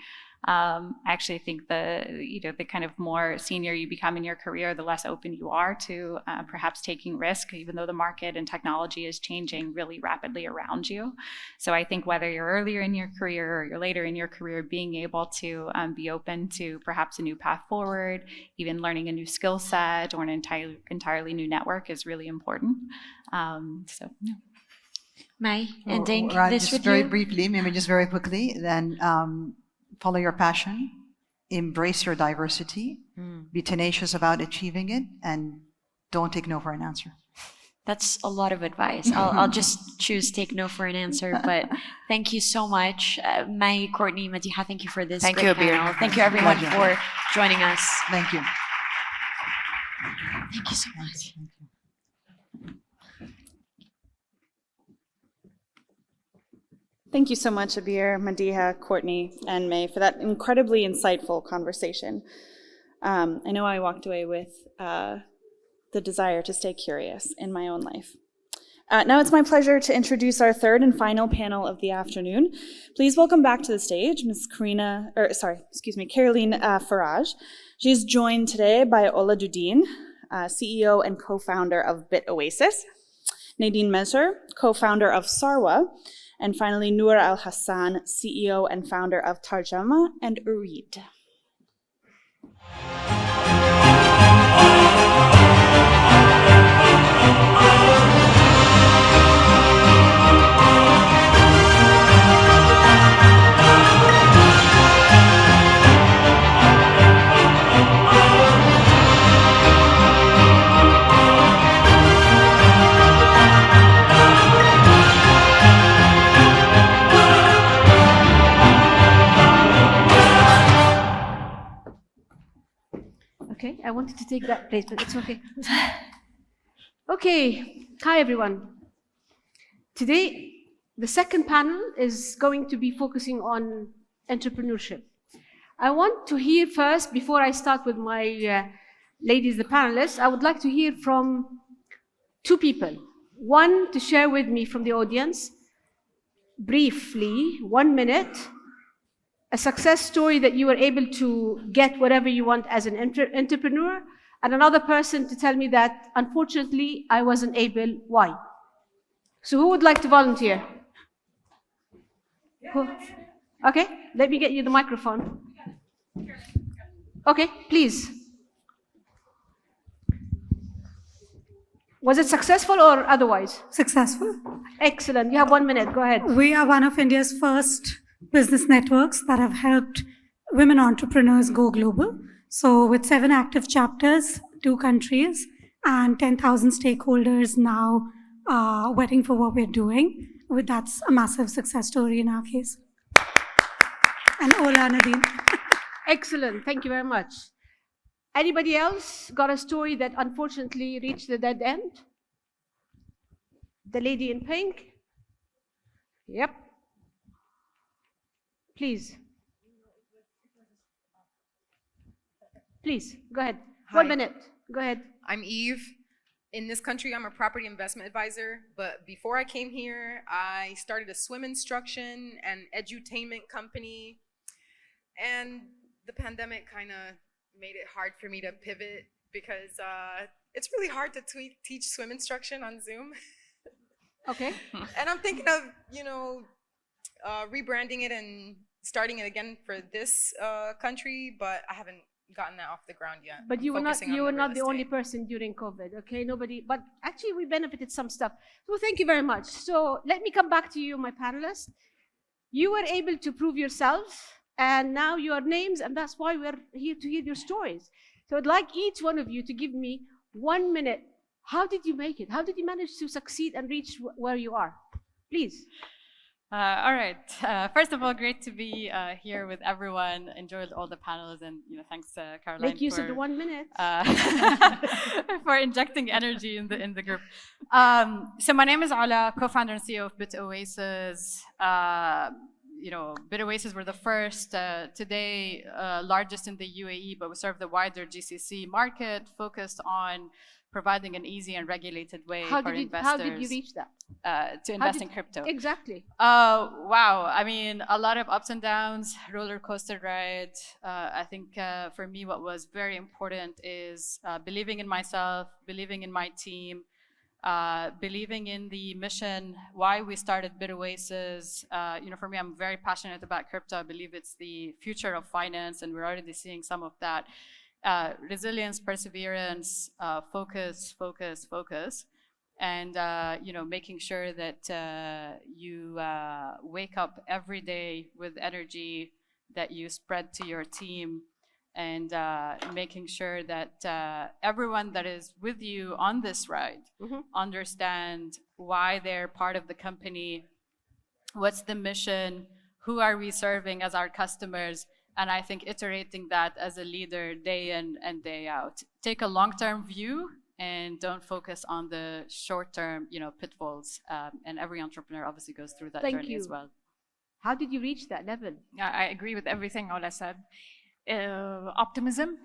I actually think the kind of more senior you become in your career, the less open you are to perhaps taking risk, even though the market and technology is changing really rapidly around you. So I think whether you're earlier in your career or you're later in your career, being able to be open to perhaps a new path forward, even learning a new skill set or an entirely new network is really important. May, ending right, this just with very you. briefly, maybe just very quickly, then follow your passion, embrace your diversity, be tenacious about achieving it, and Don't take no for an answer. That's a lot of advice. I'll just choose take no for an answer, but thank you so much. May, Courtney, Madiha, thank you for this Thank great you, panel. Abir. Thank you everyone Pleasure. for joining us. Thank you. Thank you so much. Thank you so much, Abir, Madiha, Courtney, and May, for that incredibly insightful conversation. I know I walked away with the desire to stay curious in my own life. Now it's my pleasure to introduce our third and final panel of the afternoon. Please welcome back to the stage Ms. Caroline Faraj. She is joined today by Ola Dudin, CEO and co-founder of BitOasis, Nadine Messer, co-founder of Sarwa, and finally Noor Al-Hassan, CEO and founder of Tarjama and Ureed. Okay, I wanted to take that place, but it's okay. Okay, hi everyone. Today, the second panel is going to be focusing on entrepreneurship. I want to hear first, before I start with my ladies, the panelists, I would like to hear from two people. One to share with me from the audience, briefly, 1 minute, a success story that you were able to get whatever you want as an entrepreneur, and another person to tell me that, unfortunately, I wasn't able, why? So who would like to volunteer? Who? Okay, let me get you the microphone. Okay, please. Was it successful or otherwise? Successful. Excellent, you have 1 minute, go ahead. We are one of India's first business networks that have helped women entrepreneurs go global. So with 7 active chapters, 2 countries, and 10,000 stakeholders now waiting for what we're doing. That's a massive success story in our case. And Ola, Nadine. Excellent, thank you very much. Anybody else got a story that unfortunately reached the dead end? The lady in pink? Yep. Please. Please, go ahead. Hi. 1 minute, go ahead. I'm Eve. In this country, I'm a property investment advisor, but before I came here, I started a swim instruction and edutainment company, and the pandemic kind of made it hard for me to pivot because it's really hard to teach swim instruction on Zoom. Okay. And I'm thinking of, rebranding it and starting it again for this country, but I haven't gotten that off the ground yet. But you were not the only person during COVID, okay? Nobody, but actually we benefited some stuff. So thank you very much. So let me come back to you, my panelists. You were able to prove yourselves, and now you are names, and that's why we're here to hear your stories. So I'd like each one of you to give me 1 minute. How did you make it? How did you manage to succeed and reach where you are? Please. All right. First of all, great to be here with everyone. Enjoyed all the panels, and thanks, Caroline. Make use of the 1 minute. For injecting energy in the group. So my name is Ola, co-founder and CEO of BitOasis. BitOasis were the first, today largest in the UAE, but we serve the wider GCC market, focused on providing an easy and regulated way for investors. How did you reach that? To invest in crypto. Exactly. Wow. I mean, a lot of ups and downs, roller coaster ride. I think for me, what was very important is believing in myself, believing in my team, believing in the mission, why we started BitOasis. For me, I'm very passionate about crypto. I believe it's the future of finance, and we're already seeing some of that. Resilience, perseverance, focus, and making sure that you wake up every day with energy that you spread to your team, and making sure that everyone that is with you on this ride understand why they're part of the company, what's the mission, who are we serving as our customers, and I think iterating that as a leader day in and day out. Take a long-term view and don't focus on the short-term, pitfalls. And every entrepreneur obviously goes through that journey as well. How did you reach that level? I agree with everything Ola said. Optimism,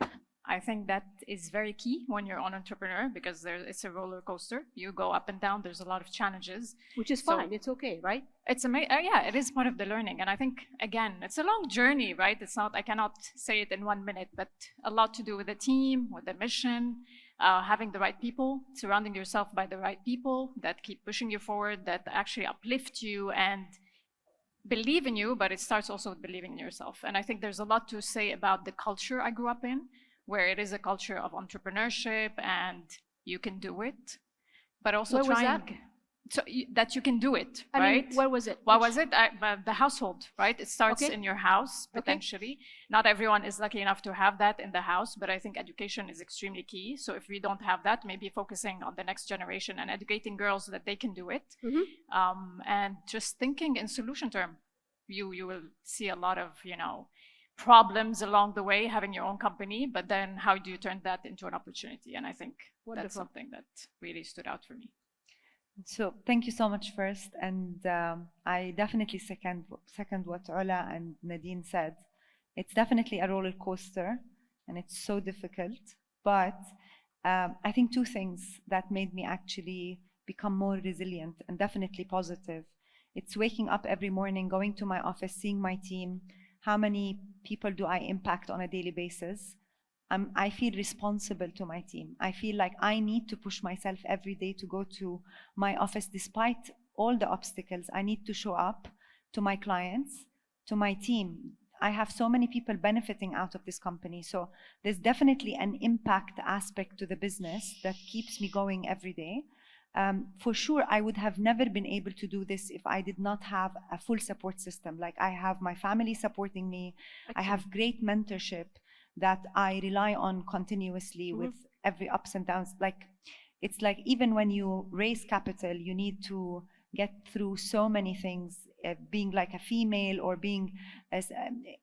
I think that is very key when you're an entrepreneur, because it's a roller coaster. You go up and down. There's a lot of challenges, which is fine. It's okay, right? It's yeah, it is part of the learning. And I think, again, it's a long journey, right? It's not, I cannot say it in 1 minute, but a lot to do with the team, with the mission, having the right people, surrounding yourself by the right people that keep pushing you forward, that actually uplift you and believe in you, but it starts also with believing in yourself. And I think there's a lot to say about the culture I grew up in, where it is a culture of entrepreneurship and you can do it, but also Where was trying that? so that you can do it, I right? mean, where was it? What was it? The household, right? It starts Okay. in your house, potentially. Not everyone is lucky enough to have that in the house, but I think education is extremely key. So if we don't have that, maybe focusing on the next generation and educating girls that they can do it. And just thinking in solution term. You will see a lot of, problems along the way, having your own company, but then how do you turn that into an opportunity? And I think that's something that really stood out for me. So thank you so much first, and I definitely second what Ola and Nadine said. It's definitely a roller coaster, and it's so difficult. But I think two things that made me actually become more resilient and definitely positive. It's waking up every morning, going to my office, seeing my team. How many people do I impact on a daily basis? I feel responsible to my team. I feel like I need to push myself every day to go to my office despite all the obstacles. I need to show up to my clients, to my team. I have so many people benefiting out of this company. So there's definitely an impact aspect to the business that keeps me going every day. For sure, I would have never been able to do this if I did not have a full support system. Like I have my family supporting me. I have great mentorship that I rely on continuously with every ups and downs. Like it's like even when you raise capital, you need to get through so many things, being like a female or being as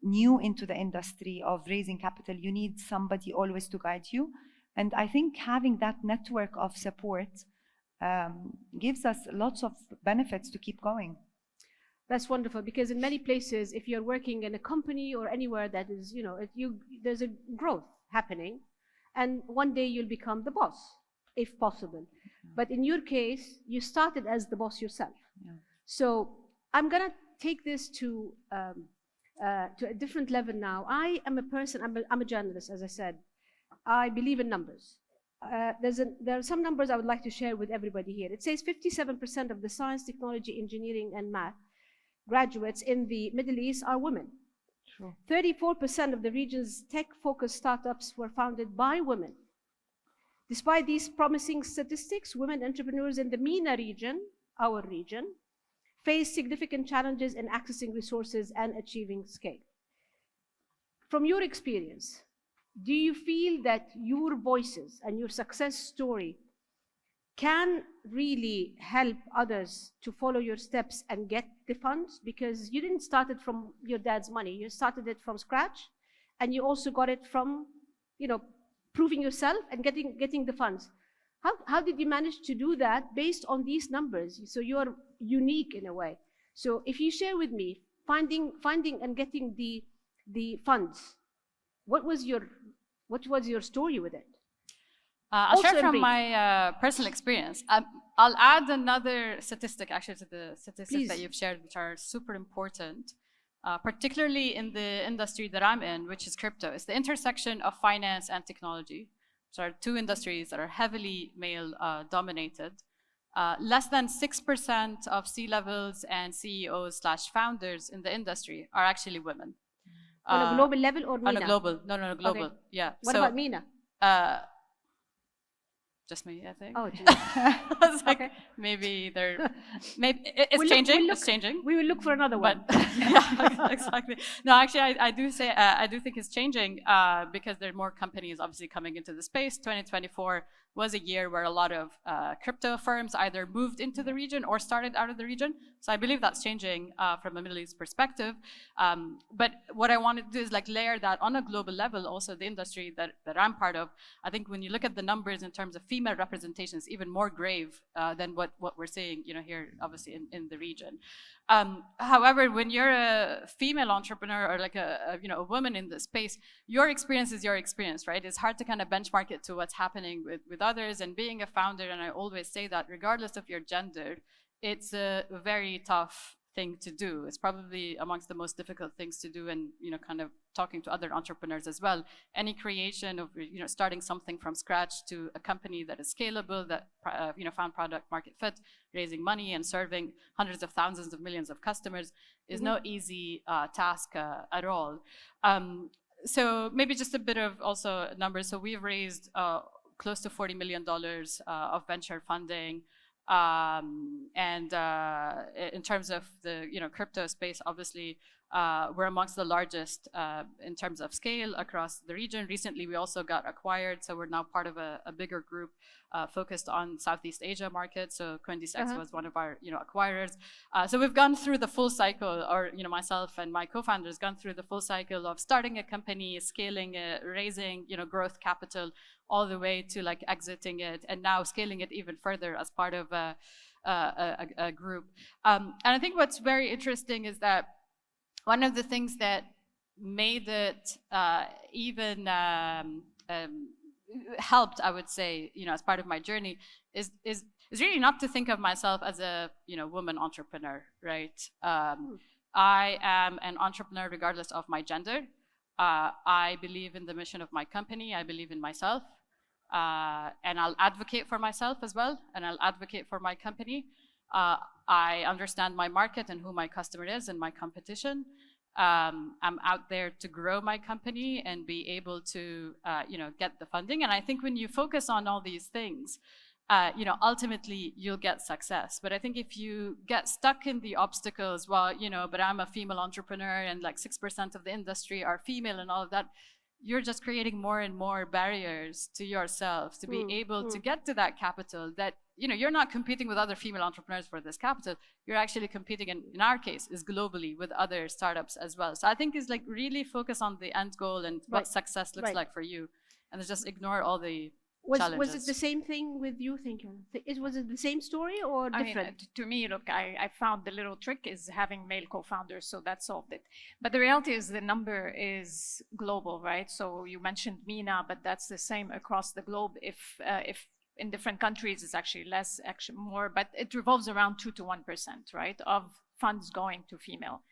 new into the industry of raising capital, you need somebody always to guide you. And I think having that network of support gives us lots of benefits to keep going. That's wonderful, because in many places, if you're working in a company or anywhere that is, there's a growth happening, and one day you'll become the boss, if possible. But in your case, you started as the boss yourself. So I'm gonna take this to a different level now. I am a person, I'm a journalist, as I said. I believe in numbers. There are some numbers I would like to share with everybody here. It says 57% of the science, technology, engineering, and math graduates in the Middle East are women. 34% of the region's tech-focused startups were founded by women. Despite these promising statistics, women entrepreneurs in the MENA region, our region, face significant challenges in accessing resources and achieving scale. From your experience, do you feel that your voices and your success story can really help others to follow your steps and get the funds? Because you didn't start it from your dad's money. You started it from scratch, and you also got it from, proving yourself and getting the funds. How did you manage to do that based on these numbers? So you're unique in a way. So if you share with me, finding and getting the funds, what was your story with it? I'll Also share in from brief. my personal experience. I'll add another statistic actually to the statistics Please. that you've shared, which are super important, particularly in the industry that I'm in, which is crypto. It's the intersection of finance and technology, which are two industries that are heavily male dominated. Less than 6% of C-levels and CEOs/founders in the industry are actually women. On a global level or MENA? On a global, no, global, Okay. yeah. What about MENA? just me, I think. Oh, I was like, okay. maybe it's We'll changing. look, It's changing. We will look for another one. Yeah, exactly. No, actually, I do think it's changing because there are more companies obviously coming into the space. 2024 was a year where a lot of crypto firms either moved into the region or started out of the region. So I believe that's changing from a Middle East perspective. But what I wanted to do is like layer that on a global level, also the industry that I'm part of. I think when you look at the numbers in terms of female representation, it's even more grave than what we're seeing, here, obviously in the region. However, when you're a female entrepreneur or like a woman in the space, your experience is your experience, right? It's hard to kind of benchmark it to what's happening with others. And being a founder, and I always say that regardless of your gender, it's a very tough thing to do. It's probably amongst the most difficult things to do, and kind of talking to other entrepreneurs as well. Any creation of starting something from scratch to a company that is scalable, that found product market fit, raising money and serving hundreds of thousands of millions of customers is no easy task at all. So maybe just a bit of also numbers. So we've raised close to $40 million of venture funding. And in terms of the crypto space, obviously we're amongst the largest in terms of scale across the region. Recently, we also got acquired, so we're now part of a bigger group focused on Southeast Asia market. So CoinDesk was one of our acquirers. So we've gone through the full cycle, or myself and my co-founders gone through the full cycle of starting a company, scaling it, raising growth capital, all the way to like exiting it, and now scaling it even further as part of a group. And I think what's very interesting is that one of the things that made it even helped, I would say, as part of my journey, is really not to think of myself as a woman entrepreneur, right? I am an entrepreneur regardless of my gender. I believe in the mission of my company. I believe in myself. And I'll advocate for myself as well, and I'll advocate for my company. I understand my market and who my customer is and my competition. I'm out there to grow my company and be able to, get the funding. And I think when you focus on all these things, ultimately you'll get success. But I think if you get stuck in the obstacles, well, but I'm a female entrepreneur and like 6% of the industry are female and all of that, you're just creating more and more barriers to yourself to be able to get to that capital that, you're not competing with other female entrepreneurs for this capital. You're actually competing, in our case, is globally with other startups as well. So I think it's like really focus on the end goal and what success looks like for you, and just ignore all the challenges. Was it the same thing with you, thinking? Was it the same story or different? To me, look, I found the little trick is having male co-founders, so that solved it. But the reality is the number is global, right? So you mentioned MENA, but that's the same across the globe. If in different countries it's actually less, actually more, but it revolves around 2 to 1%, right, of funds going to female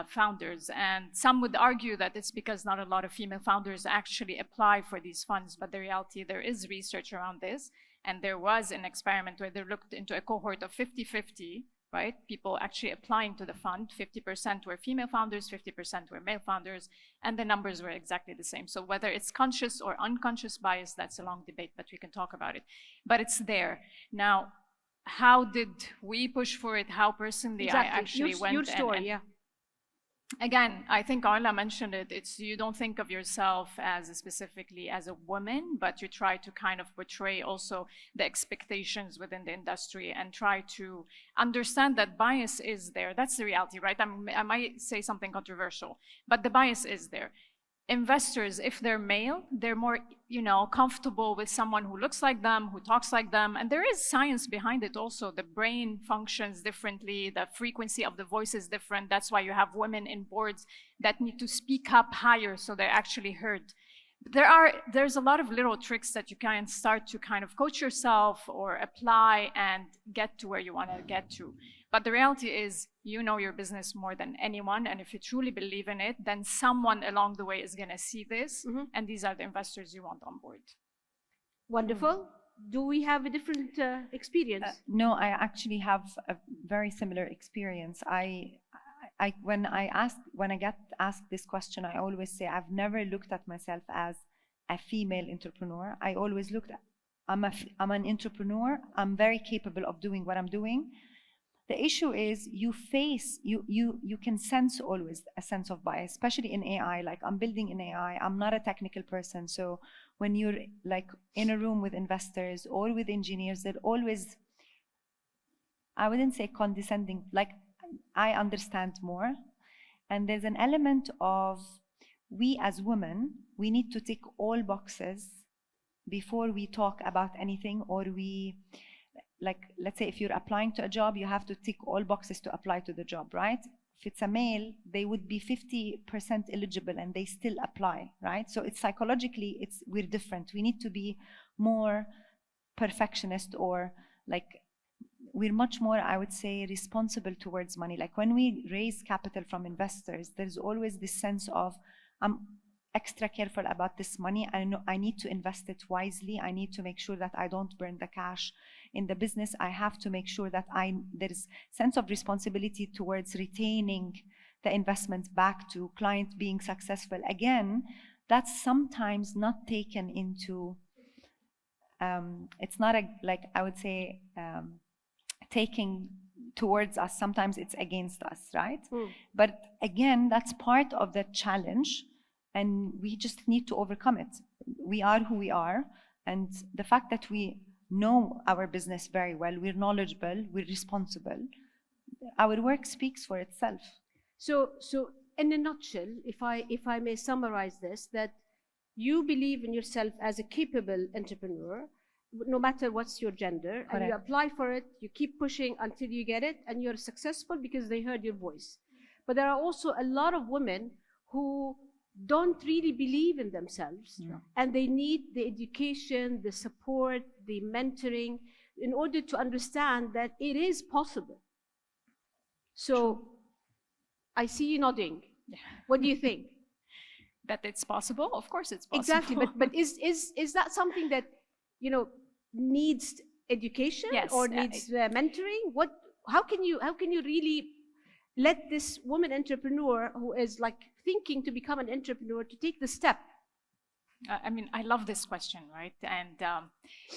founders. And some would argue that it's because not a lot of female founders actually apply for these funds, but the reality, there is research around this, and there was an experiment where they looked into a cohort of 50-50, right, people actually applying to the fund. 50% were female founders, 50% were male founders, and the numbers were exactly the same. So whether it's conscious or unconscious bias, that's a long debate, but we can talk about it. But it's there. Now, how did we push for it? How personally I actually went your story, and yeah. Again, I think Ayla mentioned it. It's you don't think of yourself as specifically as a woman, but you try to kind of portray also the expectations within the industry and try to understand that bias is there. That's the reality, right? I might say something controversial, but the bias is there. Investors, if they're male, they're more, comfortable with someone who looks like them, who talks like them. And there is science behind it also. The brain functions differently. The frequency of the voice is different. That's why you have women in boards that need to speak up higher so they're actually heard. There's a lot of little tricks that you can start to kind of coach yourself or apply and get to where you want to get to. But the reality is, you know your business more than anyone, and if you truly believe in it, then someone along the way is going to see this, and these are the investors you want on board. Wonderful. Do we have a different experience? No, I actually have a very similar experience. When I get asked this question, I always say I've never looked at myself as a female entrepreneur. I always looked I'm an entrepreneur. I'm very capable of doing what I'm doing. The issue is you can sense always a sense of bias, especially in AI. Like I'm building in AI. I'm not a technical person. So when you're like in a room with investors or with engineers, they're always, I wouldn't say condescending, like I understand more. And there's an element of we as women, we need to tick all boxes before we talk about anything, or we, like, let's say if you're applying to a job, you have to tick all boxes to apply to the job, right? If it's a male, they would be 50% eligible and they still apply, right? So it's psychologically, we're different. We need to be more perfectionist, or like, we're much more, I would say, responsible towards money. Like when we raise capital from investors, there's always this sense of, I'm extra careful about this money. I know I need to invest it wisely. I need to make sure that I don't burn the cash in the business. I have to make sure that there's sense of responsibility towards retaining the investment back to client being successful. Again, that's sometimes not taken into, it's not like I would say, taking towards us, sometimes it's against us, right? But again, that's part of the challenge, and we just need to overcome it. We are who we are, and the fact that we know our business very well, we're knowledgeable, we're responsible, our work speaks for itself. So in a nutshell, if I may summarize this, that you believe in yourself as a capable entrepreneur, no matter what's your gender, and you apply for it, you keep pushing until you get it, and you're successful because they heard your voice. But there are also a lot of women who don't really believe in themselves, and they need the education, the support, the mentoring in order to understand that it is possible. So I see you nodding. What do you think? That it's possible? Of course it's possible. Exactly, but is that something that, you know, needs education, or needs mentoring? How can you really let this woman entrepreneur who is like thinking to become an entrepreneur to take the step? I mean, I love this question, right? And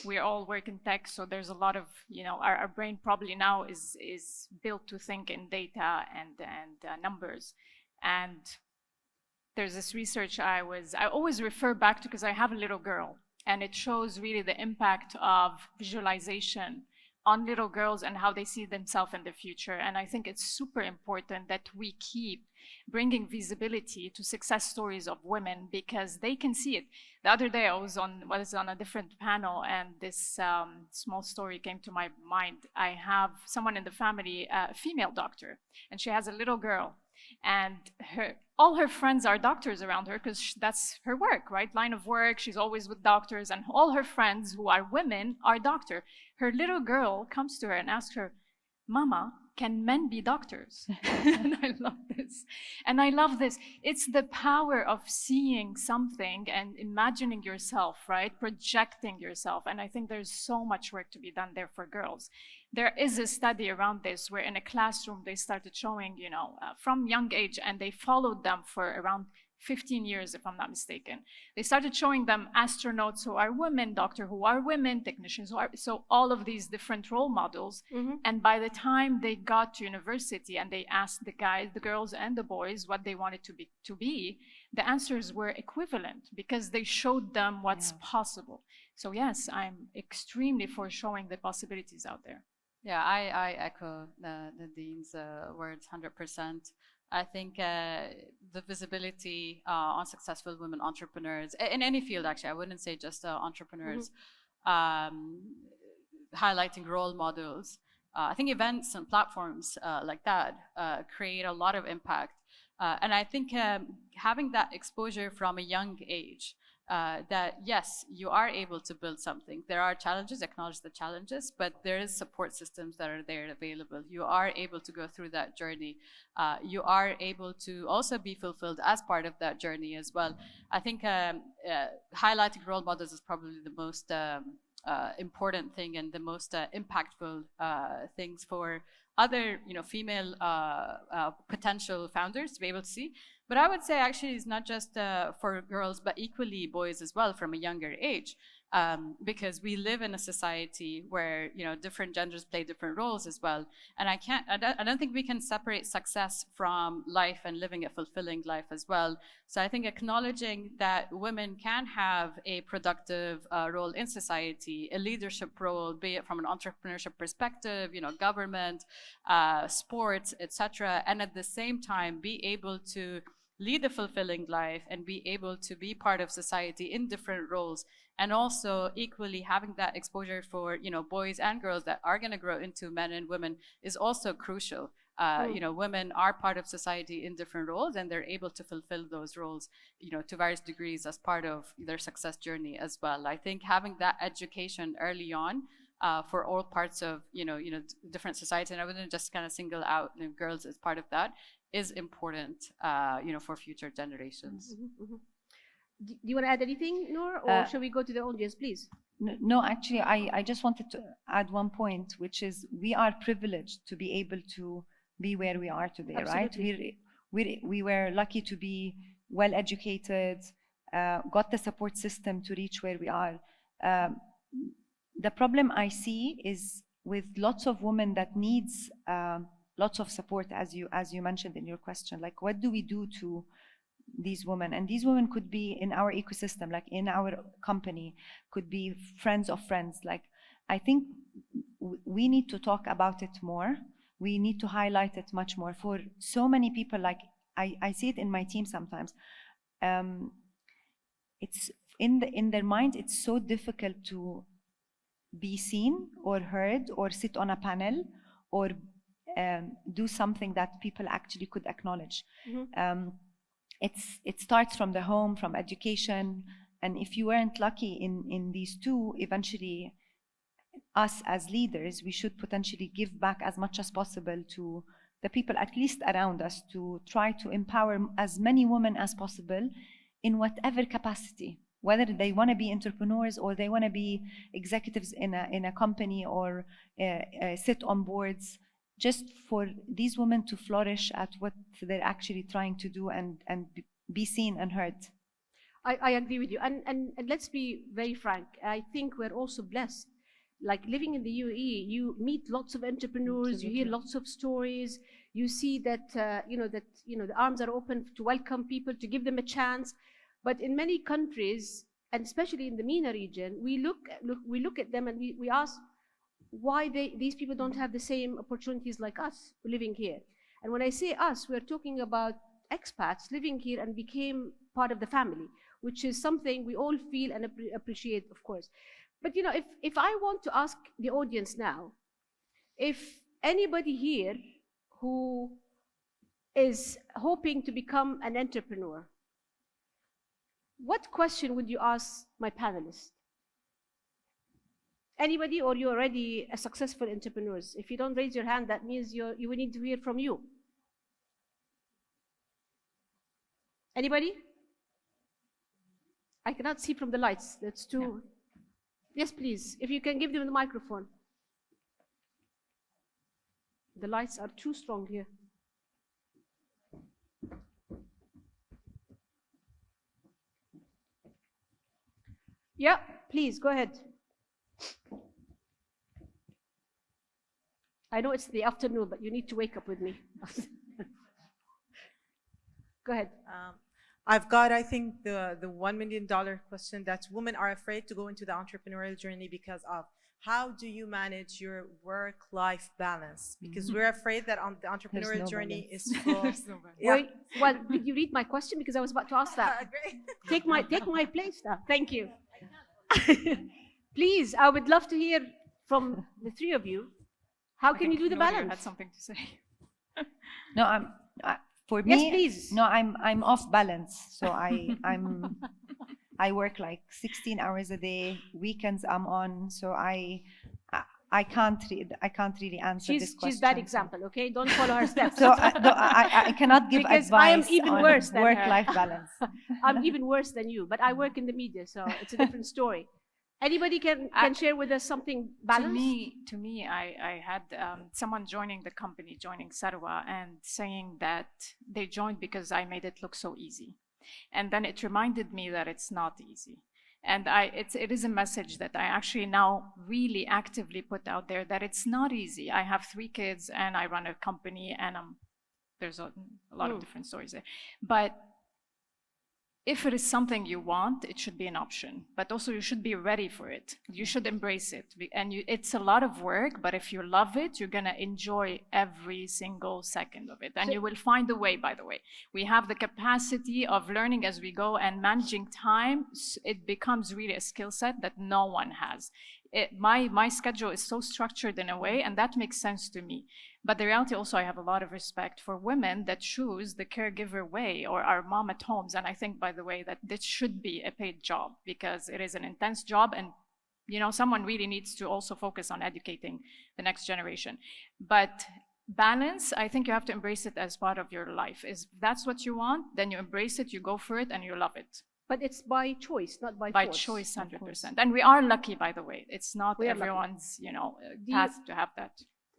we all work in tech, so there's a lot of, you know, our brain probably now is built to think in data and numbers. And there's this research I always refer back to because I have a little girl, and it shows really the impact of visualization on little girls and how they see themselves in the future. And I think it's super important that we keep bringing visibility to success stories of women because they can see it. The other day I was on a different panel, and this small story came to my mind. I have someone in the family, a female doctor, and she has a little girl. And all her friends are doctors around her because that's her work, right? Line of work, she's always with doctors, and all her friends who are women are doctors. Her little girl comes to her and asks her, "Mama, can men be doctors?" And I love this. And I love this. It's the power of seeing something and imagining yourself, right? Projecting yourself. And I think there's so much work to be done there for girls. There is a study around this where in a classroom they started showing, you know, from young age, and they followed them for around 15 years, if I'm not mistaken. They started showing them astronauts who are women, doctors who are women, technicians who are, so all of these different role models. And by the time they got to university and they asked the guys, the girls and the boys what they wanted to be, the answers were equivalent because they showed them what's possible. So yes, I'm extremely for showing the possibilities out there. Yeah, I echo Nadine's words 100%. I think the visibility on successful women entrepreneurs, in any field actually, I wouldn't say just entrepreneurs, highlighting role models. I think events and platforms like that create a lot of impact. And I think having that exposure from a young age, that yes, you are able to build something. There are challenges, acknowledge the challenges, but there is support systems that are there available. You are able to go through that journey. You are able to also be fulfilled as part of that journey as well. I think highlighting role models is probably the most important thing and the most impactful things for other, you know, female potential founders to be able to see. But I would say actually it's not just for girls, but equally boys as well from a younger age. because we live in a society where, you know, different genders play different roles as well. And I don't think we can separate success from life and living a fulfilling life as well. So I think acknowledging that women can have a productive role in society, a leadership role, be it from an entrepreneurship perspective, you know, government, sports, etc., and at the same time be able to lead a fulfilling life and be able to be part of society in different roles, and also equally having that exposure for, you know, boys and girls that are going to grow into men and women is also crucial. You know, women are part of society in different roles, and they're able to fulfill those roles, you know, to various degrees as part of their success journey as well. I think having that education early on for all parts of, you know, different societies, and I wouldn't just kind of single out, you know, girls as part of that, is important, you know, for future generations. Do you want to add anything, Noor, or shall we go to the audience, please? No, actually, I just wanted to add one point, which is we are privileged to be able to be where we are today, Absolutely. right? We were lucky to be well educated, got the support system to reach where we are. The problem I see is with lots of women that needs lots of support, as you mentioned in your question. Like, what do we do to these women? And these women could be in our ecosystem, like in our company, could be friends of friends. Like, I think we need to talk about it more. We need to highlight it much more for so many people. Like, I see it in my team sometimes. It's in their mind, it's so difficult to be seen or heard or sit on a panel or do something that people actually could acknowledge. It starts from the home, from education, and if you weren't lucky in these two, eventually us as leaders, we should potentially give back as much as possible to the people at least around us, to try to empower as many women as possible in whatever capacity, whether they want to be entrepreneurs or they want to be executives in a company or sit on boards, just for these women to flourish at what they're actually trying to do and be seen and heard. I agree with you. And let's be very frank. I think we're also blessed. Like, living in the UAE, you meet lots of entrepreneurs, Absolutely. you hear lots of stories, you see that, the arms are open to welcome people, to give them a chance. But in many countries, and especially in the MENA region, we look at them and we ask why these people don't have the same opportunities like us living here. And when I say us, we're talking about expats living here and became part of the family, which is something we all feel and appreciate, of course. But, you know, if I want to ask the audience now, if anybody here who is hoping to become an entrepreneur, what question would you ask my panelists? Anybody, or you're already a successful entrepreneurs? If you don't raise your hand, that means you will need to hear from you. Anybody? I cannot see from the lights. That's too... Yeah. Yes, please. If you can give them the microphone. The lights are too strong here. Yeah, please, go ahead. I know it's the afternoon, but you need to wake up with me. Go ahead. I've got, I think, the $1 million question, that women are afraid to go into the entrepreneurial journey because of how do you manage your work-life balance? Because we're afraid that on the entrepreneurial journey is full. Yeah. Well, did you read my question? Because I was about to ask that. Take my place now. Thank you. Please, I would love to hear from the three of you. How can you do the balance? Had something to say. No, for me, yes, please. No, I'm off balance. So I work like 16 hours a day. Weekends I'm on. So I can't really answer this question. She's bad example. Okay, don't follow her steps. So I cannot give because advice I am even on worse than work-life her. balance. I'm even worse than you, but I work in the media, so it's a different story. Anybody can share with us something balanced? To me, I had someone joining the company, joining Sarwa, and saying that they joined because I made it look so easy. And then it reminded me that it's not easy. And it is a message that I actually now really actively put out there, that it's not easy. I have 3 kids and I run a company, and there's a lot of different stories there. But if it is something you want, it should be an option. But also you should be ready for it. You should embrace it. And it's a lot of work, but if you love it, you're going to enjoy every single second of it. And you will find a way, by the way. We have the capacity of learning as we go, and managing time, it becomes really a skill set that no one has. My schedule is so structured in a way, and that makes sense to me. But the reality also, I have a lot of respect for women that choose the caregiver way or are mom at homes. And I think, by the way, that this should be a paid job, because it is an intense job, and someone really needs to also focus on educating the next generation. But balance, I think you have to embrace it as part of your life. If that's what you want, then you embrace it, you go for it, and you love it. But it's by choice, not by force. By choice, 100%. And we are lucky, by the way. It's not everyone's, path to have that.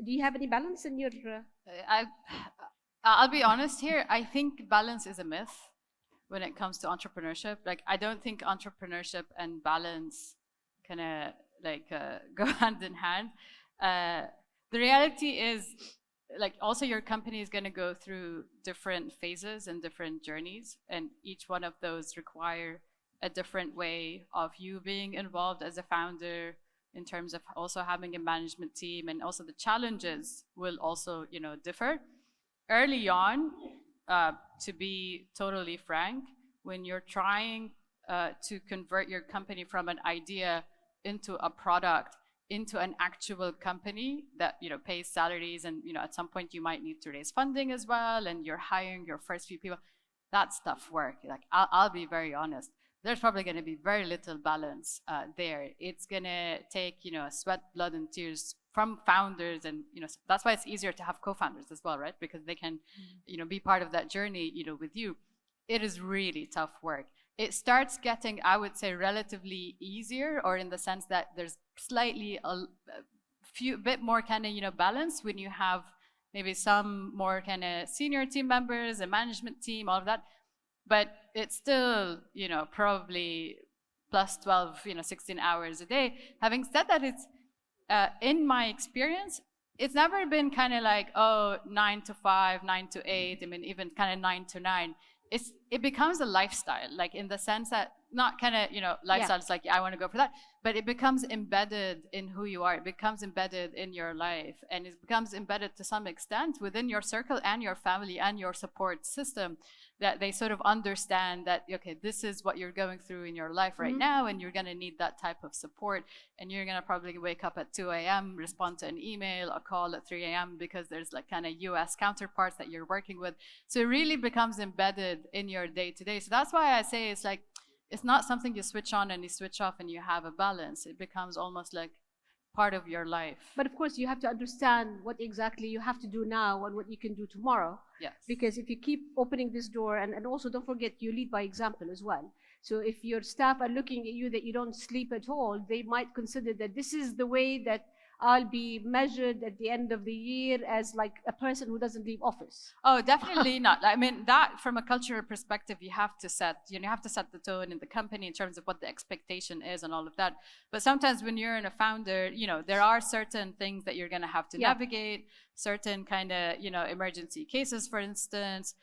Do you have any balance in your... I'll be honest here. I think balance is a myth when it comes to entrepreneurship. Like, I don't think entrepreneurship and balance kind of go hand in hand. The reality is, also your company is going to go through different phases and different journeys, and each one of those require a different way of you being involved as a founder, in terms of also having a management team, and also the challenges will also, differ. Early on, to be totally frank, when you're trying to convert your company from an idea into a product, into an actual company that pays salaries, and at some point you might need to raise funding as well, and you're hiring your first few people, that's tough work. I'll be very honest. There's probably going to be very little balance there. It's going to take, sweat, blood, and tears from founders, and that's why it's easier to have co-founders as well, right? Because they can, be part of that journey, with you. It is really tough work. It starts getting, I would say, relatively easier, or in the sense that there's slightly a bit more kind of, balance when you have maybe some more kind of senior team members, a management team, all of that. But it's still, probably plus 12, 16 hours a day. Having said that, it's, in my experience, it's never been kind of like, 9 to 5, 9 to 8, I mean, even kind of 9 to 9. It becomes a lifestyle, in the sense that, not kind of, lifestyle, it's I want to go for that, but it becomes embedded in who you are. It becomes embedded in your life, and it becomes embedded to some extent within your circle and your family and your support system, that they sort of understand that, okay, this is what you're going through in your life right now, and you're going to need that type of support, and you're going to probably wake up at 2 a.m., respond to an email, a call at 3 a.m. because there's kind of US counterparts that you're working with. So it really becomes embedded in your day-to-day. So that's why I say it's not something you switch on and you switch off and you have a balance. It becomes almost like part of your life. But of course, you have to understand what exactly you have to do now and what you can do tomorrow. Yes. Because if you keep opening this door, and also don't forget, you lead by example as well. So if your staff are looking at you that you don't sleep at all, they might consider that this is the way that I'll be measured at the end of the year as a person who doesn't leave office. Oh, definitely not. I mean, that from a cultural perspective, you have to set the tone in the company in terms of what the expectation is and all of that. But sometimes when you're a founder, there are certain things that you're going to have to navigate, certain kind of, emergency cases, for instance,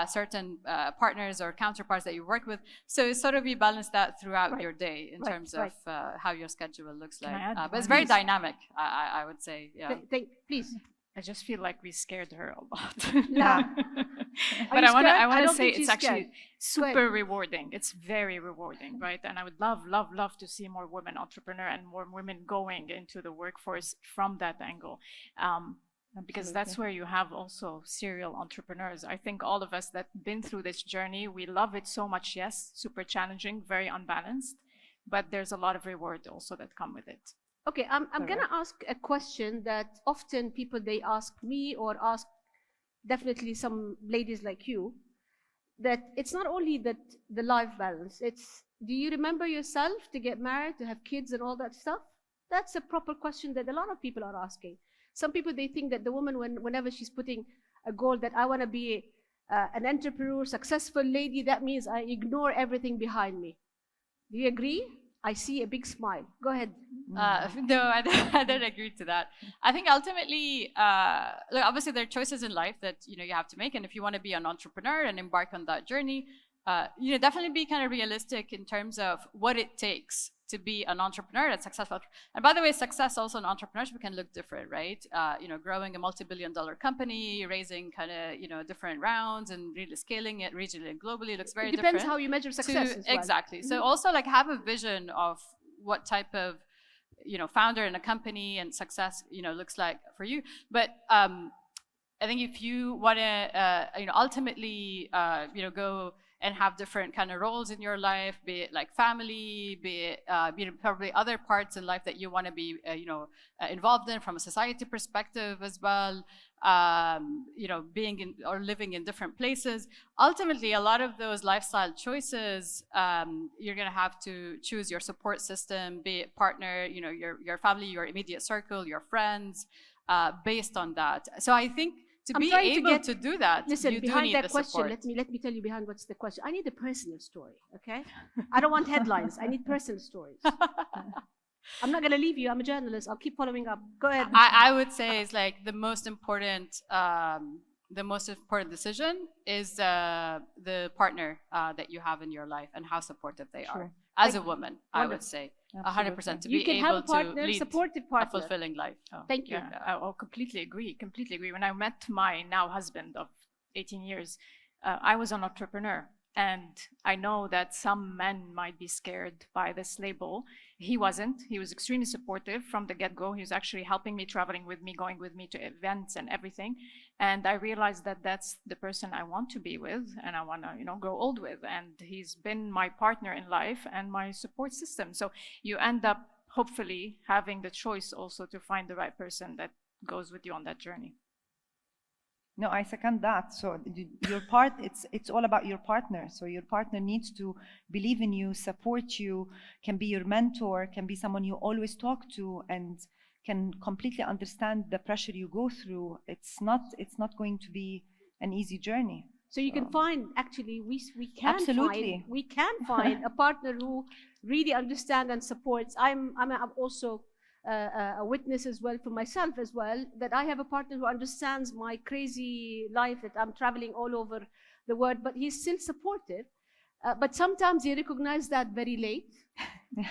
certain partners or counterparts that you work with. So it's sort of you balance that throughout your day in terms of how your schedule looks like. But it's very dynamic, I would say. Yeah. Please. I just feel like we scared her a lot. Yeah. But I want to say it's actually super rewarding. It's very rewarding, right? And I would love to see more women entrepreneur and more women going into the workforce from that angle. Because that's where you have also serial entrepreneurs. I think all of us that been through this journey, we love it so much. Yes, super challenging, very unbalanced, but there's a lot of reward also that come with it. Okay, I'm going to ask a question that often people, they ask me, or ask definitely some ladies like you, that it's not only that the life balance, it's, do you remember yourself to get married, to have kids and all that stuff? That's a proper question that a lot of people are asking. Some people, they think that the woman, whenever she's putting a goal that I want to be an entrepreneur, successful lady, that means I ignore everything behind me. Do you agree? I see a big smile. Go ahead. No, I don't agree to that. I think ultimately, look, obviously there are choices in life that you have to make, and if you want to be an entrepreneur and embark on that journey, definitely be kind of realistic in terms of what it takes to be an entrepreneur that's successful. And by the way, success also in entrepreneurship can look different, right? Growing a multi-billion-dollar company, raising kind of different rounds, and really scaling it regionally and globally looks very different. It depends how you measure success as well. Exactly. So also like have a vision of what type of founder in a company and success looks like for you. But I think if you want to ultimately go and have different kind of roles in your life, be it like family, be it probably other parts in life that you want to be involved in from a society perspective as well, being in or living in different places. Ultimately, a lot of those lifestyle choices, you're going to have to choose your support system, be it partner, your family, your immediate circle, your friends, based on that. So I think to be able to do that, listen, you behind do need that the question, support. let me tell you behind what's the question. I need a personal story, okay? I don't want headlines. I need personal stories. I'm not going to leave you. I'm a journalist. I'll keep following up. Go ahead. I would say is like the most important decision is the partner that you have in your life and how supportive they are. As a woman, I would say 100% to You be can have able a partner, to lead supportive a partner. fulfilling life. Thank you. Yeah, I completely agree. Completely agree. When I met my now husband of 18 years, I was an entrepreneur. And I know that some men might be scared by this label. He wasn't. He was extremely supportive from the get-go. He was actually helping me, traveling with me, going with me to events and everything. And I realized that that's the person I want to be with and I want to, grow old with. And he's been my partner in life and my support system. So you end up hopefully having the choice also to find the right person that goes with you on that journey. No, I second that. So it's all about your partner. So your partner needs to believe in you, support you, can be your mentor, can be someone you always talk to, and can completely understand the pressure you go through. It's not going to be an easy journey. So you can find, actually, we can find a partner who really understands and supports. I'm also a witness as well for myself as well, that I have a partner who understands my crazy life, that I'm traveling all over the world, but he's still supportive. But sometimes you recognize that very late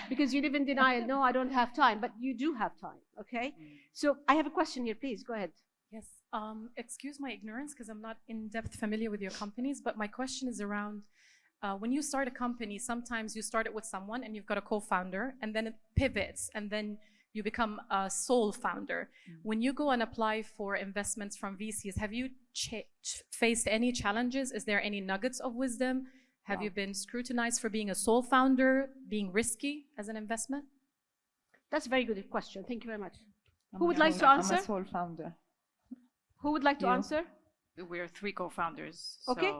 because you live in denial. No, I don't have time, but you do have time, okay? So I have a question here, please, go ahead. Yes, excuse my ignorance because I'm not in depth familiar with your companies, but my question is around when you start a company, sometimes you start it with someone and you've got a co-founder and then it pivots and then you become a sole founder. When you go and apply for investments from VCs, have you faced any challenges? Is there any nuggets of wisdom? Have you been scrutinized for being a sole founder, being risky as an investment? That's a very good question. Thank you very much. Who would like to answer? I'm a sole founder. Who would like to answer? We're 3 co-founders. Okay.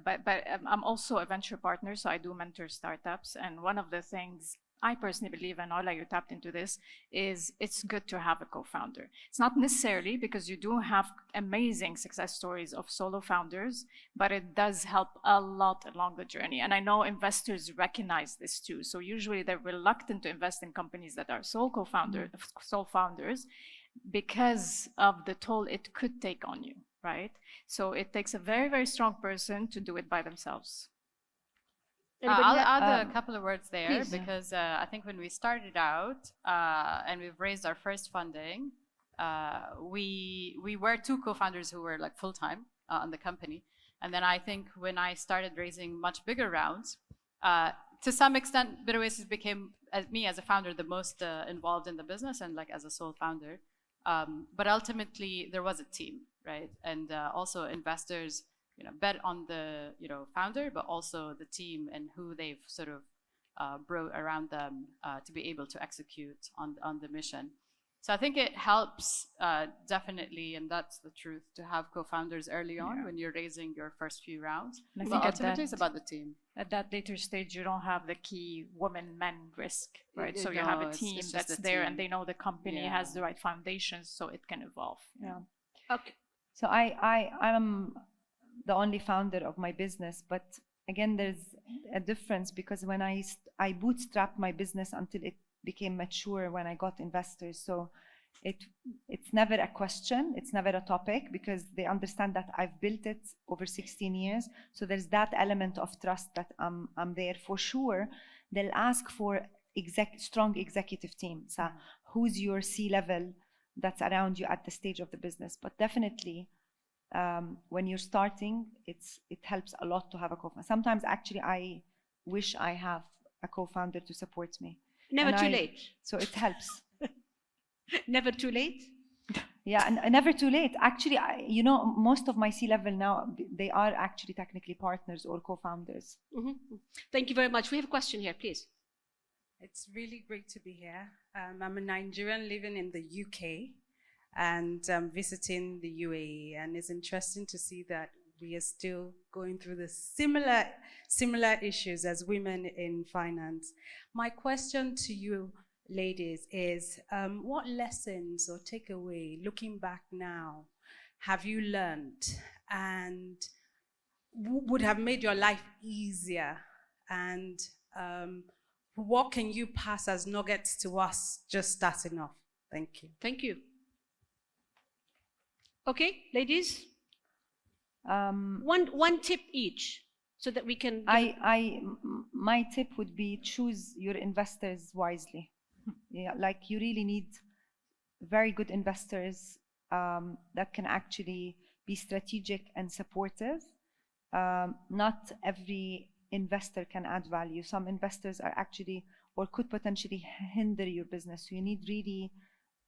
But I'm also a venture partner, so I do mentor startups. And one of the things I personally believe, and Ola, you tapped into this, is it's good to have a co-founder. It's not necessarily because you do have amazing success stories of solo founders, but it does help a lot along the journey. And I know investors recognize this too. So usually they're reluctant to invest in companies that are sole founders because of the toll it could take on you, right? So it takes a very, very strong person to do it by themselves. I'll add a couple of words there, please. Because I think when we started out and we've raised our first funding, we were 2 co-founders who were like full-time on the company. And then I think when I started raising much bigger rounds, to some extent, Bitterways became, me as a founder, the most involved in the business and like as a sole founder. But ultimately, there was a team, right? And also investors bet on the founder, but also the team and who they've sort of brought around them to be able to execute on the mission. So I think it helps definitely, and that's the truth, to have co-founders early on when you're raising your first few rounds. And I But think ultimately, it's about the team. At that later stage, you don't have the key woman-men risk, right? So you have a team that's there and they know the company has the right foundations, so it can evolve. Yeah. Okay. So I'm the only founder of my business, but again, there's a difference because when I bootstrapped my business until it became mature when I got investors. So it's never a question, it's never a topic because they understand that I've built it over 16 years. So there's that element of trust that I'm there. For sure, they'll ask for strong executive team. So who's your C-level that's around you at the stage of the business? But definitely, when you're starting, it helps a lot to have a co-founder. Sometimes actually I wish I have a co-founder to support me. Never too late. So it helps. Never too late? Yeah, and never too late. Actually, most of my C-level now, they are actually technically partners or co-founders. Thank you very much. We have a question here, please. It's really great to be here. I'm a Nigerian living in the UK and visiting the UAE, and it's interesting to see that we are still going through the similar issues as women in finance. My question to you, ladies, is what lessons or takeaway, looking back now, have you learned and would have made your life easier? And what can you pass as nuggets to us just starting off? Thank you. Thank you. Okay, ladies. One tip each, so that we can. My tip would be choose your investors wisely. Yeah, like you really need very good investors that can actually be strategic and supportive. Not every investor can add value. Some investors are actually or could potentially hinder your business. So you need really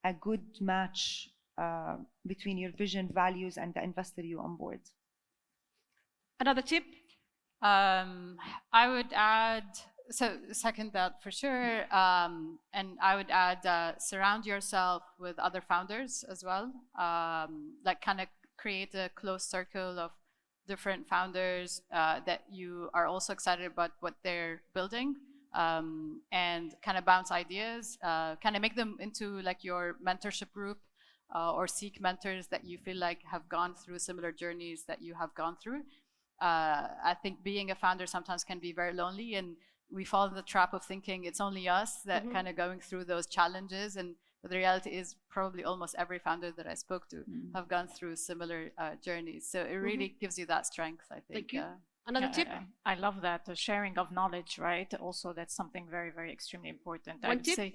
a good match between your vision, values, and the investor you onboard. Another tip? I would add, so second that for sure, and I would add surround yourself with other founders as well, like kind of create a close circle of different founders that you are also excited about what they're building, and kind of bounce ideas, kind of make them into like your mentorship group, or seek mentors that you feel like have gone through similar journeys that you have gone through. I think being a founder sometimes can be very lonely, and we fall in the trap of thinking it's only us that kind of going through those challenges. And the reality is probably almost every founder that I spoke to have gone through similar journeys. So it really gives you that strength, I think. Thank you. Another tip? I love that, the sharing of knowledge, right? Also, that's something very, very extremely important. One tip?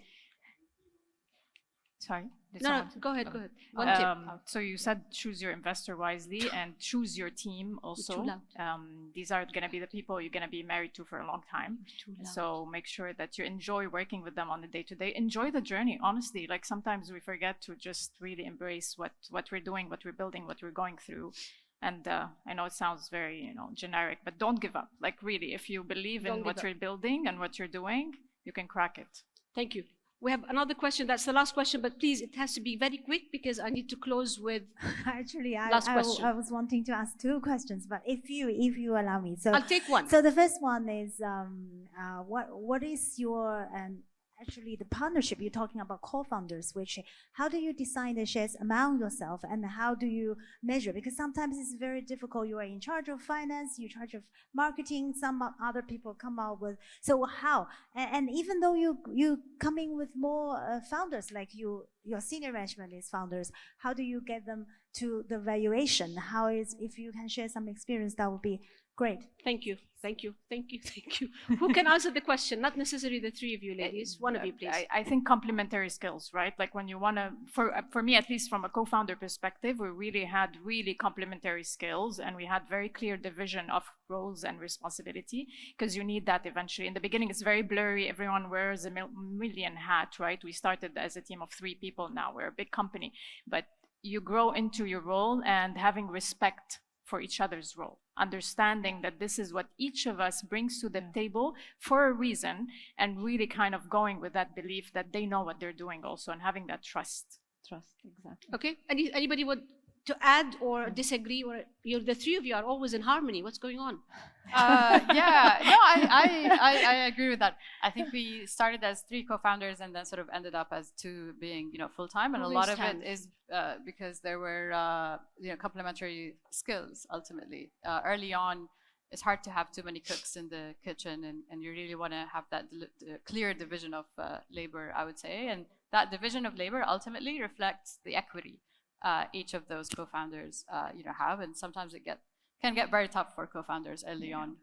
Sorry? No, go ahead. One tip. So you said choose your investor wisely and choose your team also. These are going to be the people you're going to be married to for a long time. So make sure that you enjoy working with them on the day-to-day. Enjoy the journey, honestly. Like sometimes we forget to just really embrace what we're doing, what we're building, what we're going through. And I know it sounds very generic, but don't give up. Like really, if you believe in what you're building and what you're doing, you can crack it. Thank you. We have another question. That's the last question, but please, it has to be very quick because I need to close with Actually, last question. I was wanting to ask two questions, but if you allow me, so I'll take one. So the first one is, what is your actually the partnership you're talking about, co-founders, which how do you decide the shares among yourself and how do you measure? Because sometimes it's very difficult. You are in charge of finance, you're in charge of marketing, some other people come out with, so how? And even though you coming with more founders, like your senior management is founders, how do you get them to the valuation? How is, if you can share some experience, that would be great. Thank you. Who can answer the question? Not necessarily the three of you ladies. One of you, please. I think complementary skills, right? Like when you want to, for me, at least from a co-founder perspective, we really had complementary skills and we had very clear division of roles and responsibility because you need that eventually. In the beginning, it's very blurry. Everyone wears a million hat, right? We started as a team of 3 people. Now we're a big company, but you grow into your role and having respect for each other's role, understanding that this is what each of us brings to the table for a reason, and really kind of going with that belief that they know what they're doing also, and having that trust, exactly. Okay, anybody would to add or disagree, or the three of you are always in harmony? What's going on? I agree with that. I think we started as 3 co-founders and then sort of ended up as 2 being full-time, and a lot of it is because there were complementary skills ultimately. Early on, it's hard to have too many cooks in the kitchen, and you really want to have that clear division of labor, I would say. And that division of labor ultimately reflects the equity each of those co-founders have, and sometimes it can get very tough for co-founders early on,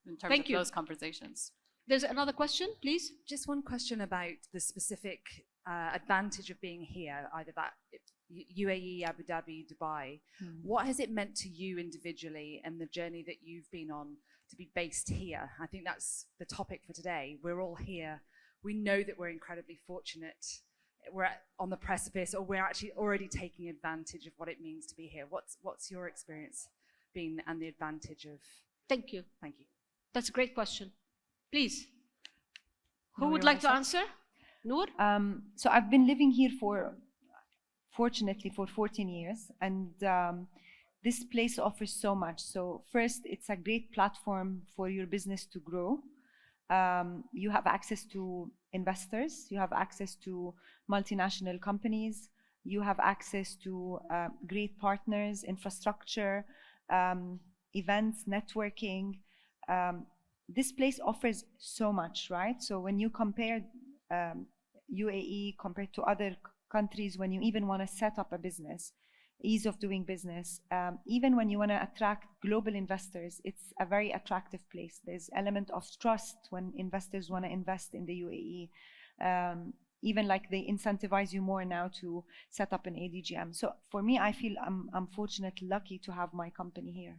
in terms of those conversations. There's another question, please. Just one question about the specific advantage of being here, either that UAE, Abu Dhabi, Dubai. What has it meant to you individually and the journey that you've been on to be based here? I think that's the topic for today. We're all here. We know that we're incredibly fortunate. We're on the precipice, or we're actually already taking advantage of what it means to be here. What's your experience been and the advantage of? Thank you. Thank you. That's a great question. Please. Who would like to answer? Noor? So I've been living here fortunately for 14 years, and this place offers so much. So first, it's a great platform for your business to grow. You have access to investors, you have access to multinational companies, you have access to great partners, infrastructure, events, networking. This place offers so much, right? So when you compare UAE compared to other countries, when you even want to set up a business, ease of doing business, even when you want to attract global investors, it's a very attractive place. There's element of trust when investors want to invest in the UAE. Even like they incentivize you more now to set up an ADGM. So for me, I feel I'm fortunately lucky to have my company here.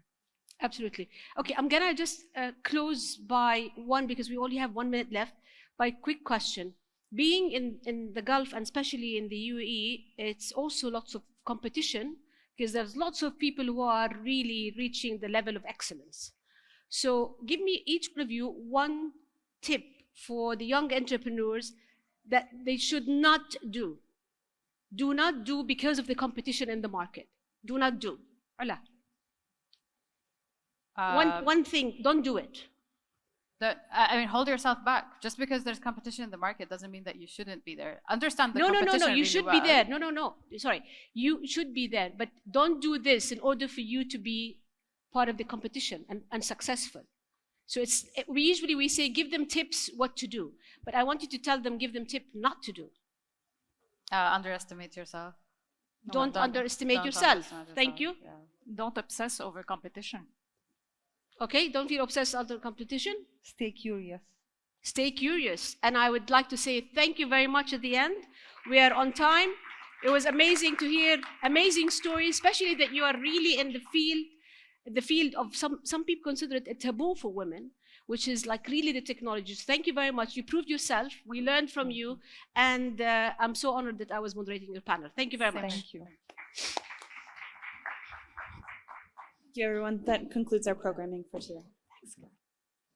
Absolutely. Okay, I'm gonna just close by one, because we only have 1 minute left, by a quick question. Being in the Gulf, and especially in the UAE, it's also lots of competition, because there's lots of people who are really reaching the level of excellence. So give me, each of you, one tip for the young entrepreneurs that they should not do. Do not do because of the competition in the market. Do not do. Ala. One thing, don't do it. Hold yourself back. Just because there's competition in the market doesn't mean that you shouldn't be there. Understand the No, competition. you should be there. No. Sorry. You should be there, but don't do this in order for you to be part of the competition and successful. So we say give them tips what to do, but I want you to tell them, give them tips not to do. Underestimate yourself. Don't underestimate yourself. Thank you. Yeah. Don't obsess over competition. Okay, don't feel obsessed under competition. Stay curious. Stay curious. And I would like to say thank you very much at the end. We are on time. It was amazing to hear amazing stories, especially that you are really in the field of some people consider it a taboo for women, which is like really the technologies. Thank you very much. You proved yourself. We learned from you. And I'm so honored that I was moderating your panel. Thank you very much. Thank you. Thank you, everyone. That concludes our programming for today. Thanks.